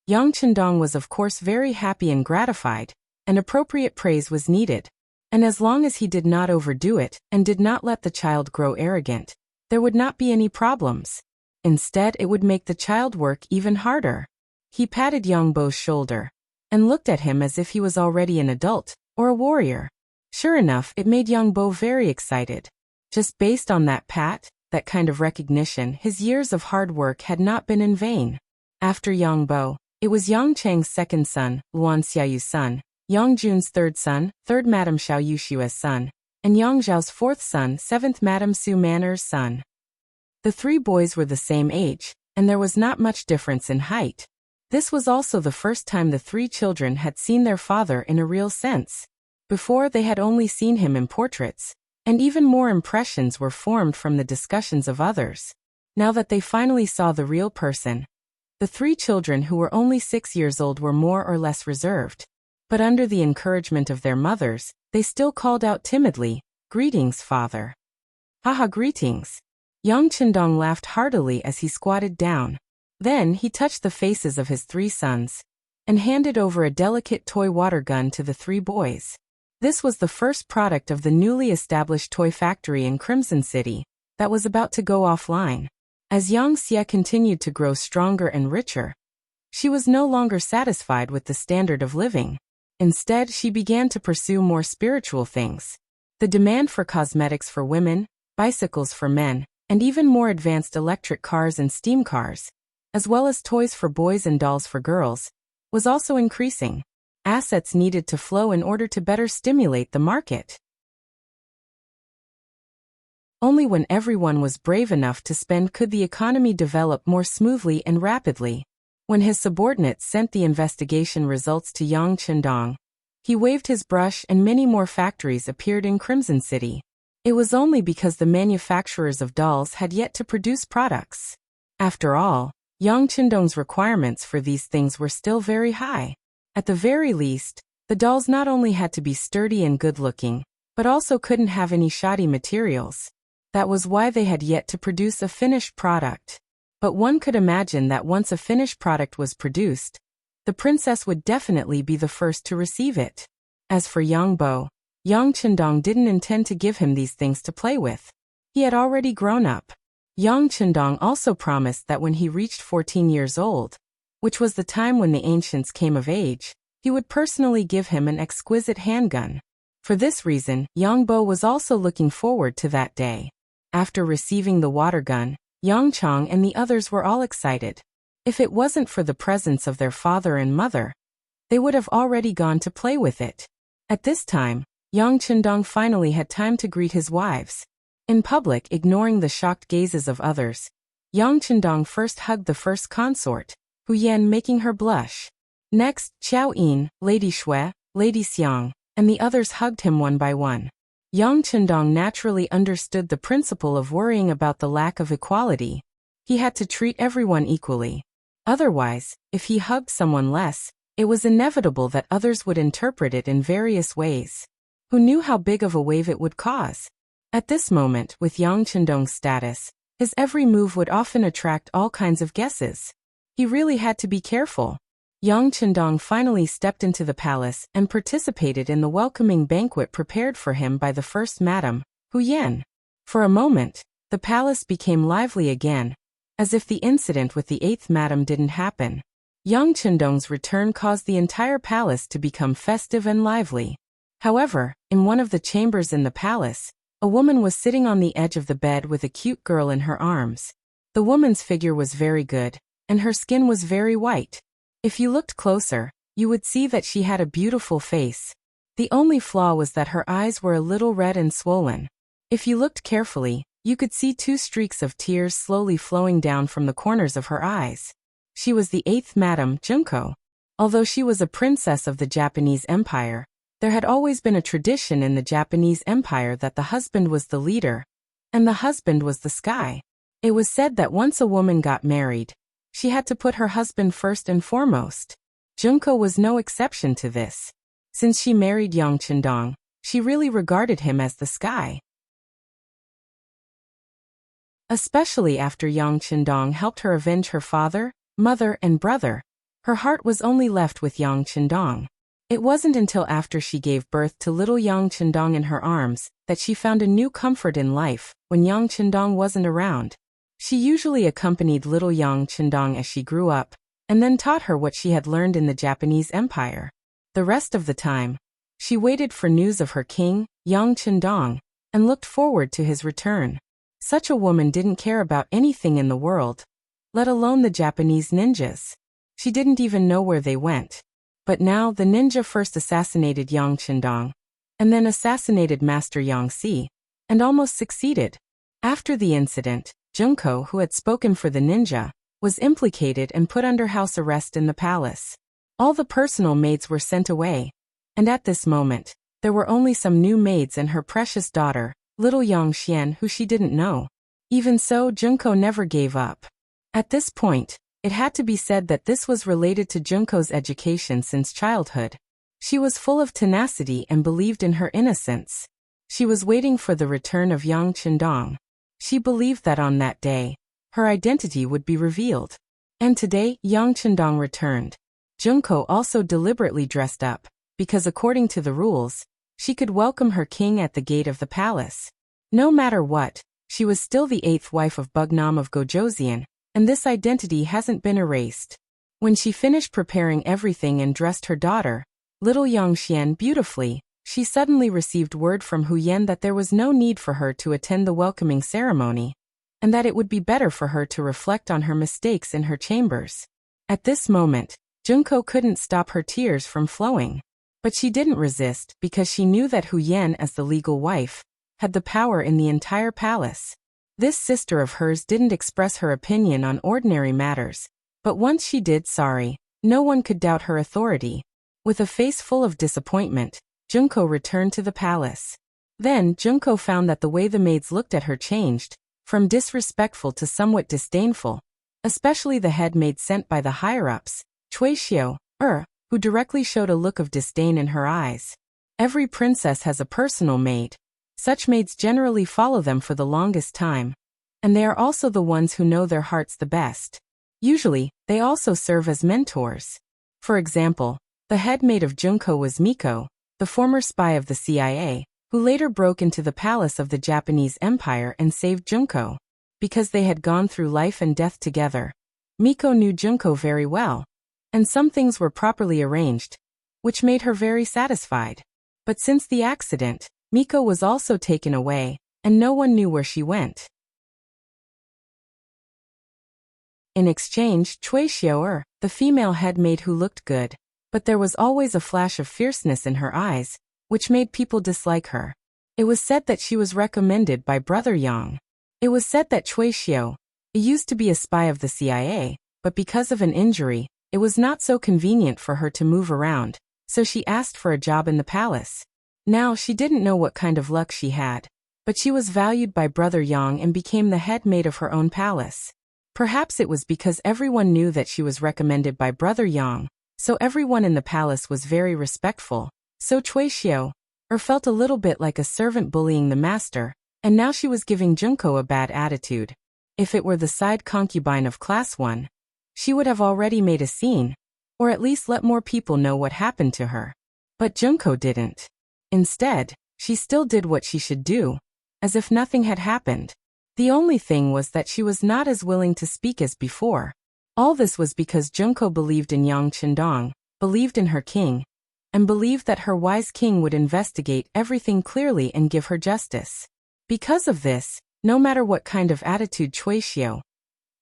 Yang Chendong was of course very happy and gratified, and appropriate praise was needed. And as long as he did not overdo it and did not let the child grow arrogant, there would not be any problems. Instead, it would make the child work even harder. He patted Yang Bo's shoulder and looked at him as if he was already an adult or a warrior. Sure enough, it made Yang Bo very excited. Just based on that pat, that kind of recognition, his years of hard work had not been in vain. After Yang Bo, it was Yang Cheng's second son, Luan Xiaoyu's son, Yang Jun's third son, third Madame Xiao Yushua's son, and Yang Zhao's fourth son, seventh Madame Su Maner's son. The three boys were the same age, and there was not much difference in height. This was also the first time the three children had seen their father in a real sense. Before, they had only seen him in portraits, and even more impressions were formed from the discussions of others. Now that they finally saw the real person, the three children who were only 6 years old were more or less reserved. But under the encouragement of their mothers, they still called out timidly, "Greetings, father." "Haha, greetings." Yang Qindong laughed heartily as he squatted down. Then he touched the faces of his three sons and handed over a delicate toy water gun to the three boys. This was the first product of the newly established toy factory in Crimson City that was about to go offline. As Yang Xie continued to grow stronger and richer, she was no longer satisfied with the standard of living. Instead, she began to pursue more spiritual things. The demand for cosmetics for women, bicycles for men, and even more advanced electric cars and steam cars, as well as toys for boys and dolls for girls, was also increasing. Assets needed to flow in order to better stimulate the market. Only when everyone was brave enough to spend could the economy develop more smoothly and rapidly. When his subordinates sent the investigation results to Yang Qindong, he waved his brush and many more factories appeared in Crimson City. It was only because the manufacturers of dolls had yet to produce products. After all, Yang Qindong's requirements for these things were still very high. At the very least, the dolls not only had to be sturdy and good-looking, but also couldn't have any shoddy materials. That was why they had yet to produce a finished product. But one could imagine that once a finished product was produced, the princess would definitely be the first to receive it. As for Yang Bo, Yang Qindong didn't intend to give him these things to play with. He had already grown up. Yang Qindong also promised that when he reached 14 years old, which was the time when the ancients came of age, he would personally give him an exquisite handgun. For this reason, Yang Bo was also looking forward to that day. After receiving the water gun, Yang Chong and the others were all excited. If it wasn't for the presence of their father and mother, they would have already gone to play with it. At this time, Yang Qindong finally had time to greet his wives. In public, ignoring the shocked gazes of others, Yang Qindong first hugged the first consort, Hu Yan, making her blush. Next, Qiao Yin, Lady Shui, Lady Xiang, and the others hugged him one by one. Yang Qindong naturally understood the principle of worrying about the lack of equality. He had to treat everyone equally. Otherwise, if he hugged someone less, it was inevitable that others would interpret it in various ways. Who knew how big of a wave it would cause? At this moment, with Yang Qindong's status, his every move would often attract all kinds of guesses. He really had to be careful. Yang Qindong finally stepped into the palace and participated in the welcoming banquet prepared for him by the first Madame, Hu Yan. For a moment, the palace became lively again, as if the incident with the 8th Madame didn't happen. Yang Qindong's return caused the entire palace to become festive and lively. However, in one of the chambers in the palace, a woman was sitting on the edge of the bed with a cute girl in her arms. The woman's figure was very good, and her skin was very white. If you looked closer, you would see that she had a beautiful face. The only flaw was that her eyes were a little red and swollen. If you looked carefully, you could see 2 streaks of tears slowly flowing down from the corners of her eyes. She was the 8th Madame, Junko. Although she was a princess of the Japanese Empire, there had always been a tradition in the Japanese Empire that the husband was the leader, and the husband was the sky. It was said that once a woman got married, she had to put her husband first and foremost. Junko was no exception to this. Since she married Yang Qindong, she really regarded him as the sky. Especially after Yang Qindong helped her avenge her father, mother, and brother, her heart was only left with Yang Qindong. It wasn't until after she gave birth to little Yang Qindong in her arms that she found a new comfort in life when Yang Qindong wasn't around. She usually accompanied little Yang Qindong as she grew up, and then taught her what she had learned in the Japanese Empire. The rest of the time, she waited for news of her king, Yang Qindong, and looked forward to his return. Such a woman didn't care about anything in the world, let alone the Japanese ninjas. She didn't even know where they went. But now the ninja first assassinated Yang Chendong, and then assassinated Master Yang Si, and almost succeeded. After the incident, Junko, who had spoken for the ninja, was implicated and put under house arrest in the palace. All the personal maids were sent away, and at this moment, there were only some new maids and her precious daughter, little Yang Xian, who she didn't know. Even so, Junko never gave up. At this point, it had to be said that this was related to Junko's education since childhood. She was full of tenacity and believed in her innocence. She was waiting for the return of Yang Chendong. She believed that on that day, her identity would be revealed. And today, Yang Chendong returned. Junko also deliberately dressed up, because according to the rules, she could welcome her king at the gate of the palace. No matter what, she was still the 8th wife of Bugnam of Gojoseon, and this identity hasn't been erased. When she finished preparing everything and dressed her daughter, little Yang Xian, beautifully, she suddenly received word from Hu Yen that there was no need for her to attend the welcoming ceremony, and that it would be better for her to reflect on her mistakes in her chambers. At this moment, Junko couldn't stop her tears from flowing. But she didn't resist because she knew that Hu Yen, as the legal wife, had the power in the entire palace. This sister of hers didn't express her opinion on ordinary matters, but once she did, no one could doubt her authority. With a face full of disappointment, Junko returned to the palace. Then Junko found that the way the maids looked at her changed, from disrespectful to somewhat disdainful, especially the head maid sent by the higher-ups, Cui Xiu, who directly showed a look of disdain in her eyes. Every princess has a personal maid. Such maids generally follow them for the longest time, and they are also the ones who know their hearts the best. Usually, they also serve as mentors. For example, the head maid of Junko was Miko, the former spy of the CIA, who later broke into the palace of the Japanese Empire and saved Junko. Because they had gone through life and death together, Miko knew Junko very well, and some things were properly arranged, which made her very satisfied. But since the accident, Miko was also taken away, and no one knew where she went. In exchange, Cui Xiu, the female head maid who looked good, but there was always a flash of fierceness in her eyes, which made people dislike her. It was said that she was recommended by Brother Yang. It was said that Cui Xiu used to be a spy of the CIA, but because of an injury, it was not so convenient for her to move around, so she asked for a job in the palace. Now she didn't know what kind of luck she had, but she was valued by Brother Yang and became the head maid of her own palace. Perhaps it was because everyone knew that she was recommended by Brother Yang, so everyone in the palace was very respectful. So Cui Xiu felt a little bit like a servant bullying the master, and now she was giving Junko a bad attitude. If it were the side concubine of Class 1, she would have already made a scene, or at least let more people know what happened to her. But Junko didn't. Instead, she still did what she should do, as if nothing had happened. The only thing was that she was not as willing to speak as before. All this was because Junko believed in Yang Chendong, believed in her king, and believed that her wise king would investigate everything clearly and give her justice. Because of this, no matter what kind of attitude Cui Xiu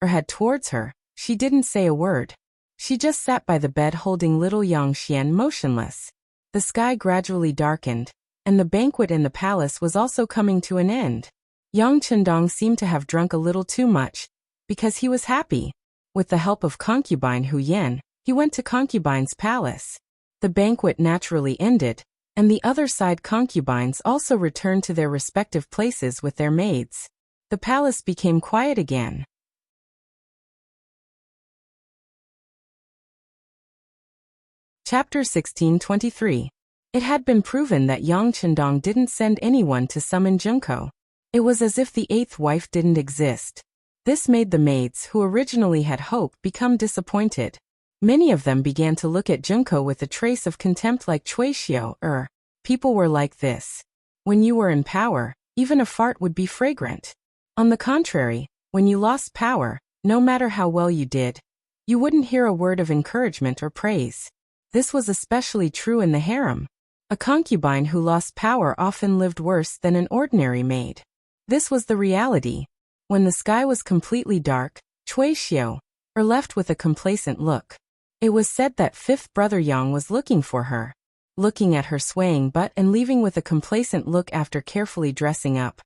had towards her, she didn't say a word. She just sat by the bed holding little Yang Xian motionless. The sky gradually darkened, and the banquet in the palace was also coming to an end. Yang Chendong seemed to have drunk a little too much, because he was happy. With the help of concubine Hu Yen, he went to concubine's palace. The banquet naturally ended, and the other side concubines also returned to their respective places with their maids. The palace became quiet again. Chapter 1623. It had been proven that Yang Chendong didn't send anyone to summon Junko. It was as if the 8th wife didn't exist. This made the maids who originally had hope become disappointed. Many of them began to look at Junko with a trace of contempt like Cui Xiu. People were like this. When you were in power, even a fart would be fragrant. On the contrary, when you lost power, no matter how well you did, you wouldn't hear a word of encouragement or praise. This was especially true in the harem. A concubine who lost power often lived worse than an ordinary maid. This was the reality. When the sky was completely dark, Cui Xiu, left with a complacent look. It was said that fifth brother Yang was looking for her. Looking at her swaying butt and leaving with a complacent look after carefully dressing up.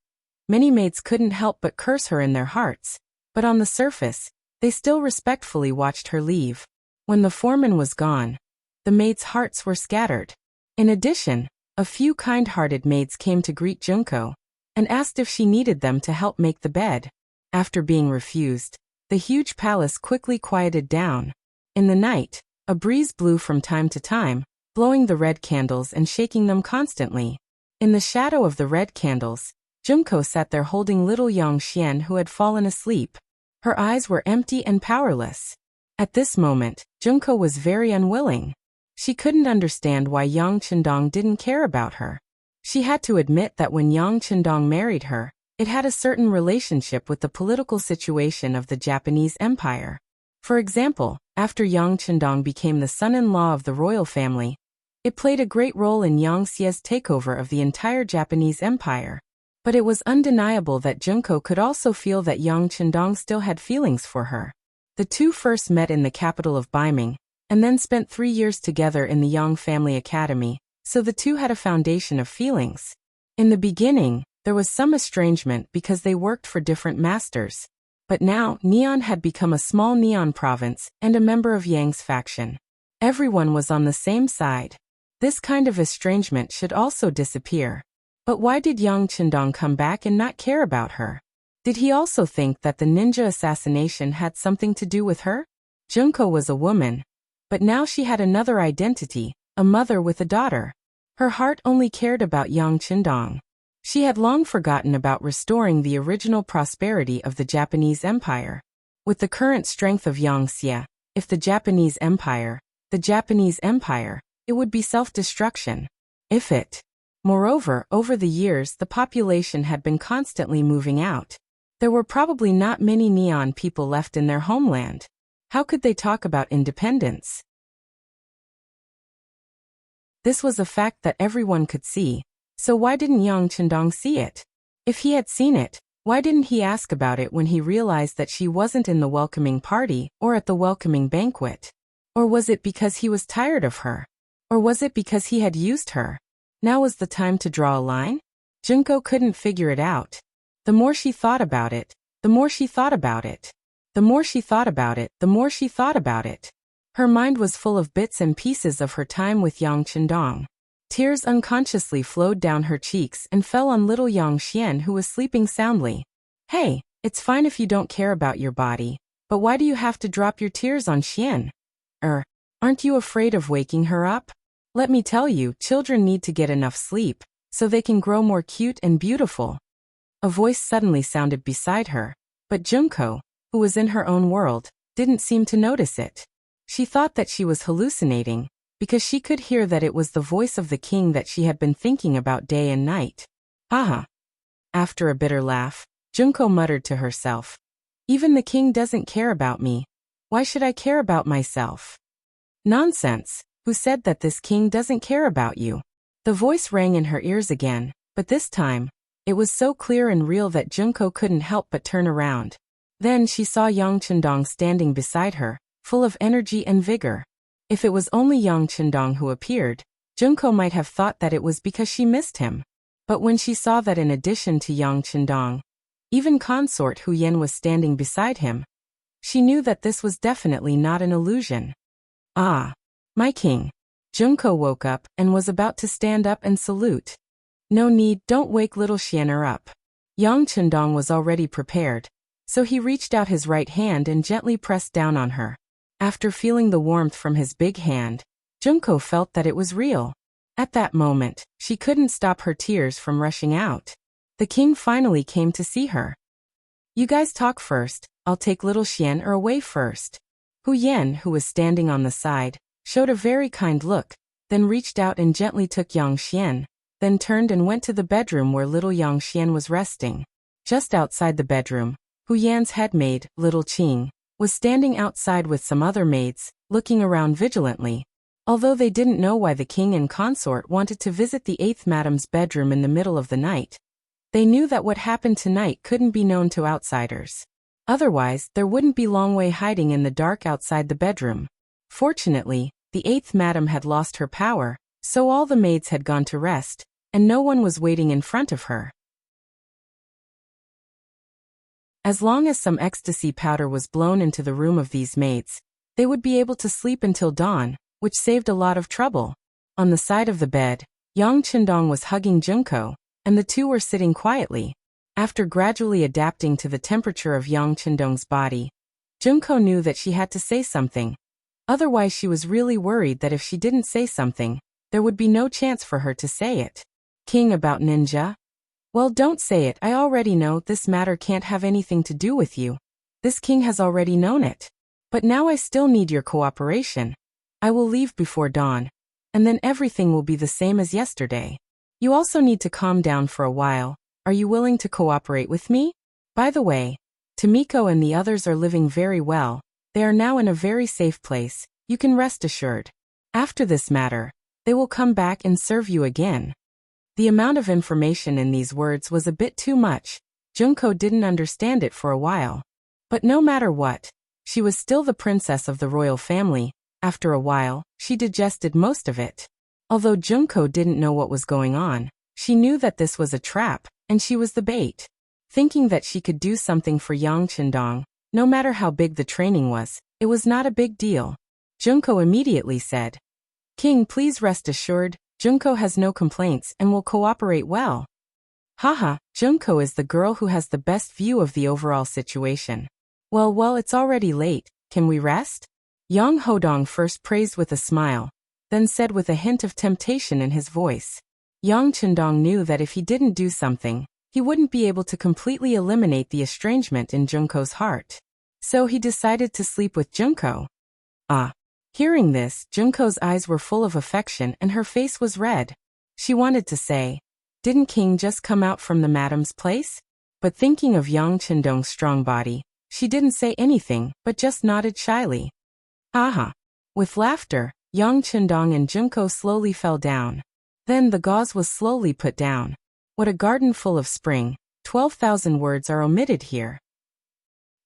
Many maids couldn't help but curse her in their hearts, but on the surface, they still respectfully watched her leave. When the foreman was gone, the maids' hearts were scattered. In addition, a few kind-hearted maids came to greet Junko and asked if she needed them to help make the bed. After being refused, the huge palace quickly quieted down. In the night, a breeze blew from time to time, blowing the red candles and shaking them constantly. In the shadow of the red candles, Junko sat there holding little Yang Xian who had fallen asleep. Her eyes were empty and powerless. At this moment, Junko was very unwilling. She couldn't understand why Yang Qindong didn't care about her. She had to admit that when Yang Qindong married her, it had a certain relationship with the political situation of the Japanese Empire. For example, after Yang Qindong became the son-in-law of the royal family, it played a great role in Yang Xie's takeover of the entire Japanese Empire. But it was undeniable that Junko could also feel that Yang Qindong still had feelings for her. The two first met in the capital of Beiming, and then spent 3 years together in the Yang Family Academy, so the two had a foundation of feelings. In the beginning, there was some estrangement because they worked for different masters. But now, Neon had become a small Neon province and a member of Yang's faction. Everyone was on the same side. This kind of estrangement should also disappear. But why did Yang Qindong come back and not care about her? Did he also think that the ninja assassination had something to do with her? Junko was a woman. But now she had another identity, a mother with a daughter. Her heart only cared about Yang Qindong. She had long forgotten about restoring the original prosperity of the Japanese Empire. With the current strength of Yang Xie, if the Japanese Empire, it would be self-destruction. Moreover, over the years the population had been constantly moving out. There were probably not many Neon people left in their homeland. How could they talk about independence? This was a fact that everyone could see. So why didn't Yang Qindong see it? If he had seen it, why didn't he ask about it when he realized that she wasn't in the welcoming party or at the welcoming banquet? Or was it because he was tired of her? Or was it because he had used her? Now was the time to draw a line? Junko couldn't figure it out. The more she thought about it, the more she thought about it. The more she thought about it, the more she thought about it. Her mind was full of bits and pieces of her time with Yang Qindong. Tears unconsciously flowed down her cheeks and fell on little Yang Xian who was sleeping soundly. Hey, it's fine if you don't care about your body, but why do you have to drop your tears on Xian? Aren't you afraid of waking her up? Let me tell you, children need to get enough sleep, so they can grow more cute and beautiful. A voice suddenly sounded beside her, but Junko, who was in her own world, didn't seem to notice it. She thought that she was hallucinating, because she could hear that it was the voice of the king that she had been thinking about day and night. Haha. After a bitter laugh, Junko muttered to herself. Even the king doesn't care about me. Why should I care about myself? Nonsense. Who said that this king doesn't care about you? The voice rang in her ears again, but this time, it was so clear and real that Junko couldn't help but turn around. Then she saw Yang Qindong standing beside her, full of energy and vigor. If it was only Yang Qindong who appeared, Junko might have thought that it was because she missed him. But when she saw that in addition to Yang Qindong, even consort Hu Yen was standing beside him, she knew that this was definitely not an illusion. Ah, my king. Junko woke up and was about to stand up and salute. No need, don't wake little Xianer up. Yang Qindong was already prepared, so he reached out his right hand and gently pressed down on her. After feeling the warmth from his big hand, Junko felt that it was real. At that moment, she couldn't stop her tears from rushing out. The king finally came to see her. You guys talk first, I'll take little Xian away first. Hu Yen, who was standing on the side, showed a very kind look, then reached out and gently took Yang Xian, then turned and went to the bedroom where little Yang Xian was resting. Just outside the bedroom, Hu Yan's head maid, little Qing, was standing outside with some other maids, looking around vigilantly. Although they didn't know why the king and consort wanted to visit the 8th madam's bedroom in the middle of the night, They knew that what happened tonight couldn't be known to outsiders. Otherwise, there wouldn't be Long Wei hiding in the dark outside the bedroom. Fortunately, the 8th madam had lost her power, so all the maids had gone to rest, and no one was waiting in front of her. As long as some ecstasy powder was blown into the room of these maids, they would be able to sleep until dawn, which saved a lot of trouble. On the side of the bed, Yang Chendong was hugging Junko, and the two were sitting quietly. After gradually adapting to the temperature of Yang Chendong's body, Junko knew that she had to say something. Otherwise, she was really worried that if she didn't say something, there would be no chance for her to say it. King, about ninja? Well, don't say it. I already know this matter can't have anything to do with you. This king has already known it. But now I still need your cooperation. I will leave before dawn, and then everything will be the same as yesterday. You also need to calm down for a while. Are you willing to cooperate with me? By the way, Tomiko and the others are living very well. They are now in a very safe place, you can rest assured. After this matter, they will come back and serve you again. The amount of information in these words was a bit too much. Junko didn't understand it for a while. But no matter what, she was still the princess of the royal family. After a while, she digested most of it. Although Junko didn't know what was going on, she knew that this was a trap, and she was the bait. Thinking that she could do something for Yang Chendong, no matter how big the training was, it was not a big deal. Junko immediately said, King, please rest assured, Junko has no complaints and will cooperate well. Haha, Junko is the girl who has the best view of the overall situation. Well, it's already late, can we rest? Yang Hodong first praised with a smile, then said with a hint of temptation in his voice. Yang Chendong knew that if he didn't do something, he wouldn't be able to completely eliminate the estrangement in Junko's heart. So he decided to sleep with Junko. Hearing this, Junko's eyes were full of affection and her face was red. She wanted to say, didn't King just come out from the madam's place? But thinking of Yang Chendong's strong body, she didn't say anything, but just nodded shyly. With laughter, Yang Chendong and Junko slowly fell down. Then the gauze was slowly put down. What a garden full of spring, 12,000 words are omitted here.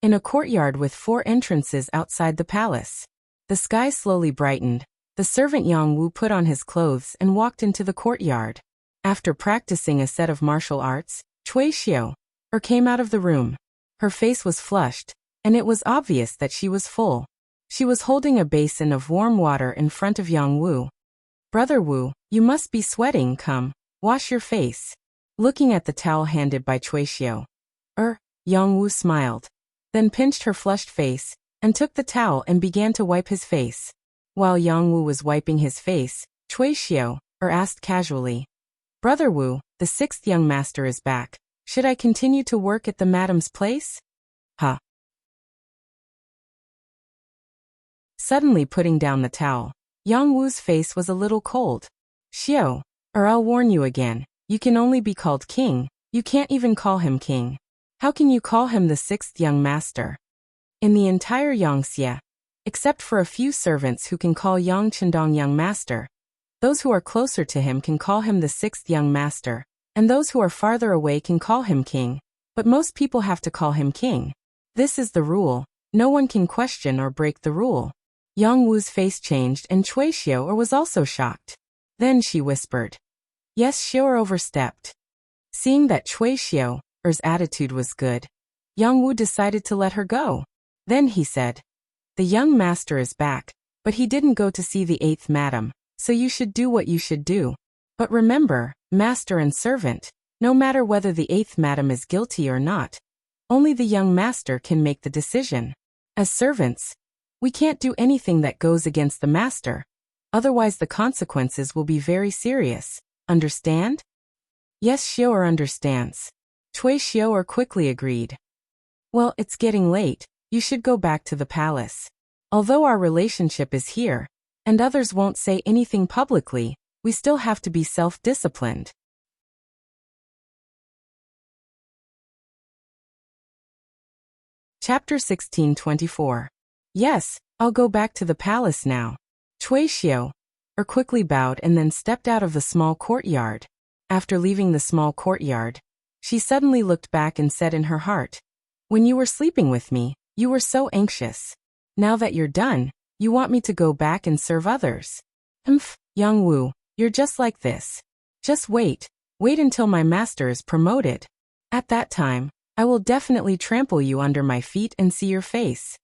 In a courtyard with 4 entrances outside the palace. The sky slowly brightened. The servant Yang Wu put on his clothes and walked into the courtyard. After practicing a set of martial arts, Cui Xiao came out of the room. Her face was flushed, and it was obvious that she was full. She was holding a basin of warm water in front of Yang Wu. Brother Wu, you must be sweating, come, wash your face. Looking at the towel handed by Cui Xiao. Yang Wu smiled, then pinched her flushed face, and took the towel and began to wipe his face. While Yang Wu was wiping his face, Cui Xiao asked casually, Brother Wu, the 6th young master is back. Should I continue to work at the madam's place? Suddenly putting down the towel, Yang Wu's face was a little cold. Xiao, I'll warn you again, you can only be called king, you can't even call him king. How can you call him the 6th young master? In the entire Yangxia, except for a few servants who can call Yang Chendong young master, those who are closer to him can call him the 6th young master, and those who are farther away can call him king, but most people have to call him king. This is the rule, no one can question or break the rule. Yang Wu's face changed and Cui Xiao was also shocked. Then she whispered, Yes, Xiao overstepped. Seeing that Cui Xiao's attitude was good, Yang Wu decided to let her go. Then he said, The young master is back, but he didn't go to see the 8th madam, so you should do what you should do. But remember, master and servant, no matter whether the 8th madam is guilty or not, only the young master can make the decision. As servants, we can't do anything that goes against the master, otherwise the consequences will be very serious. Understand? Yes, Xiao understands. Cui Xiao quickly agreed. Well, it's getting late, you should go back to the palace. Although our relationship is here, and others won't say anything publicly, we still have to be self-disciplined. Chapter 1624. Yes, I'll go back to the palace now. Cui Xiao quickly bowed and then stepped out of the small courtyard. After leaving the small courtyard, She suddenly looked back and said in her heart, "When you were sleeping with me, you were so anxious. Now that you're done, you want me to go back and serve others. Young Wu, you're just like this. Just wait until my master is promoted. At that time, I will definitely trample you under my feet and see your face."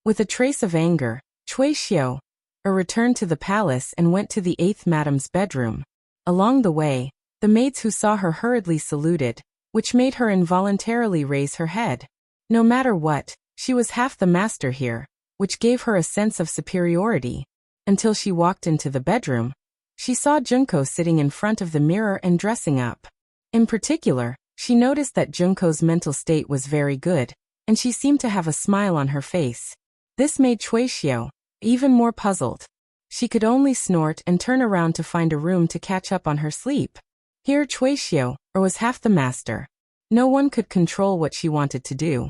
With a trace of anger, Cui Xiu returned to the palace and went to the 8th madam's bedroom. Along the way, the maids who saw her hurriedly saluted, which made her involuntarily raise her head. No matter what, she was half the master here, which gave her a sense of superiority. Until she walked into the bedroom, she saw Junko sitting in front of the mirror and dressing up. In particular, she noticed that Junko's mental state was very good, and she seemed to have a smile on her face. This made Cui Xiu even more puzzled. She could only snort and turn around to find a room to catch up on her sleep. Here Cui Xiu was half the master. No one could control what she wanted to do.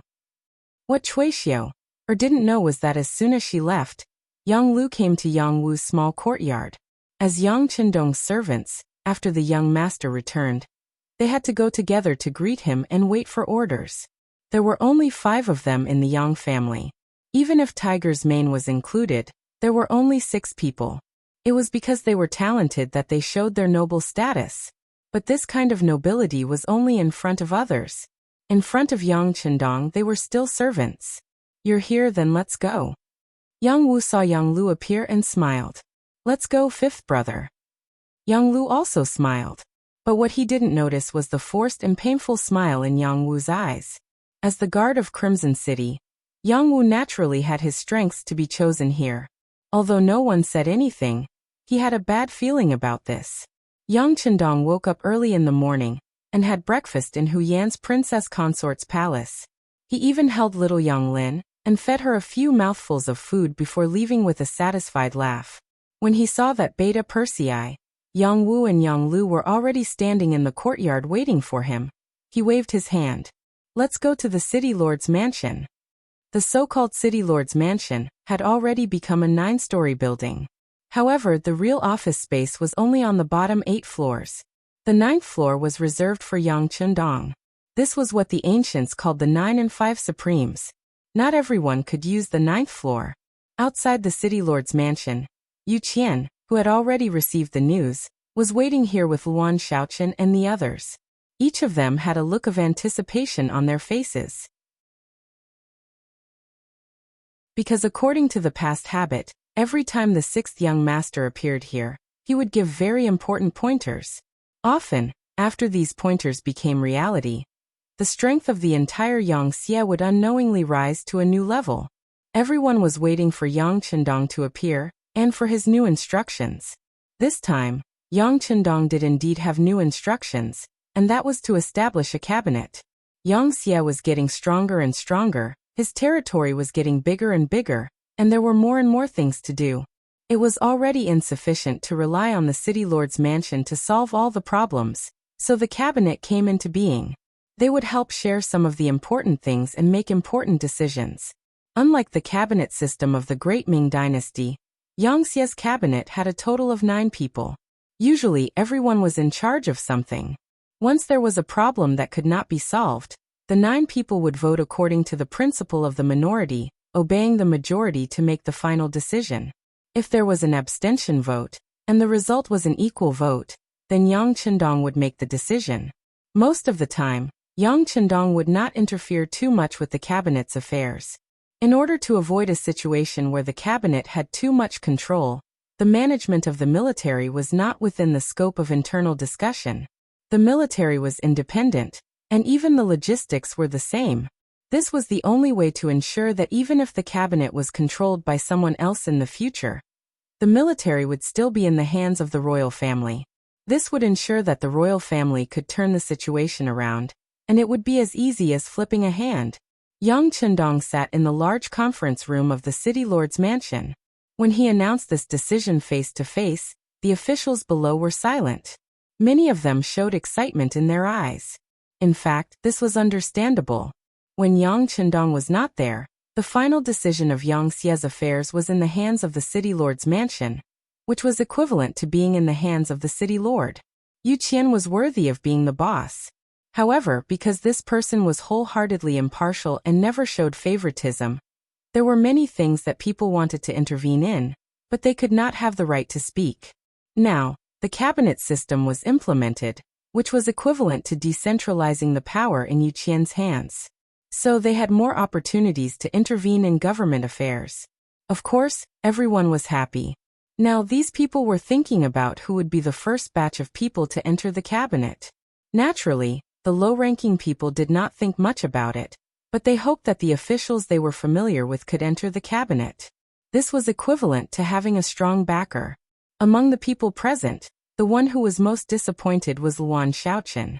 What Cui Xiu didn't know was that as soon as she left, Yang Lu came to Yang Wu's small courtyard. As Yang Qindong's servants, after the young master returned, they had to go together to greet him and wait for orders. There were only 5 of them in the Yang family. Even if Tiger's mane was included, there were only 6 people. It was because they were talented that they showed their noble status. But this kind of nobility was only in front of others. In front of Yang Qindong they were still servants. "You're here, then let's go." Yang Wu saw Yang Lu appear and smiled. "Let's go, 5th brother." Yang Lu also smiled. But what he didn't notice was the forced and painful smile in Yang Wu's eyes. As the guard of Crimson City, Yang Wu naturally had his strengths to be chosen here. Although no one said anything, he had a bad feeling about this. Yang Qindong woke up early in the morning and had breakfast in Hu Yan's princess consort's palace. He even held little Yang Lin and fed her a few mouthfuls of food before leaving with a satisfied laugh. When he saw that Beta Persei, Yang Wu and Yang Lu were already standing in the courtyard waiting for him, he waved his hand. "Let's go to the city lord's mansion." The so-called city lord's mansion had already become a 9-story building. However, the real office space was only on the bottom 8 floors. The 9th floor was reserved for Yang Qindong. This was what the ancients called the 9 and 5 Supremes. Not everyone could use the 9th floor. Outside the city lord's mansion, Yu Qian, who had already received the news, was waiting here with Luan Shaochen and the others. Each of them had a look of anticipation on their faces. Because according to the past habit, every time the 6th young master appeared here, he would give very important pointers. Often, after these pointers became reality, the strength of the entire Yangxia would unknowingly rise to a new level. Everyone was waiting for Yang Qindong to appear, and for his new instructions. This time, Yang Qindong did indeed have new instructions, and that was to establish a cabinet. Yangxia was getting stronger and stronger, his territory was getting bigger and bigger, and there were more and more things to do. It was already insufficient to rely on the city lord's mansion to solve all the problems, so the cabinet came into being. They would help share some of the important things and make important decisions. Unlike the cabinet system of the Great Ming Dynasty, Yangxia's cabinet had a total of 9 people. Usually everyone was in charge of something. Once there was a problem that could not be solved, the 9 people would vote according to the principle of the minority, obeying the majority to make the final decision. If there was an abstention vote, and the result was an equal vote, then Yang Qindong would make the decision. Most of the time, Yang Qindong would not interfere too much with the cabinet's affairs. In order to avoid a situation where the cabinet had too much control, the management of the military was not within the scope of internal discussion. The military was independent, and even the logistics were the same. This was the only way to ensure that even if the cabinet was controlled by someone else in the future, the military would still be in the hands of the royal family. This would ensure that the royal family could turn the situation around, and it would be as easy as flipping a hand. Yang Qindong sat in the large conference room of the city lord's mansion. When he announced this decision face to face, the officials below were silent. Many of them showed excitement in their eyes. In fact, this was understandable. When Yang Qindong was not there, the final decision of Yangxia's affairs was in the hands of the city lord's mansion, which was equivalent to being in the hands of the city lord. Yu Qian was worthy of being the boss. However, because this person was wholeheartedly impartial and never showed favoritism, there were many things that people wanted to intervene in, but they could not have the right to speak. Now, the cabinet system was implemented, which was equivalent to decentralizing the power in Yuqian's hands. So they had more opportunities to intervene in government affairs. Of course, everyone was happy. Now these people were thinking about who would be the first batch of people to enter the cabinet. Naturally, the low-ranking people did not think much about it, but they hoped that the officials they were familiar with could enter the cabinet. This was equivalent to having a strong backer. Among the people present, the one who was most disappointed was Luan Xiaochen.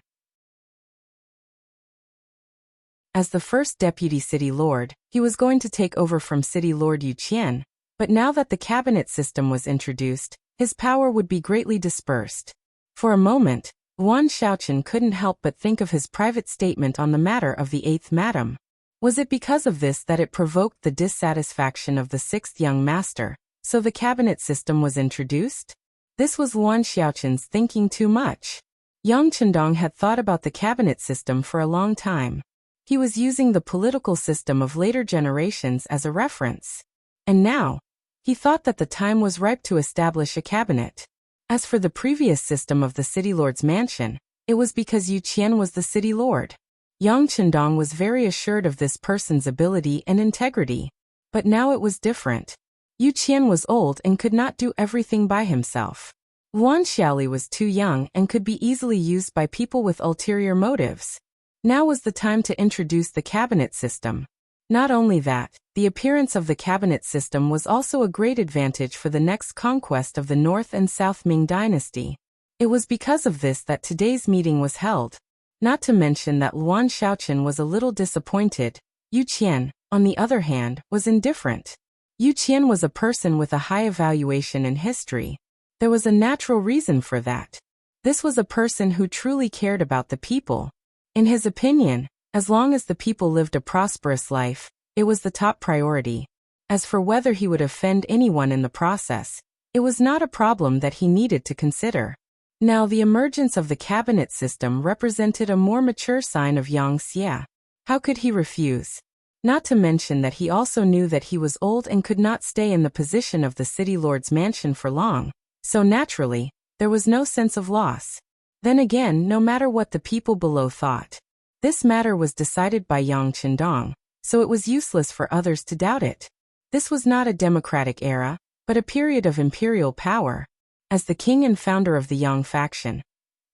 As the first deputy city lord, he was going to take over from city lord Yuqian, but now that the cabinet system was introduced, his power would be greatly dispersed. For a moment, Luan Xiaochen couldn't help but think of his private statement on the matter of the 8th madam. Was it because of this that it provoked the dissatisfaction of the 6th young master, so the cabinet system was introduced? This was Luan Xiaochen's thinking too much. Yang Chendong had thought about the cabinet system for a long time. He was using the political system of later generations as a reference. And now, he thought that the time was ripe to establish a cabinet. As for the previous system of the city lord's mansion, it was because Yu Qian was the city lord. Yang Chendong was very assured of this person's ability and integrity. But now it was different. Yu Qian was old and could not do everything by himself. Luan Xiaoli was too young and could be easily used by people with ulterior motives. Now was the time to introduce the cabinet system. Not only that, the appearance of the cabinet system was also a great advantage for the next conquest of the North and South Ming dynasty. It was because of this that today's meeting was held. Not to mention that Luan Xiaochen was a little disappointed. Yu Qian, on the other hand, was indifferent. Yu Qian was a person with a high evaluation in history. There was a natural reason for that. This was a person who truly cared about the people. In his opinion, as long as the people lived a prosperous life, it was the top priority. As for whether he would offend anyone in the process, it was not a problem that he needed to consider. Now the emergence of the cabinet system represented a more mature sign of Yang Xie. How could he refuse? Not to mention that he also knew that he was old and could not stay in the position of the city lord's mansion for long, so naturally, there was no sense of loss. Then again, no matter what the people below thought, this matter was decided by Yang Chendong, so it was useless for others to doubt it. This was not a democratic era, but a period of imperial power. As the king and founder of the Yang faction,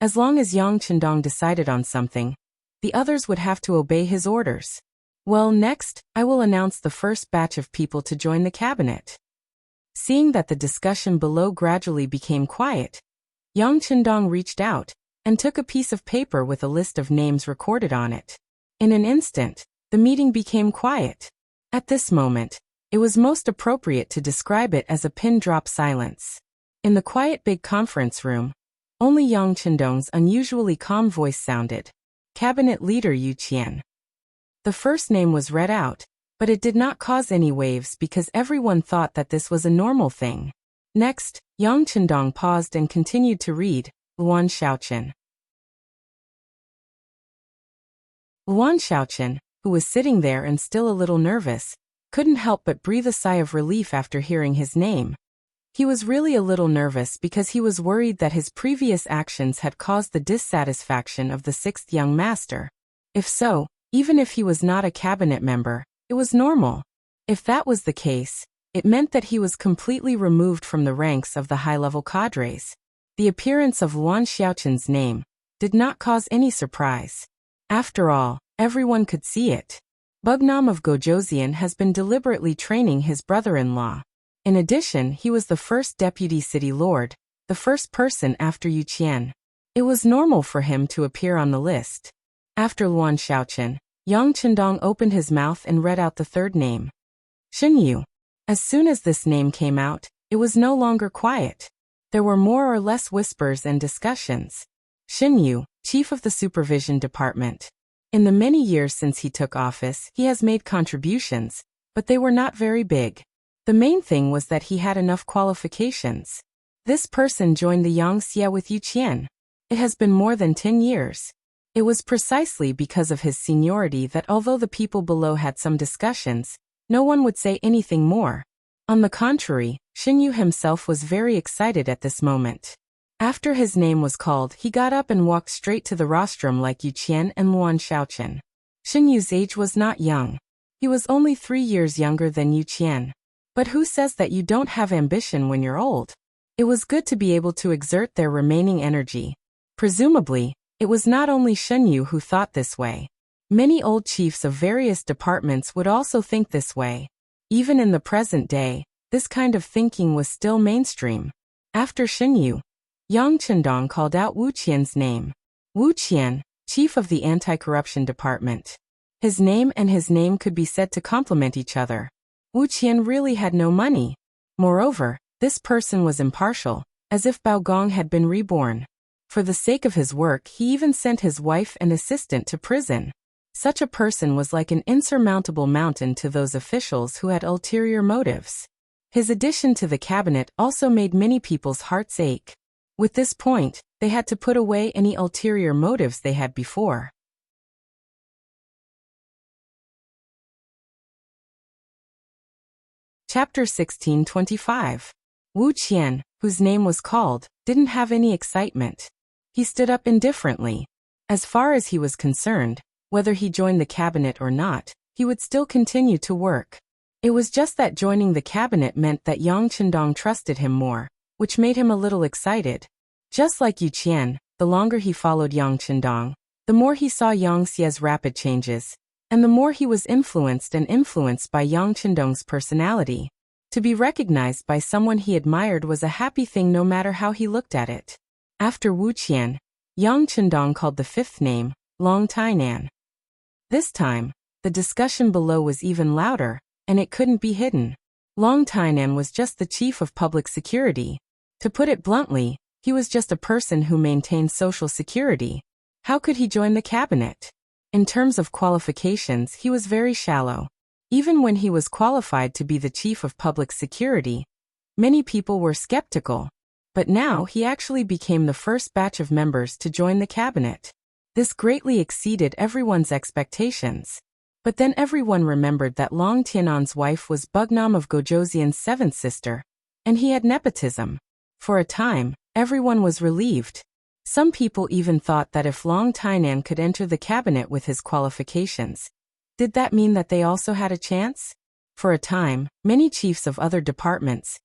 as long as Yang Chendong decided on something, the others would have to obey his orders. Well, next, I will announce the first batch of people to join the cabinet. Seeing that the discussion below gradually became quiet, Yang Chendong reached out and took a piece of paper with a list of names recorded on it. In an instant, the meeting became quiet. At this moment, it was most appropriate to describe it as a pin-drop silence. In the quiet big conference room, only Yang Chendong's unusually calm voice sounded. Cabinet Leader Yu Qian. The first name was read out, but it did not cause any waves because everyone thought that this was a normal thing. Next, Yang Chendong paused and continued to read, Luan Xiaochen. Luan Xiaochen, who was sitting there and still a little nervous, couldn't help but breathe a sigh of relief after hearing his name. He was really a little nervous because he was worried that his previous actions had caused the dissatisfaction of the 6th young master. If so, even if he was not a cabinet member, it was normal. If that was the case, it meant that he was completely removed from the ranks of the high-level cadres. The appearance of Luan Xiaochen's name did not cause any surprise. After all, everyone could see it. Bugnam of Gojoseon has been deliberately training his brother-in-law. In addition, he was the first deputy city lord, the first person after Yu Qian. It was normal for him to appear on the list. After Luan Xiaochen, Yang Chendong opened his mouth and read out the third name. Shen Yu. As soon as this name came out, it was no longer quiet. There were more or less whispers and discussions. Shen Yu, chief of the supervision department. In the many years since he took office, he has made contributions, but they were not very big. The main thing was that he had enough qualifications. This person joined the Yang Xie with Yu Qian. It has been more than 10 years. It was precisely because of his seniority that although the people below had some discussions, no one would say anything more. On the contrary, Xinyu himself was very excited at this moment. After his name was called, he got up and walked straight to the rostrum like Yu Qian and Luan Shaoqian. Xinyu's age was not young. He was only 3 years younger than Yu Qian. But who says that you don't have ambition when you're old? It was good to be able to exert their remaining energy. Presumably, it was not only Xinyu who thought this way. Many old chiefs of various departments would also think this way. Even in the present day, this kind of thinking was still mainstream. After Xinyu, Yang Qindong called out Wu Qian's name. Wu Qian, chief of the anti-corruption department. His name and his name could be said to complement each other. Wu Qian really had no money. Moreover, this person was impartial, as if Baogong had been reborn. For the sake of his work, he even sent his wife and assistant to prison. Such a person was like an insurmountable mountain to those officials who had ulterior motives. His addition to the cabinet also made many people's hearts ache. With this point, they had to put away any ulterior motives they had before. Chapter 1625. Wu Qian, whose name was called, didn't have any excitement. He stood up indifferently. As far as he was concerned, whether he joined the cabinet or not, he would still continue to work. It was just that joining the cabinet meant that Yang Qindong trusted him more, which made him a little excited. Just like Yu Qian, the longer he followed Yang Qindong, the more he saw Yang Xie's rapid changes, and the more he was influenced by Yang Qindong's personality. To be recognized by someone he admired was a happy thing no matter how he looked at it. After Wu Qian, Yang Qindong called the fifth name, Long Tainan. This time, the discussion below was even louder, and it couldn't be hidden. Long Tainan was just the chief of public security. To put it bluntly, he was just a person who maintained social security. How could he join the cabinet? In terms of qualifications, he was very shallow. Even when he was qualified to be the chief of public security, many people were skeptical. But now he actually became the first batch of members to join the cabinet. This greatly exceeded everyone's expectations. But then everyone remembered that Long Tianan's wife was Bugnam of Gojoseon's seventh sister, and he had nepotism. For a time, everyone was relieved. Some people even thought that if Long Tainan could enter the cabinet with his qualifications, did that mean that they also had a chance? For a time, many chiefs of other departments,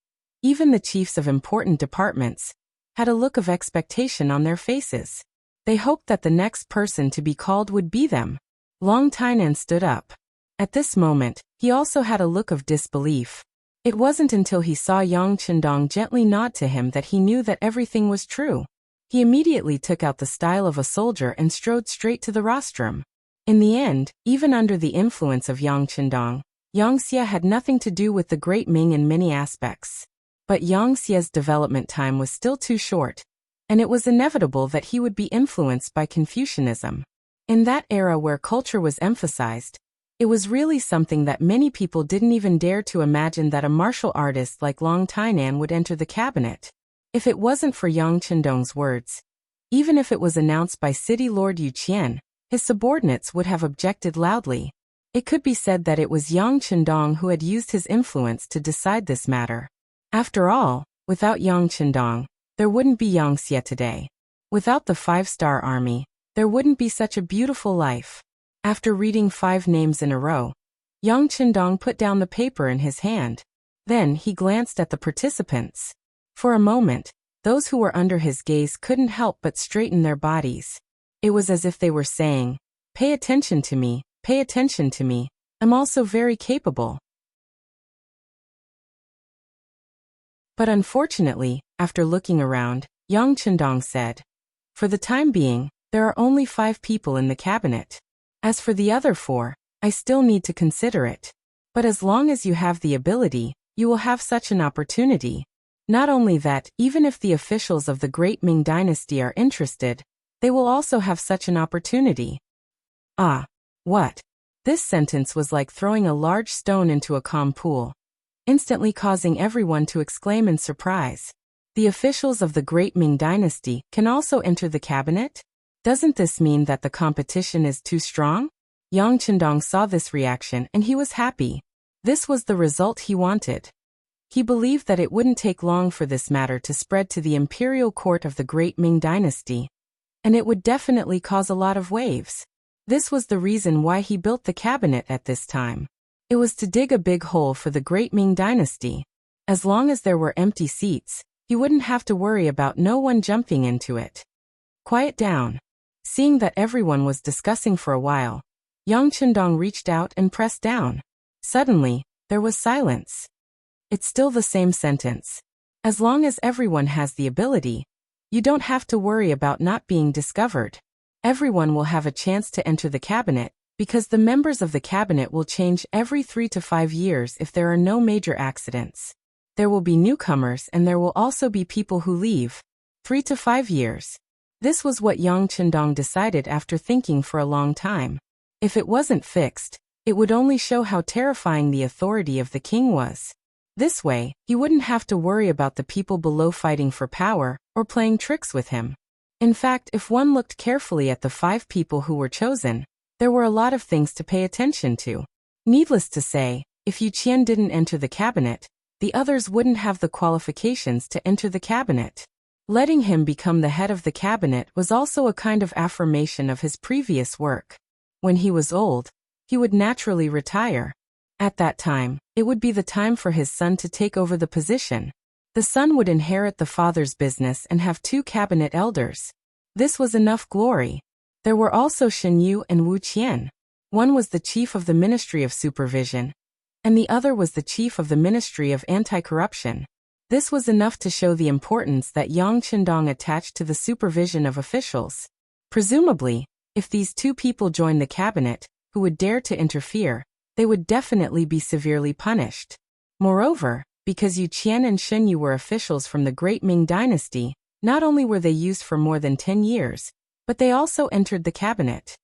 even the chiefs of important departments, had a look of expectation on their faces. They hoped that the next person to be called would be them. Long Tainan stood up. At this moment, he also had a look of disbelief. It wasn't until he saw Yang Qindong gently nod to him that he knew that everything was true. He immediately took out the style of a soldier and strode straight to the rostrum. In the end, even under the influence of Yang Qindong, Yang Xie had nothing to do with the Great Ming in many aspects. But Yang Xie's development time was still too short, and it was inevitable that he would be influenced by Confucianism. In that era where culture was emphasized, it was really something that many people didn't even dare to imagine that a martial artist like Long Tainan would enter the cabinet. If it wasn't for Yang Qindong's words, even if it was announced by City Lord Yu Qian, his subordinates would have objected loudly. It could be said that it was Yang Qindong who had used his influence to decide this matter. After all, without Yang Qindong, there wouldn't be Yang Xie today. Without the 5-star army, there wouldn't be such a beautiful life. After reading 5 names in a row, Yang Qindong put down the paper in his hand. Then he glanced at the participants. For a moment, those who were under his gaze couldn't help but straighten their bodies. It was as if they were saying, "Pay attention to me, pay attention to me. I'm also very capable." But unfortunately, after looking around, Yang Qindong said, "For the time being, there are only 5 people in the cabinet. As for the other 4, I still need to consider it. But as long as you have the ability, you will have such an opportunity. Not only that, even if the officials of the Great Ming Dynasty are interested, they will also have such an opportunity." Ah, what? This sentence was like throwing a large stone into a calm pool, instantly causing everyone to exclaim in surprise. The officials of the Great Ming Dynasty can also enter the cabinet? Doesn't this mean that the competition is too strong? Yang Chendong saw this reaction and he was happy. This was the result he wanted. He believed that it wouldn't take long for this matter to spread to the imperial court of the great Ming Dynasty, and it would definitely cause a lot of waves. This was the reason why he built the cabinet at this time. It was to dig a big hole for the great Ming Dynasty. As long as there were empty seats, he wouldn't have to worry about no one jumping into it. Quiet down. Seeing that everyone was discussing for a while, Yang Chendong reached out and pressed down. Suddenly, there was silence. It's still the same sentence. As long as everyone has the ability, you don't have to worry about not being discovered. Everyone will have a chance to enter the cabinet, because the members of the cabinet will change every 3 to 5 years if there are no major accidents. There will be newcomers and there will also be people who leave. 3 to 5 years. This was what Yang Chendong decided after thinking for a long time. If it wasn't fixed, it would only show how terrifying the authority of the king was. This way, he wouldn't have to worry about the people below fighting for power or playing tricks with him. In fact, if one looked carefully at the 5 people who were chosen, there were a lot of things to pay attention to. Needless to say, if Yu Qian didn't enter the cabinet, the others wouldn't have the qualifications to enter the cabinet. Letting him become the head of the cabinet was also a kind of affirmation of his previous work. When he was old, he would naturally retire. At that time, it would be the time for his son to take over the position. The son would inherit the father's business and have 2 cabinet elders. This was enough glory. There were also Shen Yu and Wu Qian. One was the chief of the Ministry of Supervision, and the other was the chief of the Ministry of Anti-Corruption. This was enough to show the importance that Yang Chendong attached to the supervision of officials. Presumably, if these 2 people joined the cabinet, who would dare to interfere, they would definitely be severely punished. Moreover, because Yu Qian and Shen Yu were officials from the great Ming Dynasty, not only were they used for more than 10 years, but they also entered the cabinet.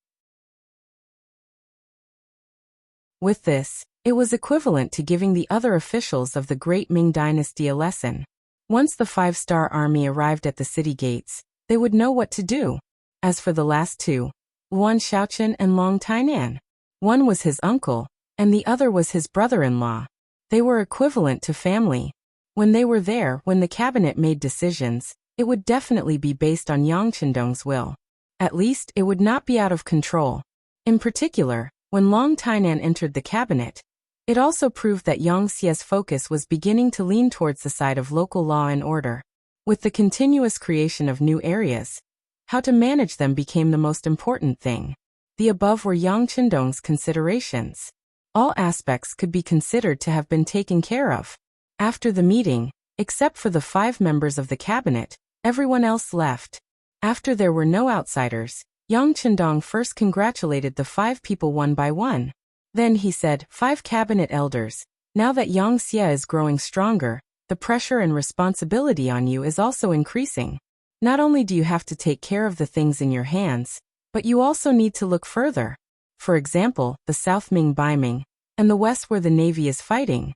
With this, it was equivalent to giving the other officials of the great Ming Dynasty a lesson. Once the 5-star army arrived at the city gates, they would know what to do. As for the last 2, Luan Xiaoqian and Long Tainan, one was his uncle, and the other was his brother-in-law. They were equivalent to family. When they were there, when the cabinet made decisions, it would definitely be based on Yang Chendong's will. At least, it would not be out of control. In particular, when Long Tainan entered the cabinet, it also proved that Yang Xie's focus was beginning to lean towards the side of local law and order. With the continuous creation of new areas, how to manage them became the most important thing. The above were Yang Chendong's considerations. All aspects could be considered to have been taken care of. After the meeting, except for the 5 members of the cabinet, everyone else left. After there were no outsiders, Yang Chendong first congratulated the 5 people one by one. Then he said, 5 cabinet elders, now that Yang Xie is growing stronger, the pressure and responsibility on you is also increasing. Not only do you have to take care of the things in your hands, but you also need to look further. For example, the South Ming Baiming, and the West where the Navy is fighting.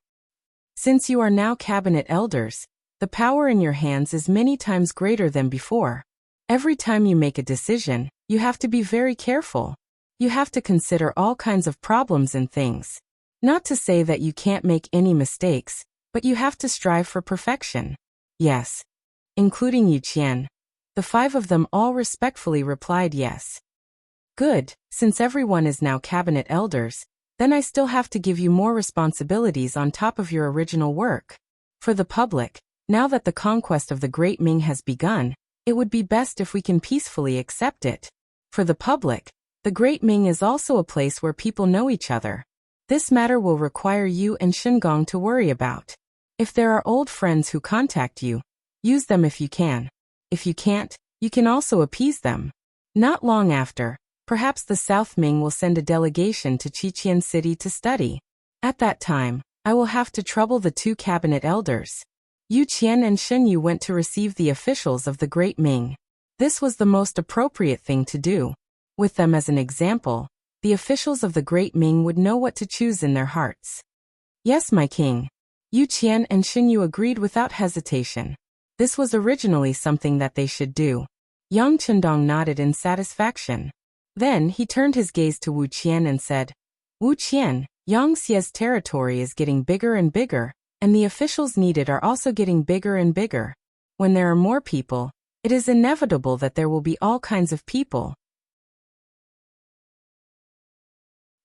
Since you are now cabinet elders, the power in your hands is many times greater than before. Every time you make a decision, you have to be very careful. You have to consider all kinds of problems and things. Not to say that you can't make any mistakes, but you have to strive for perfection. Yes. Including Yu Qian. The 5 of them all respectfully replied yes. Good, since everyone is now cabinet elders, then I still have to give you more responsibilities on top of your original work. For the public, now that the conquest of the Great Ming has begun, it would be best if we can peacefully accept it. For the public, the Great Ming is also a place where people know each other. This matter will require you and Shingong to worry about. If there are old friends who contact you, use them if you can. If you can't, you can also appease them. Not long after, perhaps the South Ming will send a delegation to Qiqian City to study. At that time, I will have to trouble the 2 cabinet elders. Yu Qian and Shen Yu went to receive the officials of the Great Ming. This was the most appropriate thing to do. With them as an example, the officials of the Great Ming would know what to choose in their hearts. Yes, my king. Yu Qian and Shen Yu agreed without hesitation. This was originally something that they should do. Yang Chendong nodded in satisfaction. Then he turned his gaze to Wu Qian and said, Wu Qian, Yangtze's territory is getting bigger and bigger, and the officials needed are also getting bigger and bigger. When there are more people, it is inevitable that there will be all kinds of people.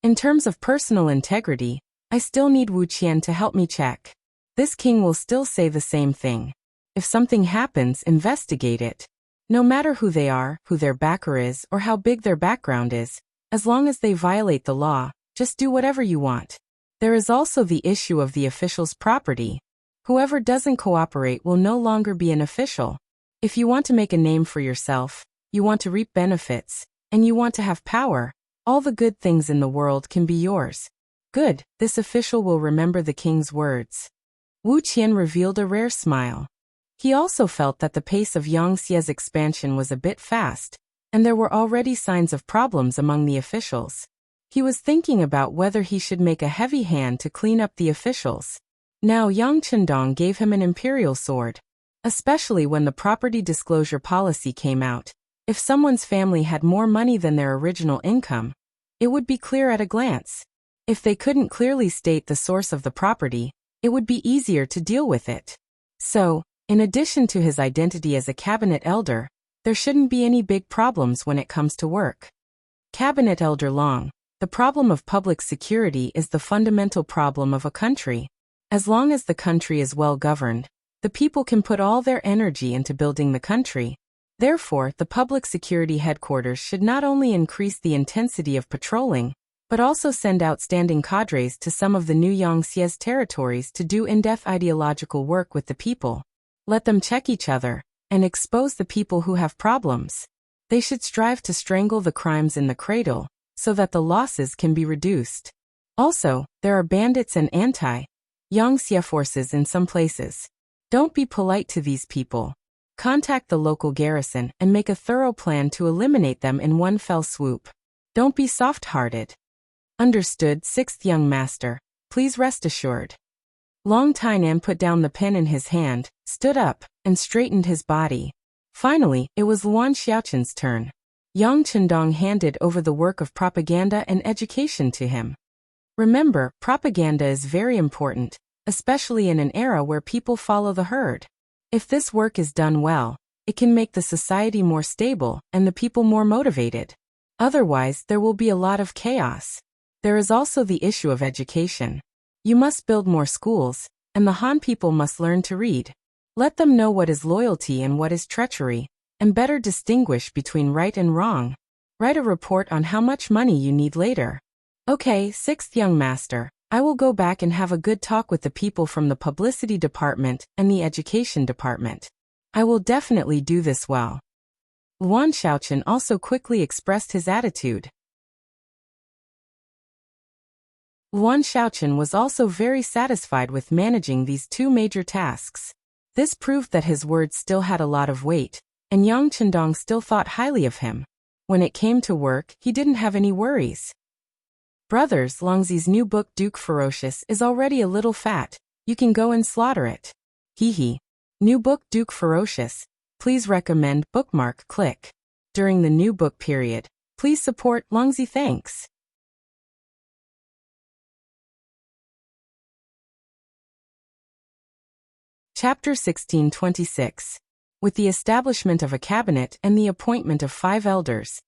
In terms of personal integrity, I still need Wu Qian to help me check. This king will still say the same thing. If something happens, investigate it. No matter who they are, who their backer is, or how big their background is, as long as they violate the law, just do whatever you want. There is also the issue of the official's property. Whoever doesn't cooperate will no longer be an official. If you want to make a name for yourself, you want to reap benefits, and you want to have power, all the good things in the world can be yours. Good, this official will remember the king's words. Wu Qian revealed a rare smile. He also felt that the pace of Yangtze's expansion was a bit fast, and there were already signs of problems among the officials. He was thinking about whether he should make a heavy hand to clean up the officials. Now Yang Chendong gave him an imperial sword. Especially when the property disclosure policy came out. If someone's family had more money than their original income, it would be clear at a glance. If they couldn't clearly state the source of the property, it would be easier to deal with it. So, in addition to his identity as a cabinet elder, there shouldn't be any big problems when it comes to work. Cabinet Elder Long, the problem of public security is the fundamental problem of a country. As long as the country is well governed, the people can put all their energy into building the country. Therefore, the public security headquarters should not only increase the intensity of patrolling, but also send outstanding cadres to some of the new Yangtze's territories to do in-depth ideological work with the people. Let them check each other, and expose the people who have problems. They should strive to strangle the crimes in the cradle, so that the losses can be reduced. Also, there are bandits and anti-Yangtze forces in some places. Don't be polite to these people. Contact the local garrison and make a thorough plan to eliminate them in one fell swoop. Don't be soft-hearted. Understood, sixth young master. Please rest assured. Long Tainan put down the pen in his hand, stood up, and straightened his body. Finally, it was Luan Xiaoqin's turn. Yang Chendong handed over the work of propaganda and education to him. Remember, propaganda is very important, especially in an era where people follow the herd. If this work is done well, it can make the society more stable and the people more motivated. Otherwise, there will be a lot of chaos. There is also the issue of education. You must build more schools, and the Han people must learn to read. Let them know what is loyalty and what is treachery, and better distinguish between right and wrong. Write a report on how much money you need later. Okay, sixth young master. I will go back and have a good talk with the people from the publicity department and the education department. I will definitely do this well. Luan Xiaoqin also quickly expressed his attitude. Luan Xiaoqin was also very satisfied with managing these two major tasks. This proved that his words still had a lot of weight, and Yang Chendong still thought highly of him. When it came to work, he didn't have any worries. Brothers, Longzi's new book Duke Ferocious is already a little fat. You can go and slaughter it. Hee. New book Duke Ferocious. Please recommend, bookmark, click. During the new book period, please support Longzi. Thanks. Chapter 1626. With the establishment of a cabinet and the appointment of 5 elders,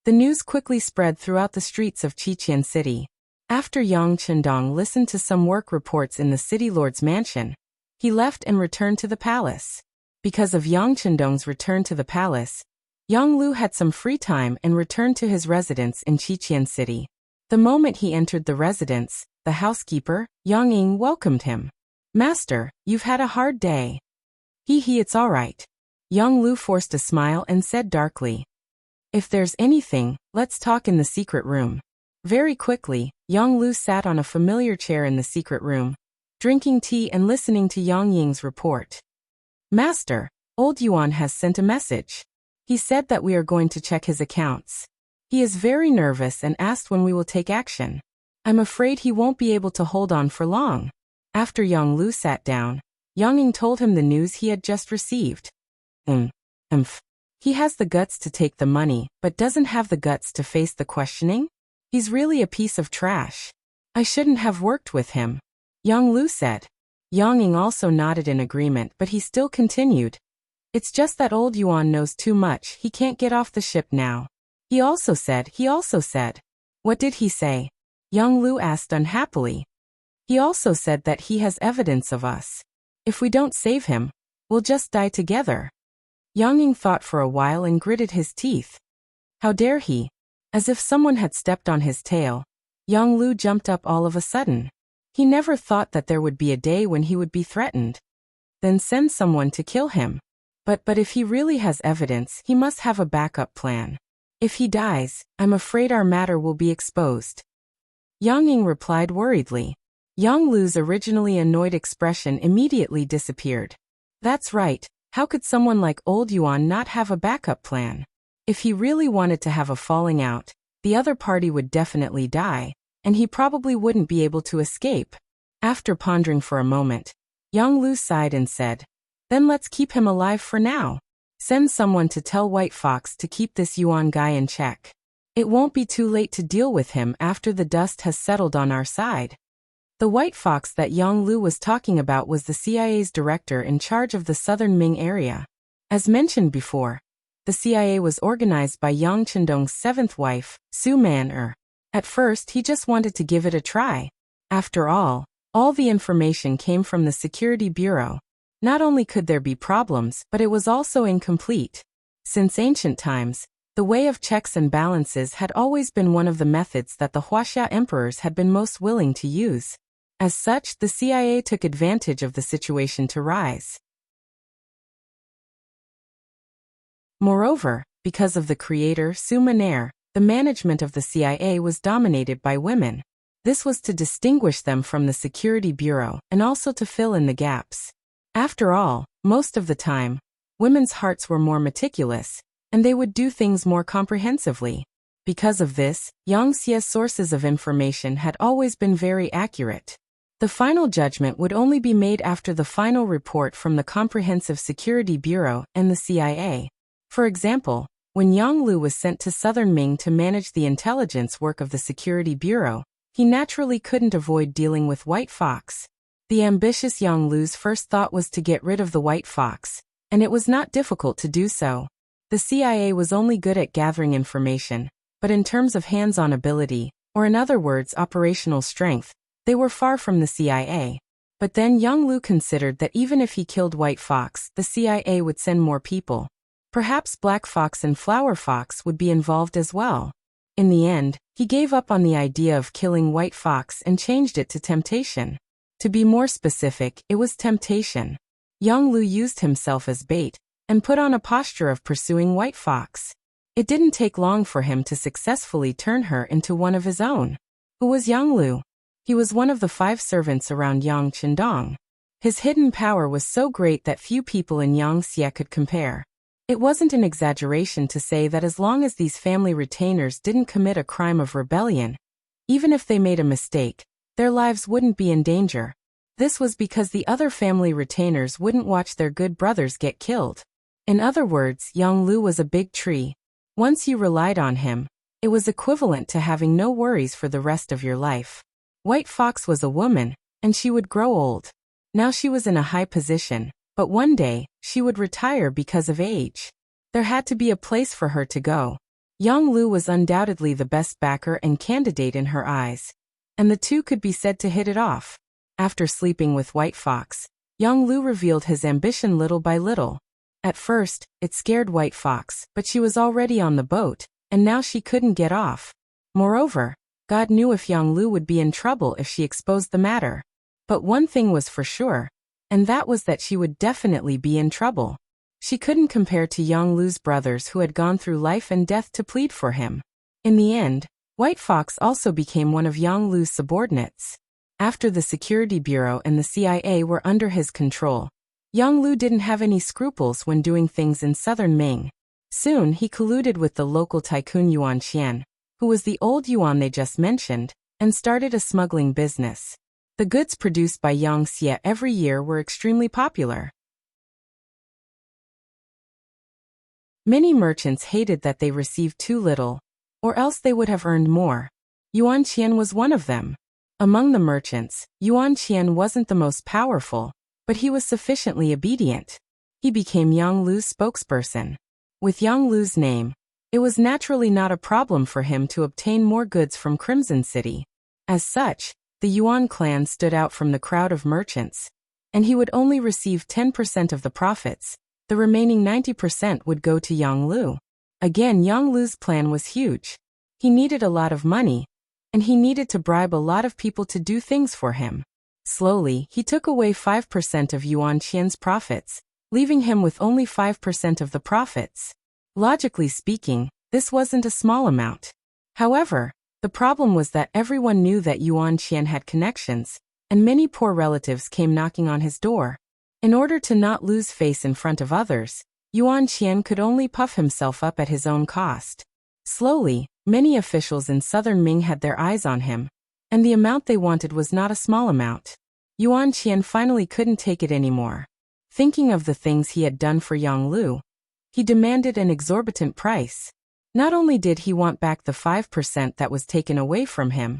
the news quickly spread throughout the streets of Qiqian City. After Yang Chendong listened to some work reports in the city lord's mansion, he left and returned to the palace. Because of Yang Chendong's return to the palace, Yang Lu had some free time and returned to his residence in Qiqian City. The moment he entered the residence, the housekeeper, Yang Ying, welcomed him. Master, you've had a hard day. It's all right. Yang Lu forced a smile and said darkly. If there's anything, let's talk in the secret room. Very quickly, Yang Lu sat on a familiar chair in the secret room, drinking tea and listening to Yang Ying's report. Master, old Yuan has sent a message. He said that we are going to check his accounts. He is very nervous and asked when we will take action. I'm afraid he won't be able to hold on for long. After Yang Lu sat down, Yang Ying told him the news he had just received. He has the guts to take the money, but doesn't have the guts to face the questioning? He's really a piece of trash. I shouldn't have worked with him, Yang Lu said. Yang Ying also nodded in agreement, but he still continued. It's just that old Yuan knows too much, he can't get off the ship now. He also said. What did he say? Yang Lu asked unhappily. He also said that he has evidence of us. If we don't save him, we'll just die together. Yang Ying thought for a while and gritted his teeth. How dare he? As if someone had stepped on his tail, Yang Lu jumped up all of a sudden. He never thought that there would be a day when he would be threatened. Then send someone to kill him. But if he really has evidence, he must have a backup plan. If he dies, I'm afraid our matter will be exposed. Yang Ying replied worriedly. Yang Lu's originally annoyed expression immediately disappeared. That's right, how could someone like old Yuan not have a backup plan? If he really wanted to have a falling out, the other party would definitely die, and he probably wouldn't be able to escape. After pondering for a moment, Yang Lu sighed and said, Then let's keep him alive for now. Send someone to tell White Fox to keep this Yuan guy in check. It won't be too late to deal with him after the dust has settled on our side. The White Fox that Yang Lu was talking about was the CIA's director in charge of the southern Ming area. As mentioned before, the CIA was organized by Yang Chendong's seventh wife, Su Man-er. At first he just wanted to give it a try. After all the information came from the Security Bureau. Not only could there be problems, but it was also incomplete. Since ancient times, the way of checks and balances had always been one of the methods that the Huaxia emperors had been most willing to use. As such, the CIA took advantage of the situation to rise. Moreover, because of the creator Su Man-er, the management of the CIA was dominated by women. This was to distinguish them from the Security Bureau and also to fill in the gaps. After all, most of the time, women's hearts were more meticulous, and they would do things more comprehensively. Because of this, Yang Xie's sources of information had always been very accurate. The final judgment would only be made after the final report from the Comprehensive Security Bureau and the CIA. For example, when Yang Lu was sent to Southern Ming to manage the intelligence work of the Security Bureau, he naturally couldn't avoid dealing with White Fox. The ambitious Yang Lu's first thought was to get rid of the White Fox, and it was not difficult to do so. The CIA was only good at gathering information, but in terms of hands-on ability, or in other words operational strength, they were far from the CIA. But then Yang Lu considered that even if he killed White Fox, the CIA would send more people. Perhaps Black Fox and Flower Fox would be involved as well. In the end, he gave up on the idea of killing White Fox and changed it to temptation. To be more specific, it was temptation. Yang Lu used himself as bait and put on a posture of pursuing White Fox. It didn't take long for him to successfully turn her into one of his own. Who was Yang Lu? He was one of the 5 servants around Yang Chendong. His hidden power was so great that few people in Yangxia could compare. It wasn't an exaggeration to say that as long as these family retainers didn't commit a crime of rebellion, even if they made a mistake, their lives wouldn't be in danger. This was because the other family retainers wouldn't watch their good brothers get killed. In other words, Yang Lu was a big tree. Once you relied on him, it was equivalent to having no worries for the rest of your life. White Fox was a woman, and she would grow old. Now she was in a high position, but one day, she would retire because of age. There had to be a place for her to go. Yang Lu was undoubtedly the best backer and candidate in her eyes, and the two could be said to hit it off. After sleeping with White Fox, Yang Lu revealed his ambition little by little. At first, it scared White Fox, but she was already on the boat, and now she couldn't get off. Moreover, God knew if Yang Lu would be in trouble if she exposed the matter. But one thing was for sure, and that was that she would definitely be in trouble. She couldn't compare to Yang Lu's brothers who had gone through life and death to plead for him. In the end, White Fox also became one of Yang Lu's subordinates. After the Security Bureau and the CIA were under his control, Yang Lu didn't have any scruples when doing things in southern Ming. Soon he colluded with the local tycoon Yuan Xian, who was the old Yuan they just mentioned, and started a smuggling business. The goods produced by Yang Xie every year were extremely popular. Many merchants hated that they received too little, or else they would have earned more. Yuan Qian was one of them. Among the merchants, Yuan Qian wasn't the most powerful, but he was sufficiently obedient. He became Yang Lu's spokesperson. With Yang Lu's name, it was naturally not a problem for him to obtain more goods from Crimson City. As such, the Yuan clan stood out from the crowd of merchants, and he would only receive 10% of the profits. The remaining 90% would go to Yang Lu. Again, Yang Lu's plan was huge. He needed a lot of money, and he needed to bribe a lot of people to do things for him. Slowly, he took away 5% of Yuan Qian's profits, leaving him with only 5% of the profits. Logically speaking, this wasn't a small amount. However, the problem was that everyone knew that Yuan Qian had connections, and many poor relatives came knocking on his door. In order to not lose face in front of others, Yuan Qian could only puff himself up at his own cost. Slowly, many officials in southern Ming had their eyes on him, and the amount they wanted was not a small amount. Yuan Qian finally couldn't take it anymore. Thinking of the things he had done for Yang Lu, he demanded an exorbitant price. Not only did he want back the 5% that was taken away from him,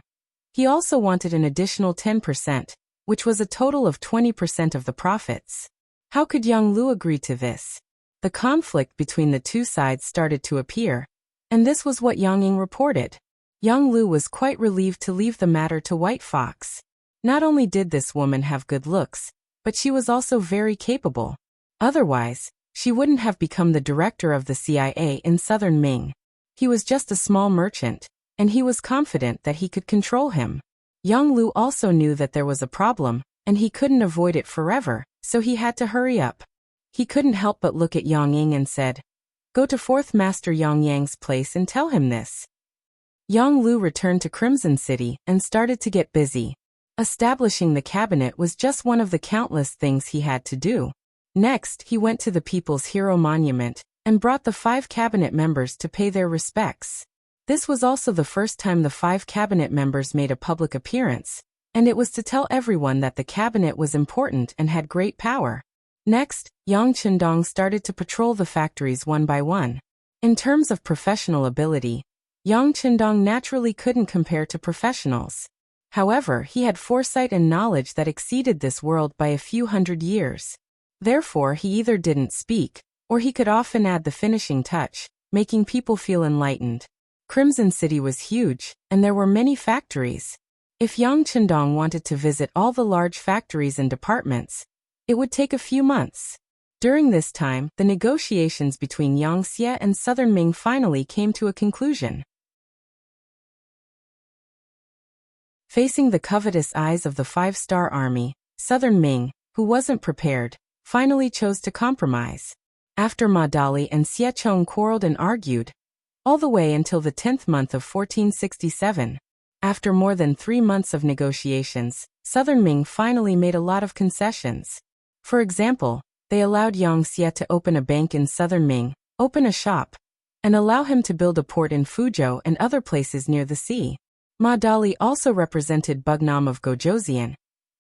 he also wanted an additional 10%, which was a total of 20% of the profits. How could Yang Lu agree to this? The conflict between the two sides started to appear, and this was what Yang Ying reported. Yang Lu was quite relieved to leave the matter to White Fox. Not only did this woman have good looks, but she was also very capable. Otherwise, she wouldn't have become the director of the CIA in southern Ming. He was just a small merchant, and he was confident that he could control him. Yang Lu also knew that there was a problem, and he couldn't avoid it forever, so he had to hurry up. He couldn't help but look at Yang Ying and said, "Go to Fourth Master Yang Yang's place and tell him this." Yang Lu returned to Crimson City and started to get busy. Establishing the cabinet was just one of the countless things he had to do. Next, he went to the People's Hero Monument and brought the 5 cabinet members to pay their respects. This was also the first time the 5 cabinet members made a public appearance, and it was to tell everyone that the cabinet was important and had great power. Next, Yang Chendong started to patrol the factories one by one. In terms of professional ability, Yang Chendong naturally couldn't compare to professionals. However, he had foresight and knowledge that exceeded this world by a few hundred years. Therefore, he either didn't speak, or he could often add the finishing touch, making people feel enlightened. Crimson City was huge, and there were many factories. If Yang Chendong wanted to visit all the large factories and departments, it would take a few months. During this time, the negotiations between Yang Xie and Southern Ming finally came to a conclusion. Facing the covetous eyes of the 5-star army, Southern Ming, who wasn't prepared, finally chose to compromise. After Ma Dali and Xie Chong quarreled and argued, all the way until the 10th month of 1467. After more than 3 months of negotiations, Southern Ming finally made a lot of concessions. For example, they allowed Yang Xie to open a bank in Southern Ming, open a shop, and allow him to build a port in Fuzhou and other places near the sea. Ma Dali also represented Bugnam of Gojoseon,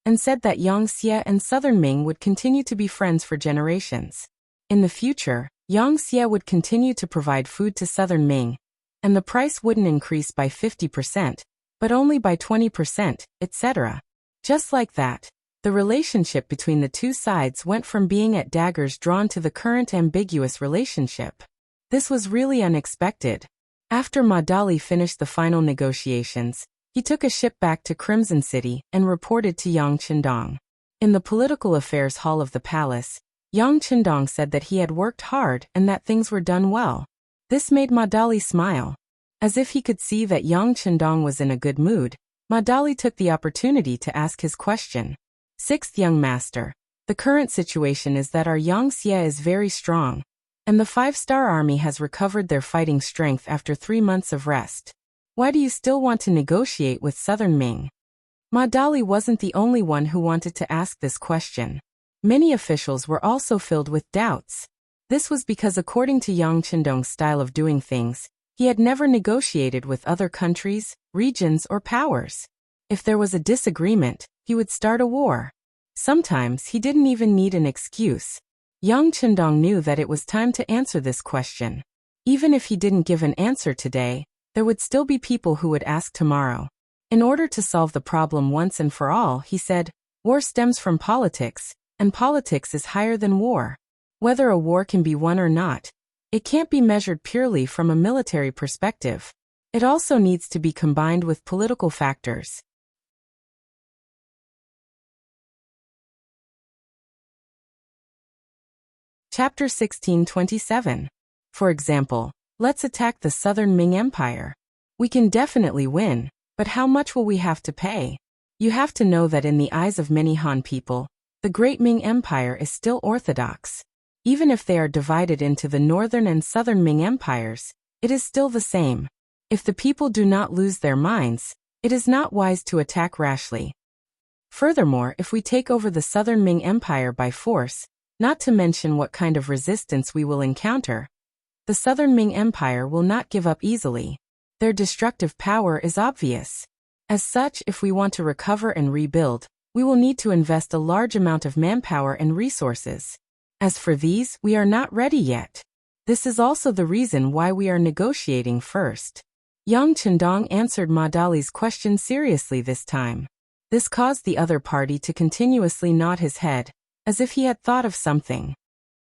and said that Yang Xie and Southern Ming would continue to be friends for generations. In the future, Yang Xie would continue to provide food to Southern Ming, and the price wouldn't increase by 50%, but only by 20%, etc. Just like that, the relationship between the two sides went from being at daggers drawn to the current ambiguous relationship. This was really unexpected. After Ma Dali finished the final negotiations, he took a ship back to Crimson City and reported to Yang Chendong. In the political affairs hall of the palace, Yang Chendong said that he had worked hard and that things were done well. This made Ma Dali smile. As if he could see that Yang Chendong was in a good mood, Ma Dali took the opportunity to ask his question. Sixth young master, the current situation is that our Yang Xie is very strong, and the 5-star army has recovered their fighting strength after 3 months of rest. Why do you still want to negotiate with Southern Ming? Ma Dali wasn't the only one who wanted to ask this question. Many officials were also filled with doubts. This was because according to Yang Chendong's style of doing things, he had never negotiated with other countries, regions, or powers. If there was a disagreement, he would start a war. Sometimes he didn't even need an excuse. Yang Chendong knew that it was time to answer this question. Even if he didn't give an answer today, there would still be people who would ask tomorrow. In order to solve the problem once and for all, he said, war stems from politics, and politics is higher than war. Whether a war can be won or not, it can't be measured purely from a military perspective. It also needs to be combined with political factors. Chapter 16:27. For example, let's attack the Southern Ming Empire. We can definitely win, but how much will we have to pay? You have to know that in the eyes of many Han people, the Great Ming Empire is still orthodox. Even if they are divided into the Northern and Southern Ming Empires, it is still the same. If the people do not lose their minds, it is not wise to attack rashly. Furthermore, if we take over the Southern Ming Empire by force, not to mention what kind of resistance we will encounter, the Southern Ming Empire will not give up easily. Their destructive power is obvious. As such, if we want to recover and rebuild, we will need to invest a large amount of manpower and resources. As for these, we are not ready yet. This is also the reason why we are negotiating first. Yang Chendong answered Ma Dali's question seriously this time. This caused the other party to continuously nod his head, as if he had thought of something.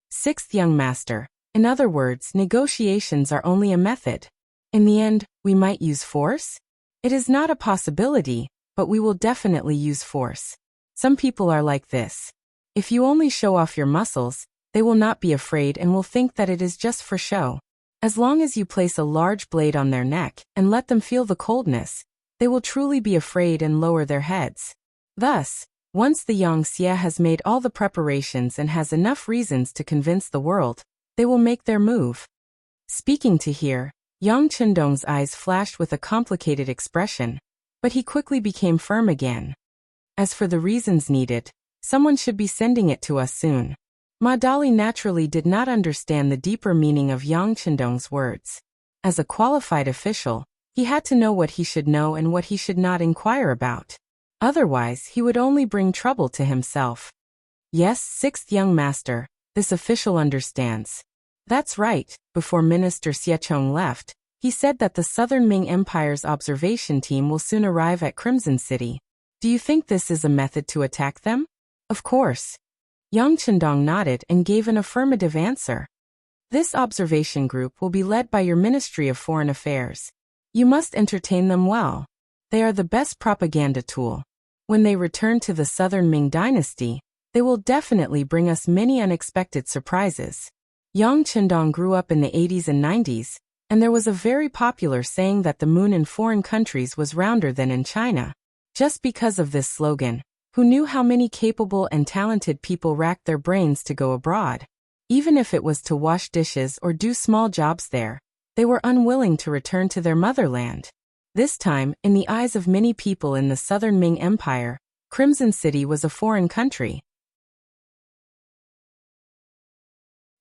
Sixth young master, in other words, negotiations are only a method. In the end, we might use force? It is not a possibility, but we will definitely use force. Some people are like this. If you only show off your muscles, they will not be afraid and will think that it is just for show. As long as you place a large blade on their neck and let them feel the coldness, they will truly be afraid and lower their heads. Thus, once the Yangxie has made all the preparations and has enough reasons to convince the world, they will make their move. Speaking to here, Yang Chendong's eyes flashed with a complicated expression, but he quickly became firm again. As for the reasons needed, someone should be sending it to us soon. Ma Dali naturally did not understand the deeper meaning of Yang Chendong's words. As a qualified official, he had to know what he should know and what he should not inquire about. Otherwise, he would only bring trouble to himself. Yes, sixth young master, this official understands. That's right. Before Minister Xiechong left, he said that the Southern Ming Empire's observation team will soon arrive at Crimson City. Do you think this is a method to attack them? Of course. Yang Chendong nodded and gave an affirmative answer. This observation group will be led by your Ministry of Foreign Affairs. You must entertain them well. They are the best propaganda tool. When they return to the Southern Ming Dynasty, they will definitely bring us many unexpected surprises. Yang Chendong grew up in the 80s and 90s, and there was a very popular saying that the moon in foreign countries was rounder than in China. Just because of this slogan, who knew how many capable and talented people racked their brains to go abroad? Even if it was to wash dishes or do small jobs there, they were unwilling to return to their motherland. This time, in the eyes of many people in the Southern Ming Empire, Crimson City was a foreign country.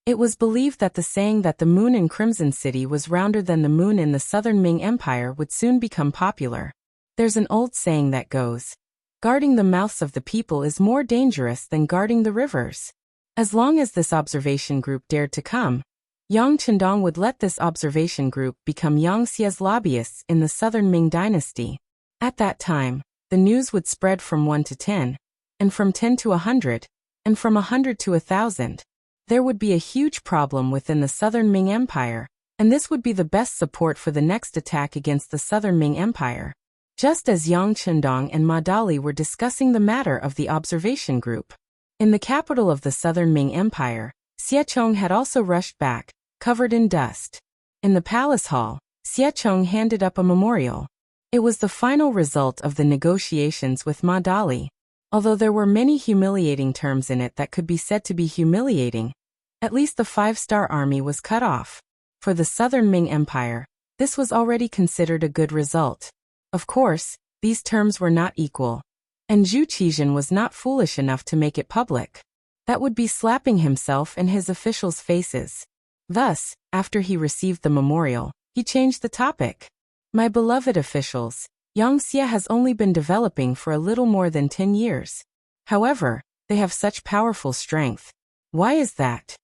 It was believed that the saying that the moon in Crimson City was rounder than the moon in the Southern Ming Empire would soon become popular. There's an old saying that goes, guarding the mouths of the people is more dangerous than guarding the rivers. As long as this observation group dared to come, Yang Chendong would let this observation group become Yangxie's lobbyists in the Southern Ming Dynasty. At that time, the news would spread from 1 to 10, and from 10 to 100, and from 100 to 1,000. There would be a huge problem within the Southern Ming Empire, and this would be the best support for the next attack against the Southern Ming Empire. Just as Yang Chendong and Ma Dali were discussing the matter of the observation group. In the capital of the Southern Ming Empire, Xiechong had also rushed back, covered in dust. In the palace hall, Xiechong handed up a memorial. It was the final result of the negotiations with Ma Dali. Although there were many humiliating terms in it that could be said to be humiliating, at least the 5-star army was cut off. For the Southern Ming Empire, this was already considered a good result. Of course, these terms were not equal, and Zhu Qizhen was not foolish enough to make it public. That would be slapping himself and his officials' faces. Thus, after he received the memorial, he changed the topic. My beloved officials, Yangxie has only been developing for a little more than 10 years. However, they have such powerful strength. Why is that?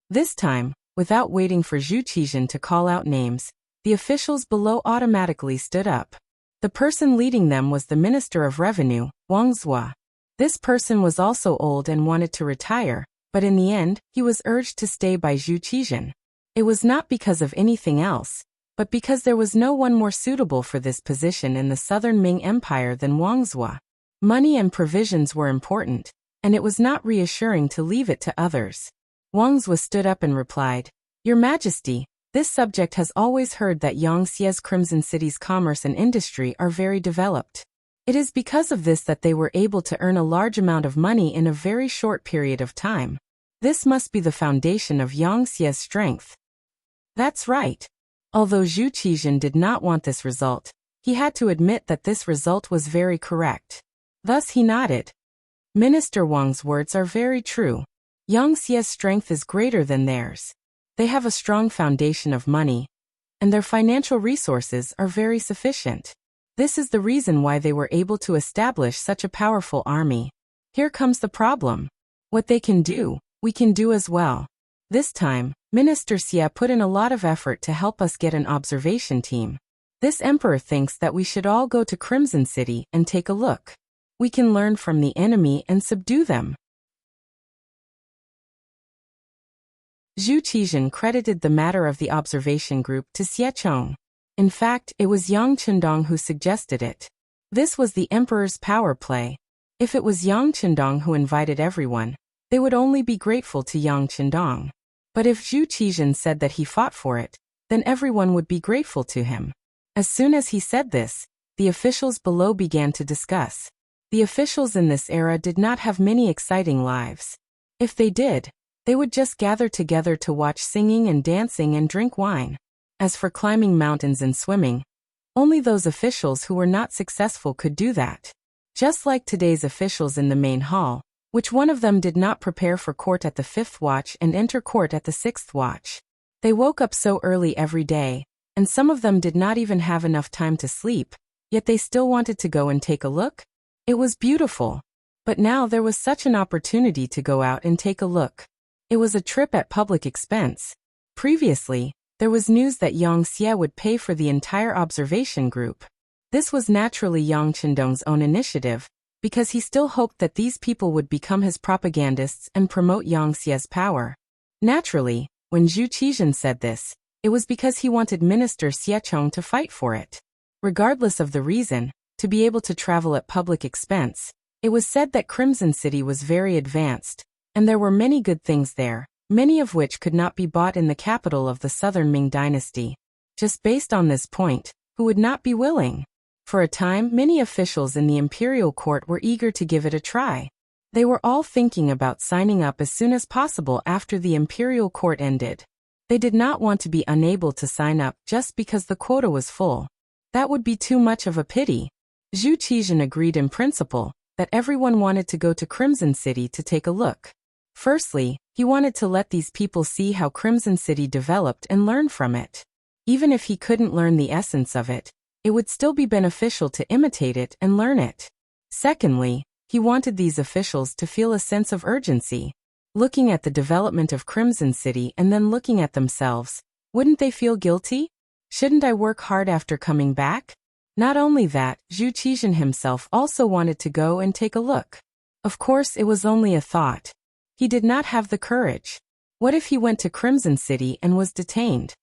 This time, without waiting for Zhu Qizhen to call out names, the officials below automatically stood up. The person leading them was the Minister of Revenue, Wang Zhua. This person was also old and wanted to retire, but in the end, he was urged to stay by Zhu Qizhen. It was not because of anything else, but because there was no one more suitable for this position in the southern Ming Empire than Wang Zhua. Money and provisions were important, and it was not reassuring to leave it to others. Wang Zhua stood up and replied, "Your Majesty, this subject has always heard that Yangtze's Crimson City's commerce and industry are very developed. It is because of this that they were able to earn a large amount of money in a very short period of time. This must be the foundation of Yangtze's strength." That's right. Although Zhu Qizhen did not want this result, he had to admit that this result was very correct. Thus he nodded. Minister Wang's words are very true. Yangtze's strength is greater than theirs. They have a strong foundation of money, and their financial resources are very sufficient. This is the reason why they were able to establish such a powerful army. Here comes the problem. What they can do, we can do as well. This time, Minister Xie put in a lot of effort to help us get an observation team. This emperor thinks that we should all go to Crimson City and take a look. We can learn from the enemy and subdue them. Zhu Qizhen credited the matter of the observation group to Xie Chong. In fact, it was Yang Qindong who suggested it. This was the emperor's power play. If it was Yang Qindong who invited everyone, they would only be grateful to Yang Qindong. But if Zhu Qizhen said that he fought for it, then everyone would be grateful to him. As soon as he said this, the officials below began to discuss. The officials in this era did not have many exciting lives. If they did, they would just gather together to watch singing and dancing and drink wine. As for climbing mountains and swimming, only those officials who were not successful could do that. Just like today's officials in the main hall, which one of them did not prepare for court at the 5th watch and enter court at the 6th watch. They woke up so early every day, and some of them did not even have enough time to sleep, yet they still wanted to go and take a look. It was beautiful. But now there was such an opportunity to go out and take a look. It was a trip at public expense. Previously, there was news that Yang Xie would pay for the entire observation group. This was naturally Yang Qindong's own initiative, because he still hoped that these people would become his propagandists and promote Yang Xie's power. Naturally, when Zhu Qizhen said this, it was because he wanted Minister Xie Chong to fight for it. Regardless of the reason, to be able to travel at public expense, it was said that Crimson City was very advanced, and there were many good things there, many of which could not be bought in the capital of the southern Ming Dynasty. Just based on this point, who would not be willing? For a time, many officials in the imperial court were eager to give it a try. They were all thinking about signing up as soon as possible after the imperial court ended. They did not want to be unable to sign up just because the quota was full. That would be too much of a pity. Zhu Qizhen agreed in principle that everyone wanted to go to Crimson City to take a look. Firstly, he wanted to let these people see how Crimson City developed and learn from it. Even if he couldn't learn the essence of it, it would still be beneficial to imitate it and learn it. Secondly, he wanted these officials to feel a sense of urgency. Looking at the development of Crimson City and then looking at themselves, wouldn't they feel guilty? Shouldn't I work hard after coming back? Not only that, Zhu Qizhen himself also wanted to go and take a look. Of course, it was only a thought. He did not have the courage. What if he went to Crimson City and was detained?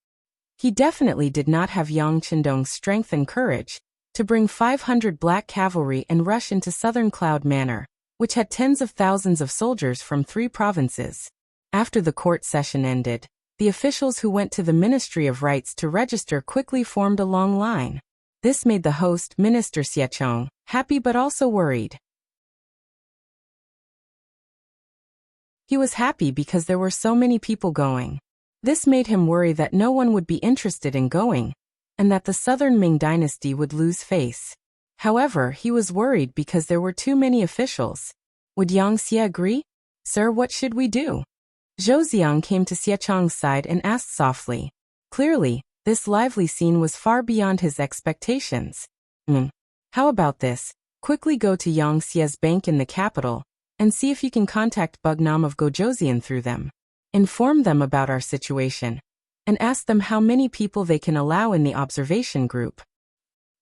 He definitely did not have Yang Qindong's strength and courage to bring 500 black cavalry and rush into southern Cloud Manor, which had tens of thousands of soldiers from 3 provinces. After the court session ended, the officials who went to the Ministry of Rights to register quickly formed a long line. This made the host, Minister Xie Chong, happy but also worried. He was happy because there were so many people going. This made him worry that no one would be interested in going, and that the southern Ming Dynasty would lose face. However, he was worried because there were too many officials. Would Yang Xie agree? "Sir, what should we do?" Zhou Xiang came to Xie Chong's side and asked softly. Clearly, this lively scene was far beyond his expectations. How about this? Quickly go to Yang Xie's bank in the capital, and see if you can contact Bugnam of Gojosian through them. Inform them about our situation, and ask them how many people they can allow in the observation group.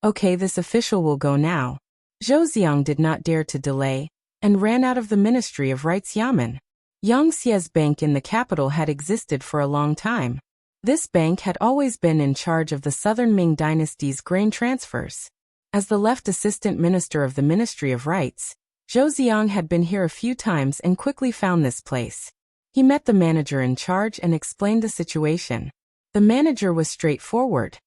Okay, this official will go now. Zhou Xiang did not dare to delay, and ran out of the Ministry of Rights Yamen. Yangxie's bank in the capital had existed for a long time. This bank had always been in charge of the Southern Ming Dynasty's grain transfers. As the left assistant minister of the Ministry of Rights, Zhou Xiang had been here a few times and quickly found this place. He met the manager in charge and explained the situation. The manager was straightforward.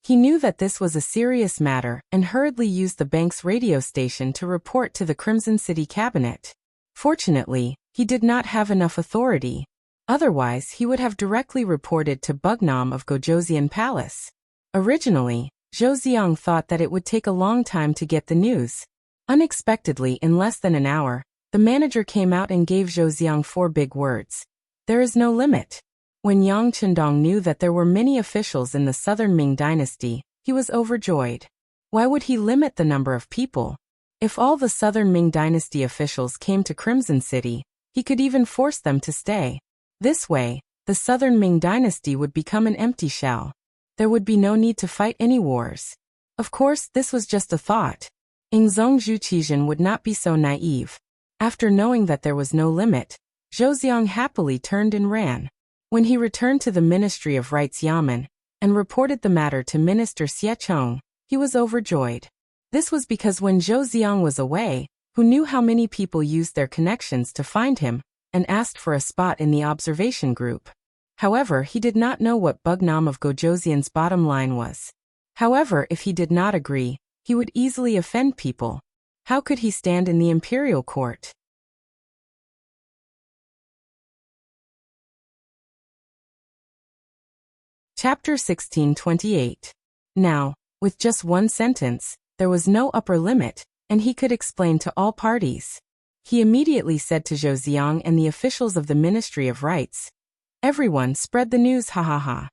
He knew that this was a serious matter and hurriedly used the bank's radio station to report to the Crimson City cabinet. Fortunately, he did not have enough authority. Otherwise, he would have directly reported to Bugnam of Gojosian Palace. Originally, Zhou Xiang thought that it would take a long time to get the news. Unexpectedly, in less than an hour, the manager came out and gave Zhou Xiang 4 big words. There is no limit. When Yang Chendong knew that there were many officials in the Southern Ming Dynasty, he was overjoyed. Why would he limit the number of people? If all the Southern Ming Dynasty officials came to Crimson City, he could even force them to stay. This way, the Southern Ming Dynasty would become an empty shell. There would be no need to fight any wars. Of course, this was just a thought. Ingzong Zhuqizhen would not be so naive. After knowing that there was no limit, Zhou Xiang happily turned and ran. When he returned to the Ministry of Rights Yamen and reported the matter to Minister Xie Chong, he was overjoyed. This was because when Zhou Xiang was away, who knew how many people used their connections to find him and asked for a spot in the observation group. However, he did not know what Bugnam of Gojosian's bottom line was. However, if he did not agree, he would easily offend people. How could he stand in the imperial court? Chapter 1628. Now, with just one sentence, there was no upper limit, and he could explain to all parties. He immediately said to Zhou Xiang and the officials of the Ministry of Rights, "Everyone spread the news, ha ha ha."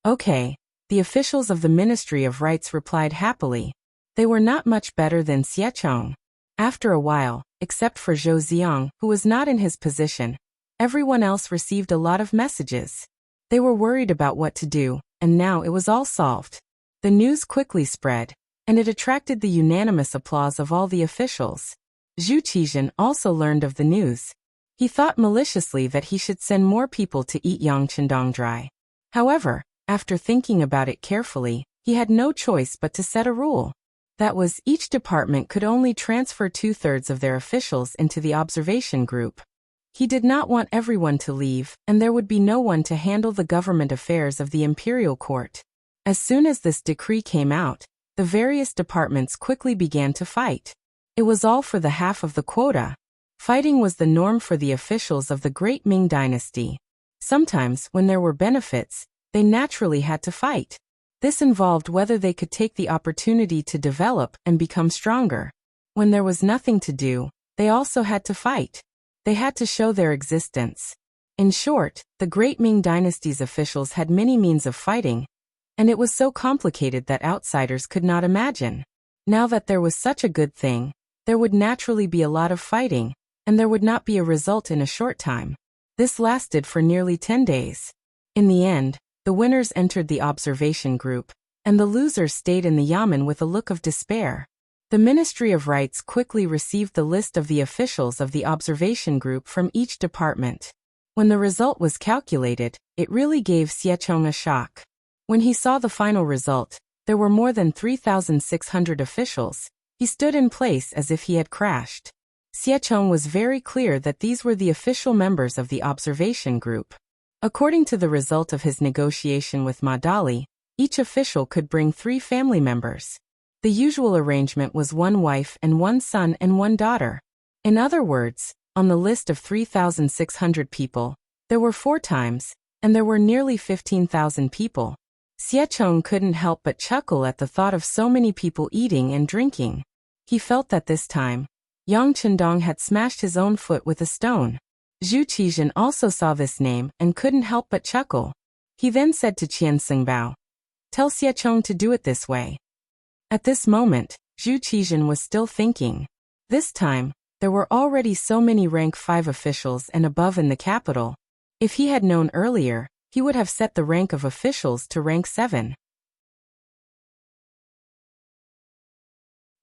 Okay, the officials of the Ministry of Rights replied happily. They were not much better than Xie Chong. After a while, except for Zhou Xiang, who was not in his position, everyone else received a lot of messages. They were worried about what to do, and now it was all solved. The news quickly spread, and it attracted the unanimous applause of all the officials. Zhuqizhen also learned of the news. He thought maliciously that he should send more people to eat Yang Chendong dry. However, after thinking about it carefully, he had no choice but to set a rule. That was, each department could only transfer 2/3 of their officials into the observation group. He did not want everyone to leave, and there would be no one to handle the government affairs of the imperial court. As soon as this decree came out, the various departments quickly began to fight. It was all for the half of the quota. Fighting was the norm for the officials of the Great Ming Dynasty. Sometimes, when there were benefits, they naturally had to fight. This involved whether they could take the opportunity to develop and become stronger. When there was nothing to do, they also had to fight. They had to show their existence. In short, the Great Ming Dynasty's officials had many means of fighting, and it was so complicated that outsiders could not imagine. Now that there was such a good thing, there would naturally be a lot of fighting, and there would not be a result in a short time. This lasted for nearly 10 days. In the end, the winners entered the observation group, and the losers stayed in the yamen with a look of despair. The Ministry of Rights quickly received the list of the officials of the observation group from each department. When the result was calculated, it really gave Xie Chong a shock. When he saw the final result, there were more than 3,600 officials. He stood in place as if he had crashed. Xie Chong was very clear that these were the official members of the observation group. According to the result of his negotiation with Ma Dali, each official could bring 3 family members. The usual arrangement was 1 wife and 1 son and 1 daughter. In other words, on the list of 3,600 people, there were 4 times, and there were nearly 15,000 people. Xie Chong couldn't help but chuckle at the thought of so many people eating and drinking. He felt that this time, Yang Chendong had smashed his own foot with a stone. Zhuqizhen also saw this name and couldn't help but chuckle. He then said to Qian Xingbao, "Tell Xie Chong to do it this way." At this moment, Zhuqizhen was still thinking. This time, There were already so many rank 5 officials and above in the capital. If he had known earlier, he would have set the rank of officials to rank 7.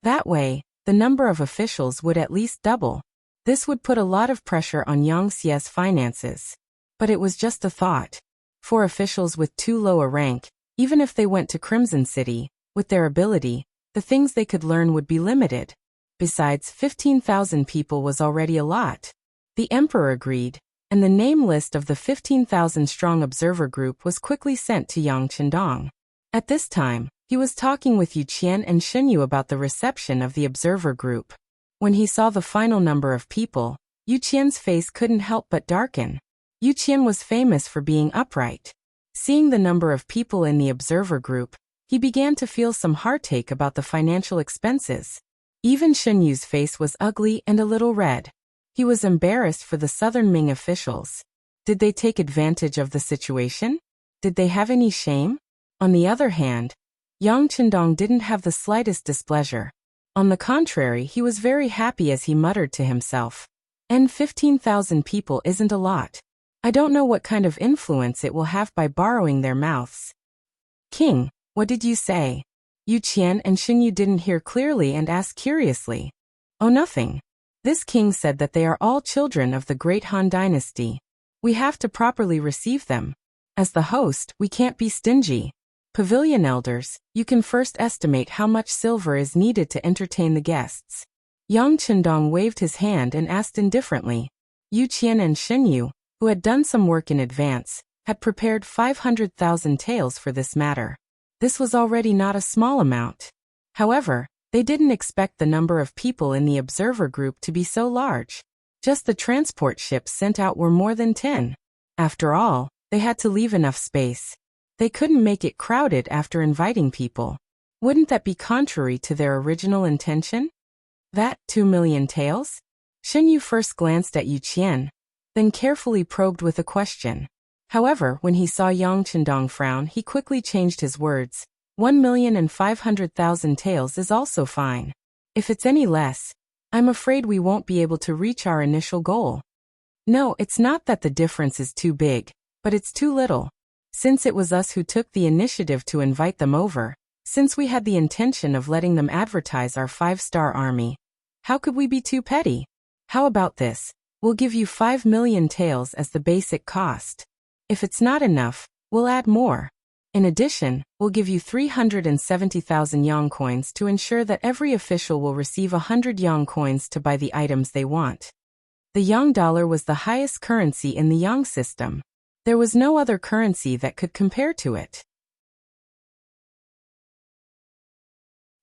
That way, the number of officials would at least double. This would put a lot of pressure on Yang Xie's finances. But it was just a thought. For officials with too low a rank, even if they went to Crimson City, with their ability, the things they could learn would be limited. Besides, 15,000 people was already a lot. The emperor agreed, and the name list of the 15,000-strong observer group was quickly sent to Yang Qindong. At this time, he was talking with Yu Qian and Xinyu about the reception of the observer group. When he saw the final number of people, Yu Qian's face couldn't help but darken. Yu Qian was famous for being upright. Seeing the number of people in the observer group, he began to feel some heartache about the financial expenses. Even Xinyu's face was ugly and a little red. He was embarrassed for the Southern Ming officials. Did they take advantage of the situation? Did they have any shame? On the other hand, Yang Qindong didn't have the slightest displeasure. On the contrary, he was very happy as he muttered to himself. And 15,000 people isn't a lot. I don't know what kind of influence it will have by borrowing their mouths. King, what did you say? Yu Qian and Xinyu didn't hear clearly and asked curiously. Oh, nothing. This king said that they are all children of the great Han Dynasty. We have to properly receive them. As the host, we can't be stingy. Pavilion elders, you can first estimate how much silver is needed to entertain the guests. Yang Qindong waved his hand and asked indifferently. Yu Qian and Xinyu, who had done some work in advance, had prepared 500,000 taels for this matter. This was already not a small amount. However, they didn't expect the number of people in the observer group to be so large. Just the transport ships sent out were more than 10. After all, they had to leave enough space. They couldn't make it crowded after inviting people. Wouldn't that be contrary to their original intention? That 2 million taels? Xinyu first glanced at Yu Qian, then carefully probed with a question. However, when he saw Yang Qindong frown, he quickly changed his words. 1,500,000 taels is also fine. If it's any less, I'm afraid we won't be able to reach our initial goal. No, it's not that the difference is too big, but it's too little. Since it was us who took the initiative to invite them over, since we had the intention of letting them advertise our 5-star army, how could we be too petty? How about this? We'll give you 5 million taels as the basic cost. If it's not enough, we'll add more. In addition, we'll give you 370,000 yang coins to ensure that every official will receive 100 yang coins to buy the items they want. The yang dollar was the highest currency in the yang system. There was no other currency that could compare to it.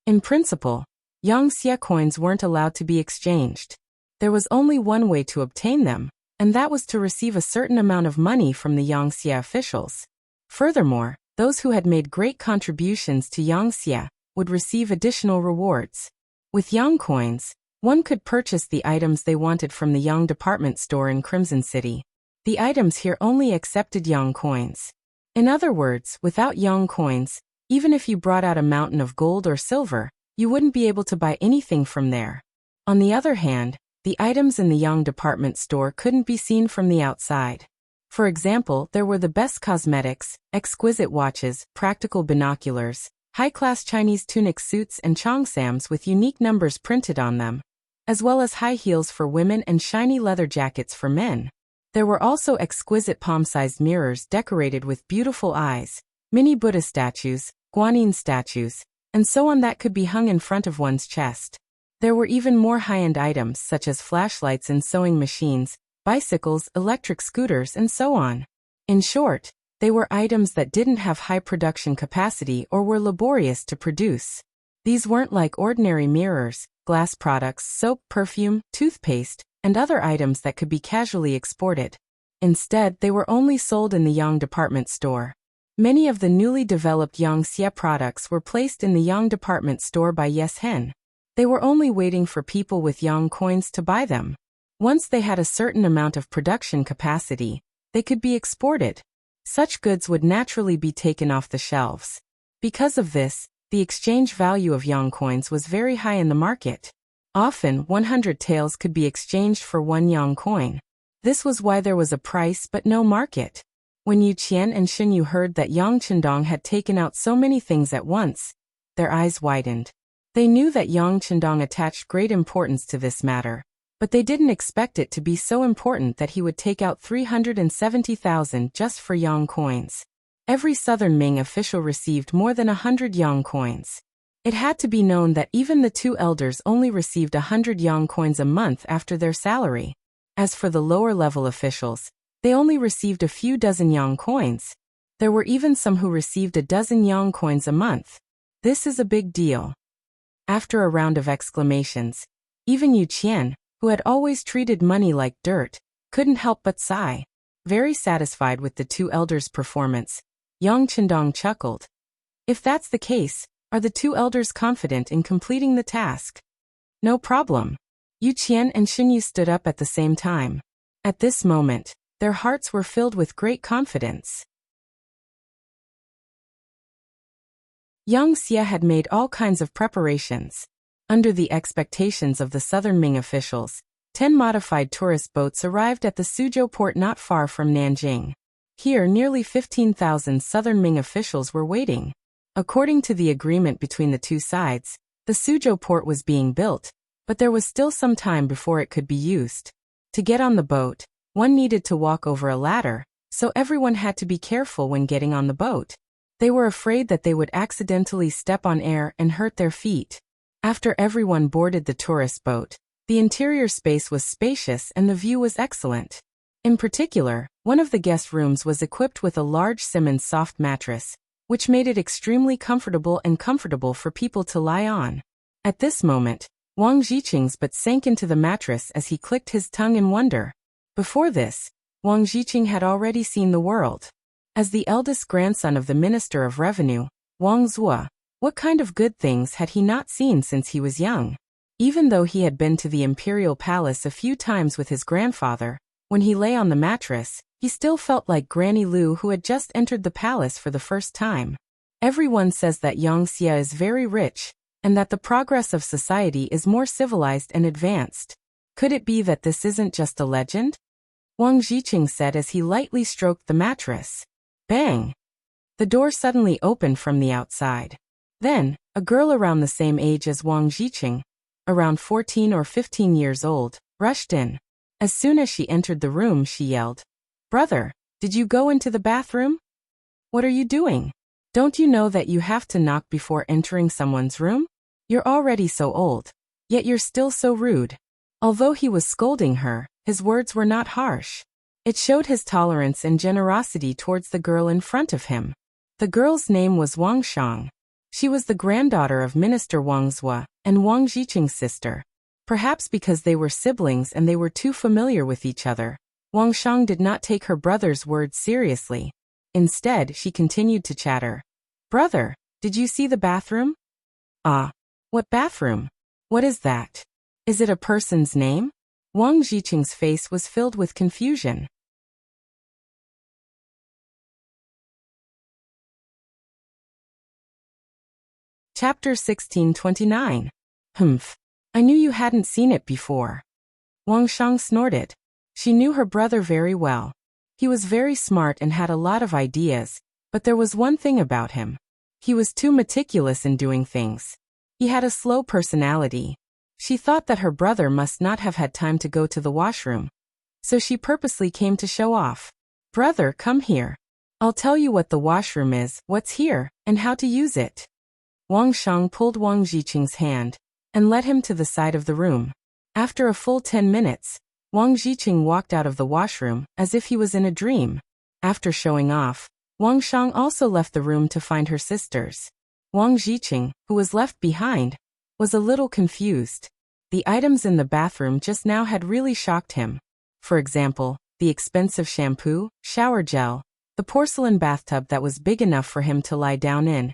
In principle, yang xie coins weren't allowed to be exchanged. There was only one way to obtain them, and that was to receive a certain amount of money from the yang xie officials. Furthermore, those who had made great contributions to yang xie would receive additional rewards. With yang coins, one could purchase the items they wanted from the yang department store in Crimson City. The items here only accepted yang coins. In other words, without yang coins, even if you brought out a mountain of gold or silver, you wouldn't be able to buy anything from there. On the other hand, the items in the yang department store couldn't be seen from the outside. For example, there were the best cosmetics, exquisite watches, practical binoculars, high-class Chinese tunic suits and cheongsams with unique numbers printed on them, as well as high heels for women and shiny leather jackets for men. There were also exquisite palm-sized mirrors decorated with beautiful eyes, mini Buddha statues, Guanyin statues, and so on that could be hung in front of one's chest. There were even more high-end items such as flashlights and sewing machines, bicycles, electric scooters, and so on. In short, they were items that didn't have high production capacity or were laborious to produce. These weren't like ordinary mirrors, glass products, soap, perfume, toothpaste, and other items that could be casually exported. Instead, they were only sold in the yang department store. Many of the newly developed yang xie products were placed in the yang department store by Yes Hen. They were only waiting for people with yang coins to buy them. Once they had a certain amount of production capacity, they could be exported. Such goods would naturally be taken off the shelves. Because of this, the exchange value of yang coins was very high in the market. Often, 100 taels could be exchanged for 1 yang coin. This was why there was a price but no market. When Yu Qian and Xun Yu heard that Yang Qindong had taken out so many things at once, their eyes widened. They knew that Yang Qindong attached great importance to this matter, but they didn't expect it to be so important that he would take out 370,000 just for yang coins. Every Southern Ming official received more than 100 yang coins. It had to be known that even the two elders only received 100 yang coins a month after their salary. As for the lower-level officials, they only received a few dozen yang coins. There were even some who received a dozen yang coins a month. This is a big deal. After a round of exclamations, even Yu Qian, who had always treated money like dirt, couldn't help but sigh. Very satisfied with the two elders' performance, Yang Qindong chuckled. If that's the case, are the two elders confident in completing the task? No problem. Yu Qian and Xun Yu stood up at the same time. At this moment, their hearts were filled with great confidence. Yang Xie had made all kinds of preparations. Under the expectations of the Southern Ming officials, 10 modified tourist boats arrived at the Suzhou port not far from Nanjing. Here, nearly 15,000 Southern Ming officials were waiting. According to the agreement between the two sides, the Suzhou port was being built, but there was still some time before it could be used. To get on the boat, one needed to walk over a ladder, so everyone had to be careful when getting on the boat. They were afraid that they would accidentally step on air and hurt their feet. After everyone boarded the tourist boat, the interior space was spacious and the view was excellent. In particular, one of the guest rooms was equipped with a large Simmons soft mattress, which made it extremely comfortable for people to lie on. At this moment, Wang Jiqing's butt sank into the mattress as he clicked his tongue in wonder. Before this, Wang Jiqing had already seen the world. As the eldest grandson of the Minister of Revenue, Wang Zhuo, what kind of good things had he not seen since he was young? Even though he had been to the imperial palace a few times with his grandfather, when he lay on the mattress, he still felt like Granny Lu who had just entered the palace for the first time. Everyone says that Yang Xie is very rich, and that the progress of society is more civilized and advanced. Could it be that this isn't just a legend? Wang Jiqing said as he lightly stroked the mattress. Bang! The door suddenly opened from the outside. Then, a girl around the same age as Wang Jiqing, around 14 or 15 years old, rushed in. As soon as she entered the room, she yelled, "Brother, did you go into the bathroom? What are you doing? Don't you know that you have to knock before entering someone's room? You're already so old, yet you're still so rude." Although he was scolding her, his words were not harsh. It showed his tolerance and generosity towards the girl in front of him. The girl's name was Wang Shang. She was the granddaughter of Minister Wang Zhuo and Wang Jiqing's sister. Perhaps because they were siblings and they were too familiar with each other, Wang Shang did not take her brother's words seriously. Instead, she continued to chatter. "Brother, did you see the bathroom?" "Ah, what bathroom? What is that? Is it a person's name?" Wang Jiqing's face was filled with confusion. Chapter 1629. Humph. I knew you hadn't seen it before. Wang Shang snorted. She knew her brother very well. He was very smart and had a lot of ideas, but there was one thing about him. He was too meticulous in doing things. He had a slow personality. She thought that her brother must not have had time to go to the washroom, so she purposely came to show off. "Brother, come here. I'll tell you what the washroom is, what's here, and how to use it." Wang Shang pulled Wang Jiqing's hand and led him to the side of the room. After a full 10 minutes, Wang Jiqing walked out of the washroom as if he was in a dream. After showing off, Wang Shang also left the room to find her sisters. Wang Jiqing, who was left behind, was a little confused. The items in the bathroom just now had really shocked him. For example, the expensive shampoo, shower gel, the porcelain bathtub that was big enough for him to lie down in,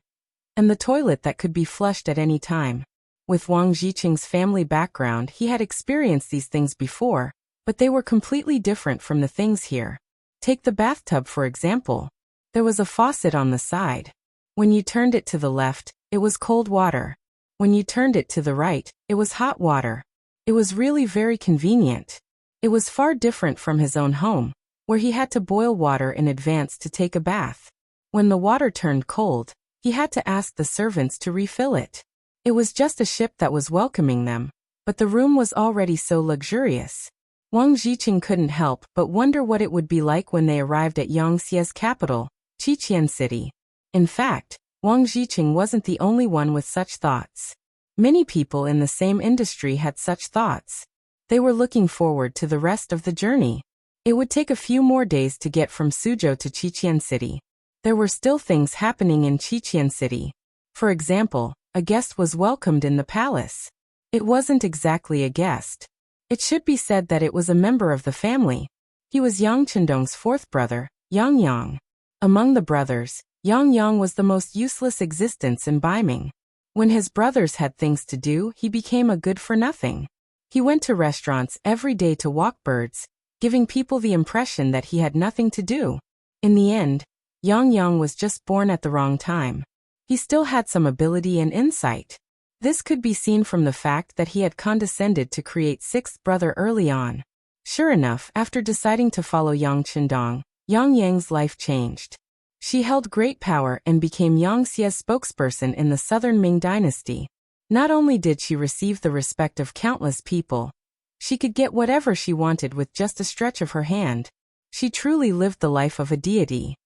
and the toilet that could be flushed at any time. With Wang Jiqing's family background, he had experienced these things before, but they were completely different from the things here. Take the bathtub for example. There was a faucet on the side. When you turned it to the left, it was cold water. When you turned it to the right, it was hot water. It was really very convenient. It was far different from his own home, where he had to boil water in advance to take a bath. When the water turned cold, he had to ask the servants to refill it. It was just a ship that was welcoming them, but the room was already so luxurious. Wang Jiqing couldn't help but wonder what it would be like when they arrived at Yangtze's capital, Qiqian City. In fact, Wang Jiqing wasn't the only one with such thoughts. Many people in the same industry had such thoughts. They were looking forward to the rest of the journey. It would take a few more days to get from Suzhou to Qiqian City. There were still things happening in Qiqian City. For example, a guest was welcomed in the palace. It wasn't exactly a guest. It should be said that it was a member of the family. He was Yang Qindong's fourth brother, Yang Yang. Among the brothers, Yang Yang was the most useless existence in Baiming. When his brothers had things to do, he became a good-for-nothing. He went to restaurants every day to walk birds, giving people the impression that he had nothing to do. In the end, Yang Yang was just born at the wrong time. He still had some ability and insight. This could be seen from the fact that he had condescended to create sixth brother early on. Sure enough, after deciding to follow Yang Qindong, Yang Yang's life changed. She held great power and became Yangtze's spokesperson in the Southern Ming Dynasty. Not only did she receive the respect of countless people, she could get whatever she wanted with just a stretch of her hand. She truly lived the life of a deity.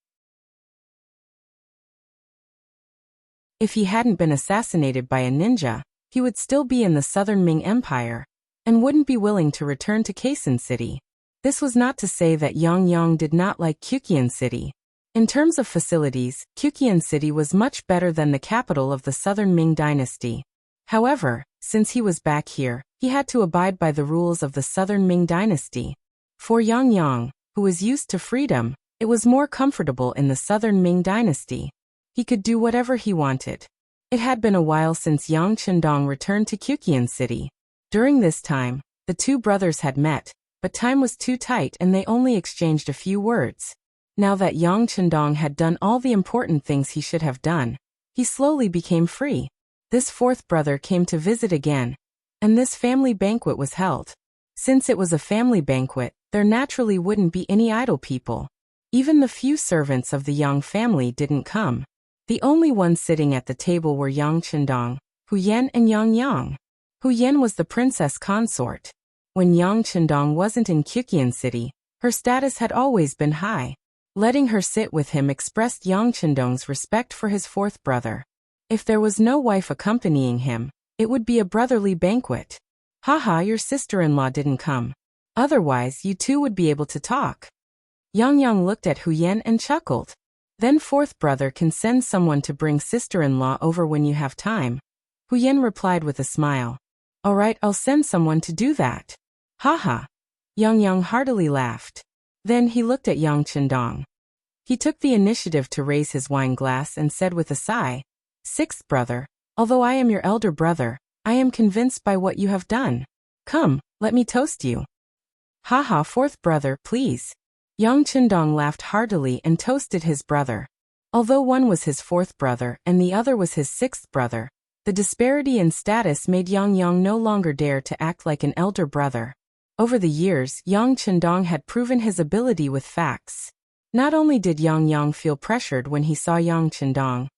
If he hadn't been assassinated by a ninja, he would still be in the Southern Ming Empire, and wouldn't be willing to return to Kaisen City. This was not to say that Yang Yang did not like Qiqian City. In terms of facilities, Qiqian City was much better than the capital of the Southern Ming Dynasty. However, since he was back here, he had to abide by the rules of the Southern Ming Dynasty. For Yang Yang, who was used to freedom, it was more comfortable in the Southern Ming Dynasty. He could do whatever he wanted. It had been a while since Yang Qindong returned to Qiqian City. During this time, the two brothers had met, but time was too tight and they only exchanged a few words. Now that Yang Qindong had done all the important things he should have done, he slowly became free. This fourth brother came to visit again, and this family banquet was held. Since it was a family banquet, there naturally wouldn't be any idle people. Even the few servants of the Yang family didn't come. The only ones sitting at the table were Yang Qindong, Hu Yan and Yang Yang. Hu Yan was the princess consort. When Yang Qindong wasn't in Qiqian City, her status had always been high. Letting her sit with him expressed Yang Qindong's respect for his fourth brother. If there was no wife accompanying him, it would be a brotherly banquet. Haha, your sister-in-law didn't come. Otherwise, you two would be able to talk. Yang Yang looked at Hu Yan and chuckled. Then fourth brother can send someone to bring sister-in-law over when you have time. Hu Yan replied with a smile. Alright, I'll send someone to do that. Haha. Yang Yang heartily laughed. Then he looked at Yang Qindong. He took the initiative to raise his wine glass and said with a sigh, Sixth brother, although I am your elder brother, I am convinced by what you have done. Come, let me toast you. Haha, fourth brother, please. Yang Qindong laughed heartily and toasted his brother. Although one was his fourth brother and the other was his sixth brother, the disparity in status made Yang Yang no longer dare to act like an elder brother. Over the years, Yang Qindong had proven his ability with facts. Not only did Yang Yang feel pressured when he saw Yang Qindong,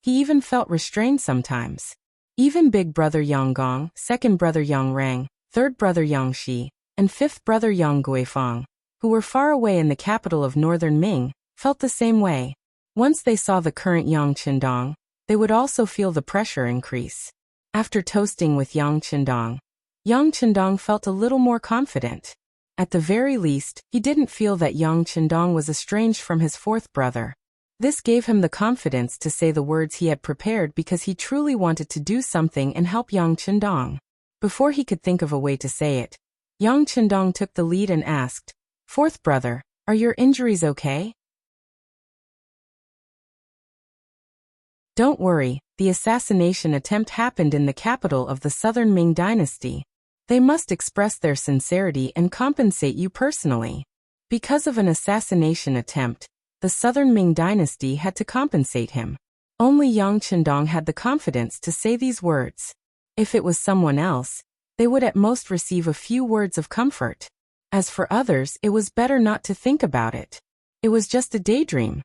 he even felt restrained sometimes. Even big brother Yang Gong, second brother Yang Rang, third brother Yang Shi, and fifth brother Yang Guifang, who were far away in the capital of northern Ming, felt the same way. Once they saw the current Yang Qindong, they would also feel the pressure increase. After toasting with Yang Qindong felt a little more confident. At the very least, he didn't feel that Yang Qindong was estranged from his fourth brother. This gave him the confidence to say the words he had prepared because he truly wanted to do something and help Yang Qindong. Before he could think of a way to say it, Yang Qindong took the lead and asked, Fourth brother, are your injuries okay? Don't worry, the assassination attempt happened in the capital of the Southern Ming Dynasty. They must express their sincerity and compensate you personally. Because of an assassination attempt, the Southern Ming Dynasty had to compensate him. Only Yang Qindong had the confidence to say these words. If it was someone else, They would at most receive a few words of comfort. As for others, it was better not to think about it. It was just a daydream.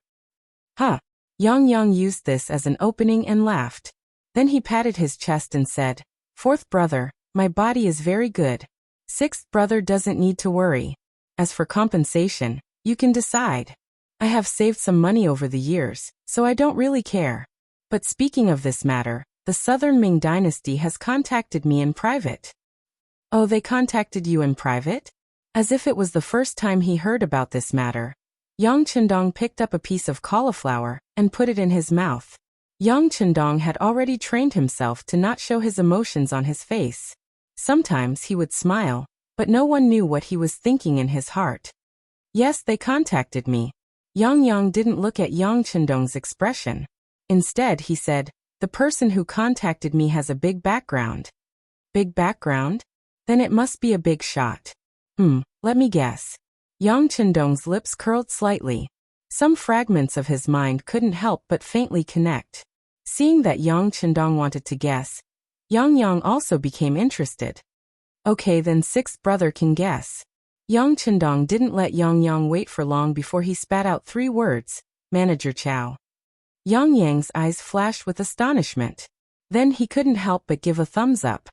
Huh. Yang used this as an opening and laughed. Then he patted his chest and said, "Fourth brother, my body is very good. Sixth brother doesn't need to worry. As for compensation, you can decide. I have saved some money over the years, so I don't really care. But speaking of this matter, the Southern Ming Dynasty has contacted me in private." "Oh, they contacted you in private?" As if it was the first time he heard about this matter, Yang Chendong picked up a piece of cauliflower and put it in his mouth. Yang Chendong had already trained himself to not show his emotions on his face. Sometimes he would smile, but no one knew what he was thinking in his heart. "Yes, they contacted me." Yang didn't look at Yang Chendong's expression. Instead, he said, "The person who contacted me has a big background." "Big background? Then it must be a big shot." Let me guess." Yang Chendong's lips curled slightly. Some fragments of his mind couldn't help but faintly connect. Seeing that Yang Chendong wanted to guess, Yang also became interested. "Okay, then sixth brother can guess." Yang Chendong didn't let Yang wait for long before he spat out 3 words, "Manager Chow." Yang's eyes flashed with astonishment. Then he couldn't help but give a thumbs up.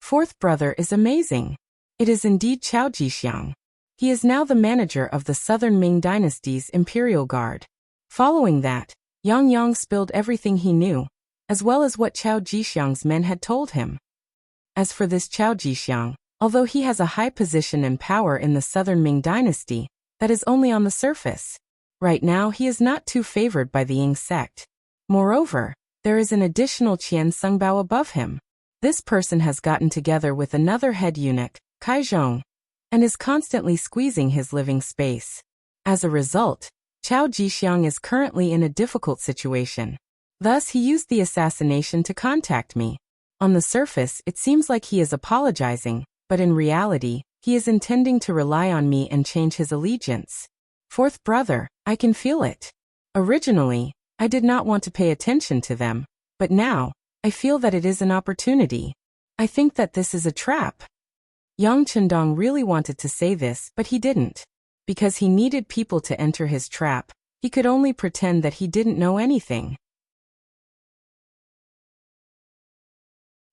"Fourth brother is amazing. It is indeed Chao Jixiang. He is now the manager of the Southern Ming Dynasty's Imperial Guard." Following that, Yang spilled everything he knew, as well as what Chao Jixiang's men had told him. As for this Chao Jixiang, although he has a high position and power in the Southern Ming Dynasty, that is only on the surface. Right now he is not too favored by the Ying sect. Moreover, there is an additional Qian Sungbao above him. This person has gotten together with another head eunuch, Kai Zhong, and is constantly squeezing his living space. As a result, Chao Jixiang is currently in a difficult situation. Thus he used the assassination to contact me. On the surface, it seems like he is apologizing, but in reality, he is intending to rely on me and change his allegiance. Fourth brother, I can feel it. Originally, I did not want to pay attention to them, but now, I feel that it is an opportunity. I think that this is a trap. Yang Chendong really wanted to say this, but he didn't. Because he needed people to enter his trap, he could only pretend that he didn't know anything.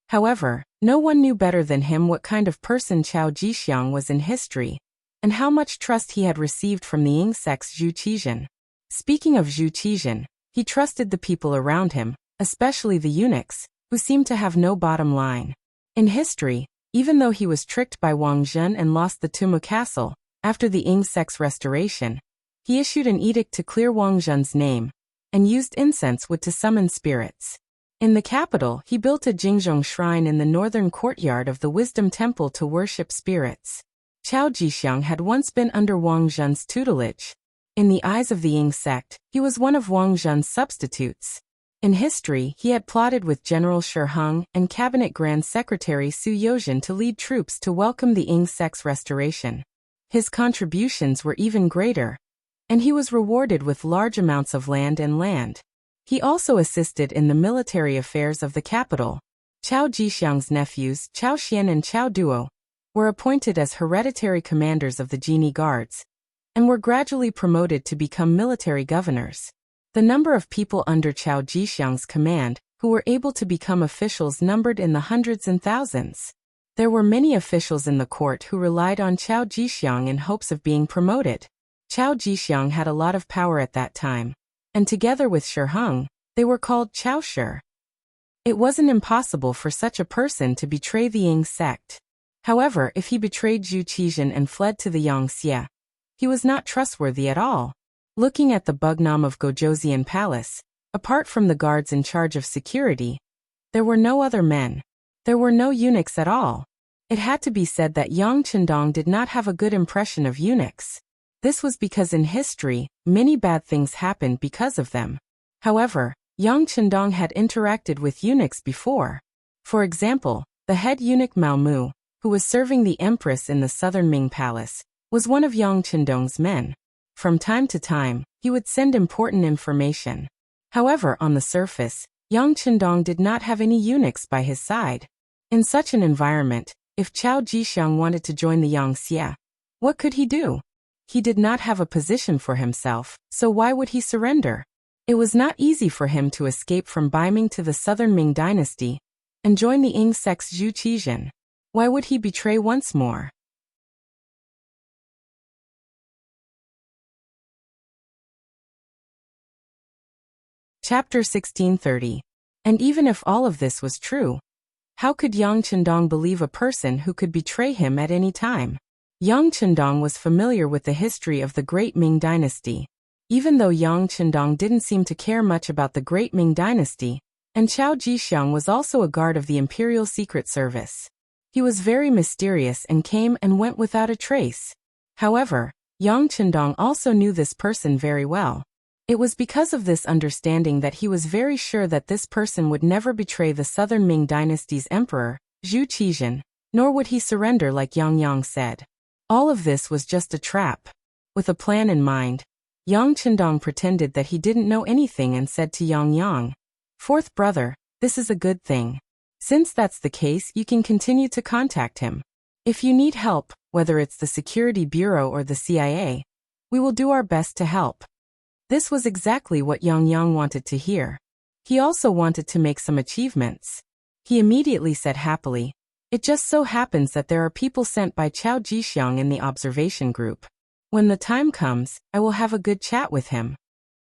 However, no one knew better than him what kind of person Chao Jixiang was in history, and how much trust he had received from the Ying sect's Zhu Qizhen. Speaking of Zhu Qizhen, he trusted the people around him, especially the eunuchs, who seemed to have no bottom line. In history, even though he was tricked by Wang Zhen and lost the Tumu Castle, after the Ying sect's restoration, he issued an edict to clear Wang Zhen's name, and used incense wood to summon spirits. In the capital, he built a Jingzhong shrine in the northern courtyard of the Wisdom Temple to worship spirits. Chao Jixiang had once been under Wang Zhen's tutelage. In the eyes of the Ying sect, he was one of Wang Zhen's substitutes. In history, he had plotted with General Shi Heng and Cabinet Grand Secretary Su Yozhen to lead troops to welcome the Ying sect's restoration. His contributions were even greater, and he was rewarded with large amounts of land. He also assisted in the military affairs of the capital. Chao Jixiang's nephews, Chao Xian and Chao Duo, were appointed as hereditary commanders of the Genie Guards, and were gradually promoted to become military governors. The number of people under Chao Jixiang's command who were able to become officials numbered in the hundreds and thousands. There were many officials in the court who relied on Chao Jixiang in hopes of being promoted. Chao Jixiang had a lot of power at that time, and together with Shi Heng, they were called Chao Shi. It wasn't impossible for such a person to betray the Ying sect. However, if he betrayed Zhu Qizhen and fled to the Yangxie, he was not trustworthy at all. Looking at the Bugnam of Gojoseon Palace, apart from the guards in charge of security, there were no other men. There were no eunuchs at all. It had to be said that Yang Chendong did not have a good impression of eunuchs. This was because in history, many bad things happened because of them. However, Yang Chendong had interacted with eunuchs before. For example, the head eunuch Mao Mu, who was serving the empress in the southern Ming Palace, was one of Yang Chendong's men. From time to time, he would send important information. However, on the surface, Yang Chendong did not have any eunuchs by his side. In such an environment, If Chao Jixiang wanted to join the Yangxia, what could he do? He did not have a position for himself, so why would he surrender? It was not easy for him to escape from Beiming to the southern Ming dynasty and join the Ying sect's Zhu Qizhen. Why would he betray once more? Chapter 1630. And even if all of this was true, how could Yang Chendong believe a person who could betray him at any time? Yang Chendong was familiar with the history of the Great Ming Dynasty. Even though Yang Chendong didn't seem to care much about the Great Ming Dynasty, and Chao Jixiang was also a guard of the Imperial Secret Service, he was very mysterious and came and went without a trace. However, Yang Chendong also knew this person very well. It was because of this understanding that he was very sure that this person would never betray the southern Ming dynasty's emperor, Zhu Qizhen, nor would he surrender like Yang Yang said. All of this was just a trap. With a plan in mind, Yang Chendong pretended that he didn't know anything and said to Yang Yang, "Fourth brother, this is a good thing. Since that's the case, you can continue to contact him. If you need help, whether it's the Security Bureau or the CIA, we will do our best to help." This was exactly what Yang Yang wanted to hear. He also wanted to make some achievements. He immediately said happily, "It just so happens that there are people sent by Chao Jixiang in the observation group. When the time comes, I will have a good chat with him."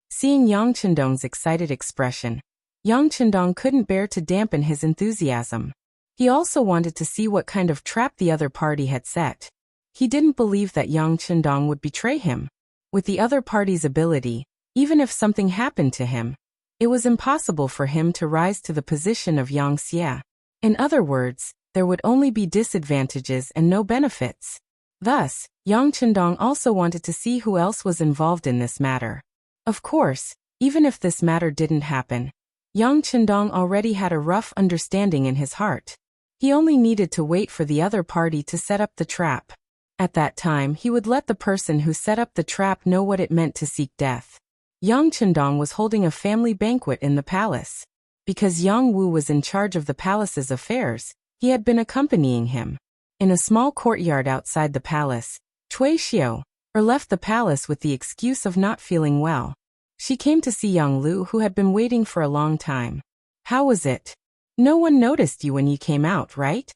Seeing Yang Chendong's excited expression, Yang Chendong couldn't bear to dampen his enthusiasm. He also wanted to see what kind of trap the other party had set. He didn't believe that Yang Chendong would betray him. With the other party's ability, even if something happened to him, it was impossible for him to rise to the position of Yangxia. In other words, there would only be disadvantages and no benefits. Thus, Yang Chendong also wanted to see who else was involved in this matter. Of course, even if this matter didn't happen, Yang Chendong already had a rough understanding in his heart. He only needed to wait for the other party to set up the trap. At that time, he would let the person who set up the trap know what it meant to seek death. Yang Chendong was holding a family banquet in the palace. Because Yang Wu was in charge of the palace's affairs, he had been accompanying him. In a small courtyard outside the palace, Cui Xiu left the palace with the excuse of not feeling well. She came to see Yang Lu, who had been waiting for a long time. "How was it? No one noticed you when you came out, right?"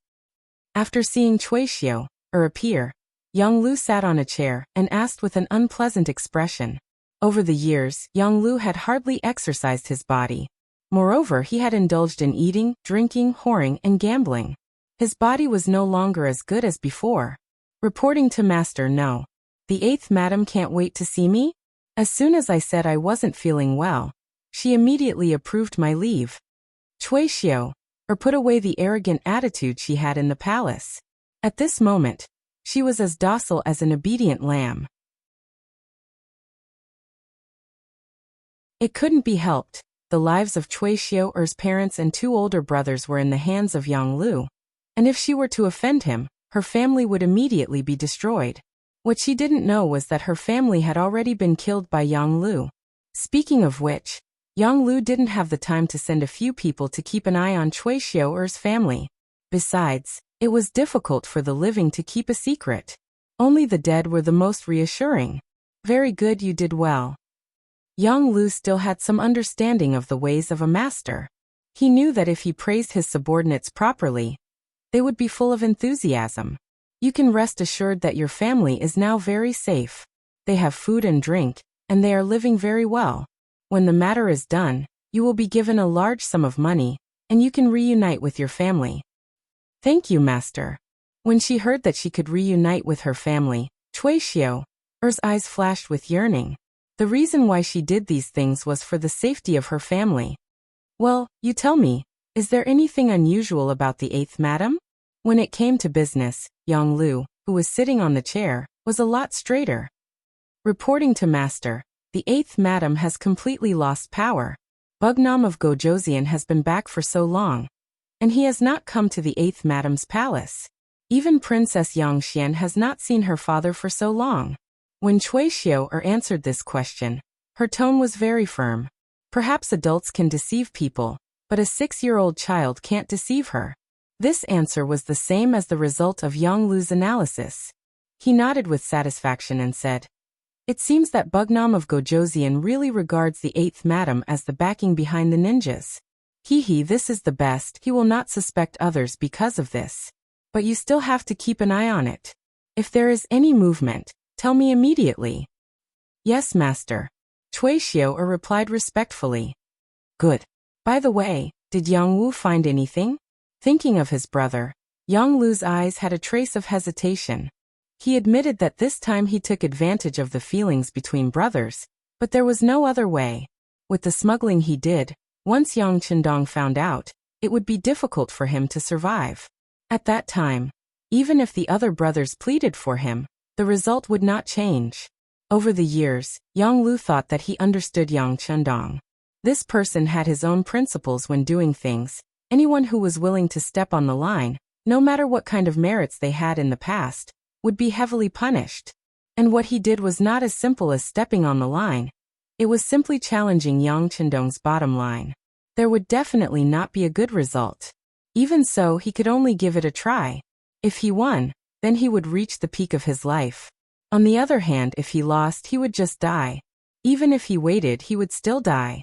After seeing Cui Xiu appear, Yang Lu sat on a chair and asked with an unpleasant expression. Over the years, Yang Lu had hardly exercised his body. Moreover, he had indulged in eating, drinking, whoring, and gambling. His body was no longer as good as before. Reporting to Master, "No. The 8th madam can't wait to see me?" As soon as I said I wasn't feeling well, she immediately approved my leave. Cui Xiu put away the arrogant attitude she had in the palace. At this moment, she was as docile as an obedient lamb. It couldn't be helped. The lives of Cui Xiu's parents and 2 older brothers were in the hands of Yang Lu, and if she were to offend him, her family would immediately be destroyed. What she didn't know was that her family had already been killed by Yang Lu. Speaking of which, Yang Lu didn't have the time to send a few people to keep an eye on Cui Xiu's family. Besides, it was difficult for the living to keep a secret. Only the dead were the most reassuring. "Very good, you did well." Yang Lu still had some understanding of the ways of a master. He knew that if he praised his subordinates properly, they would be full of enthusiasm. "You can rest assured that your family is now very safe. They have food and drink, and they are living very well. When the matter is done, you will be given a large sum of money, and you can reunite with your family." "Thank you, Master." When she heard that she could reunite with her family, Cui Xiu's eyes flashed with yearning. The reason why she did these things was for the safety of her family. "Well, you tell me, is there anything unusual about the 8th madam?" When it came to business, Yang Lu, who was sitting on the chair, was a lot straighter. Reporting to Master, "The 8th madam has completely lost power. Bugnam of Gojoseon has been back for so long, and he has not come to the 8th madam's palace. Even Princess Yangxian has not seen her father for so long." When Cui Xiu answered this question, her tone was very firm. Perhaps adults can deceive people, but a 6-year-old child can't deceive her. This answer was the same as the result of Yang Lu's analysis. He nodded with satisfaction and said, "It seems that Bugnam of Gojoseon really regards the 8th Madam as the backing behind the ninjas. This is the best. He will not suspect others because of this. But you still have to keep an eye on it. If there is any movement, tell me immediately." "Yes, master," Cui Xiao replied respectfully. "Good. By the way, did Yang Wu find anything?" Thinking of his brother, Yang Lu's eyes had a trace of hesitation. He admitted that this time he took advantage of the feelings between brothers, but there was no other way. With the smuggling he did, once Yang Chendong found out, it would be difficult for him to survive. At that time, even if the other brothers pleaded for him, the result would not change. Over the years, Yang Lu thought that he understood Yang Chendong. This person had his own principles when doing things. Anyone who was willing to step on the line, no matter what kind of merits they had in the past, would be heavily punished. And what he did was not as simple as stepping on the line. It was simply challenging Yang Chendong's bottom line. There would definitely not be a good result. Even so, he could only give it a try. If he won, then he would reach the peak of his life. On the other hand, if he lost, he would just die. Even if he waited, he would still die.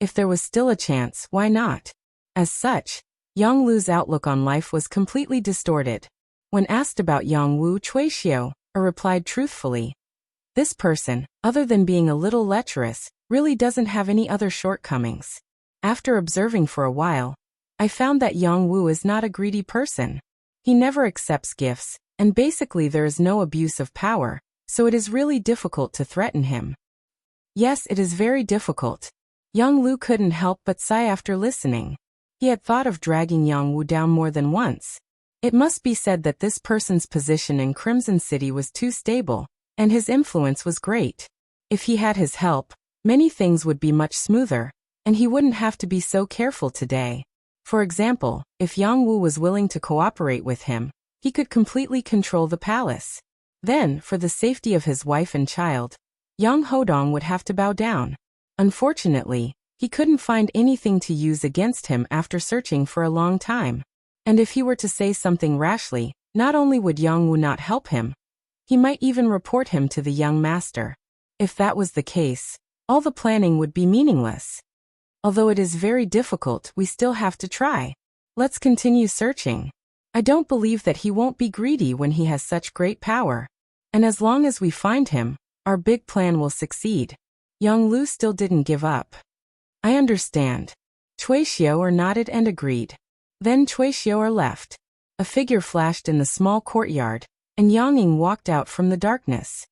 If there was still a chance, why not? As such, Yang Lu's outlook on life was completely distorted. When asked about Yang Wu, Cui Xiao replied truthfully, "This person, other than being a little lecherous, really doesn't have any other shortcomings. After observing for a while, I found that Yang Wu is not a greedy person. He never accepts gifts, and basically there is no abuse of power, so it is really difficult to threaten him." Yes, it is very difficult. Yang Lu couldn't help but sigh after listening. He had thought of dragging Yang Wu down more than once. It must be said that this person's position in Crimson City was too stable, and his influence was great. If he had his help, many things would be much smoother, and he wouldn't have to be so careful today. For example, if Yang Wu was willing to cooperate with him, he could completely control the palace. Then, for the safety of his wife and child, Yang Hodong would have to bow down. Unfortunately, he couldn't find anything to use against him after searching for a long time. And if he were to say something rashly, not only would Yang Wu not help him, he might even report him to the young master. If that was the case, all the planning would be meaningless. Although it is very difficult, we still have to try. Let's continue searching. I don't believe that he won't be greedy when he has such great power. And as long as we find him, our big plan will succeed. Yang Lu still didn't give up. I understand. Cui Xiao nodded and agreed. Then Cui Xiao left. A figure flashed in the small courtyard, and Yang Ying walked out from the darkness.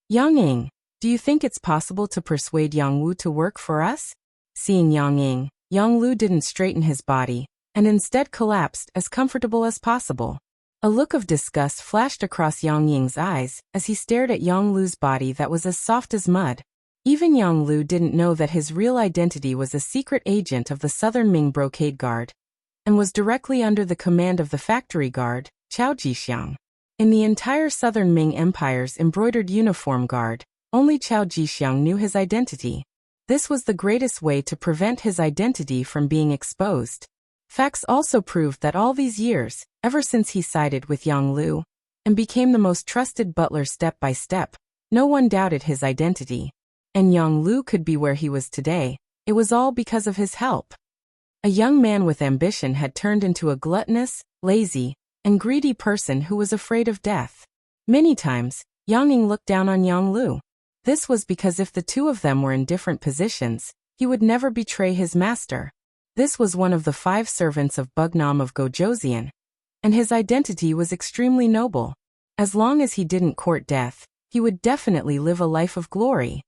"Yang Ying, do you think it's possible to persuade Yang Wu to work for us?" Seeing Yang Ying, Yang Lu didn't straighten his body, and instead collapsed as comfortable as possible. A look of disgust flashed across Yang Ying's eyes as he stared at Yang Lu's body that was as soft as mud. Even Yang Lu didn't know that his real identity was a secret agent of the Southern Ming Brocade Guard, and was directly under the command of the factory guard, Chao Jixiang. In the entire Southern Ming Empire's embroidered uniform guard, only Chao Jixiang knew his identity. This was the greatest way to prevent his identity from being exposed. Facts also proved that all these years, ever since he sided with Yang Lu, and became the most trusted butler step by step, no one doubted his identity. And Yang Lu could be where he was today. It was all because of his help. A young man with ambition had turned into a gluttonous, lazy, and greedy person who was afraid of death. Many times, Yang Ying looked down on Yang Lu. This was because if the two of them were in different positions, he would never betray his master. This was one of the 5 servants of Bugnam of Gojoseon, and his identity was extremely noble. As long as he didn't court death, he would definitely live a life of glory.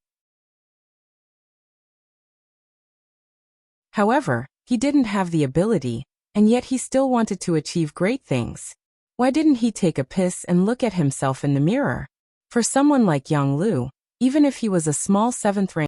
However, he didn't have the ability, and yet he still wanted to achieve great things. Why didn't he take a piss and look at himself in the mirror? For someone like Yang Lu, even if he was a small 7th rank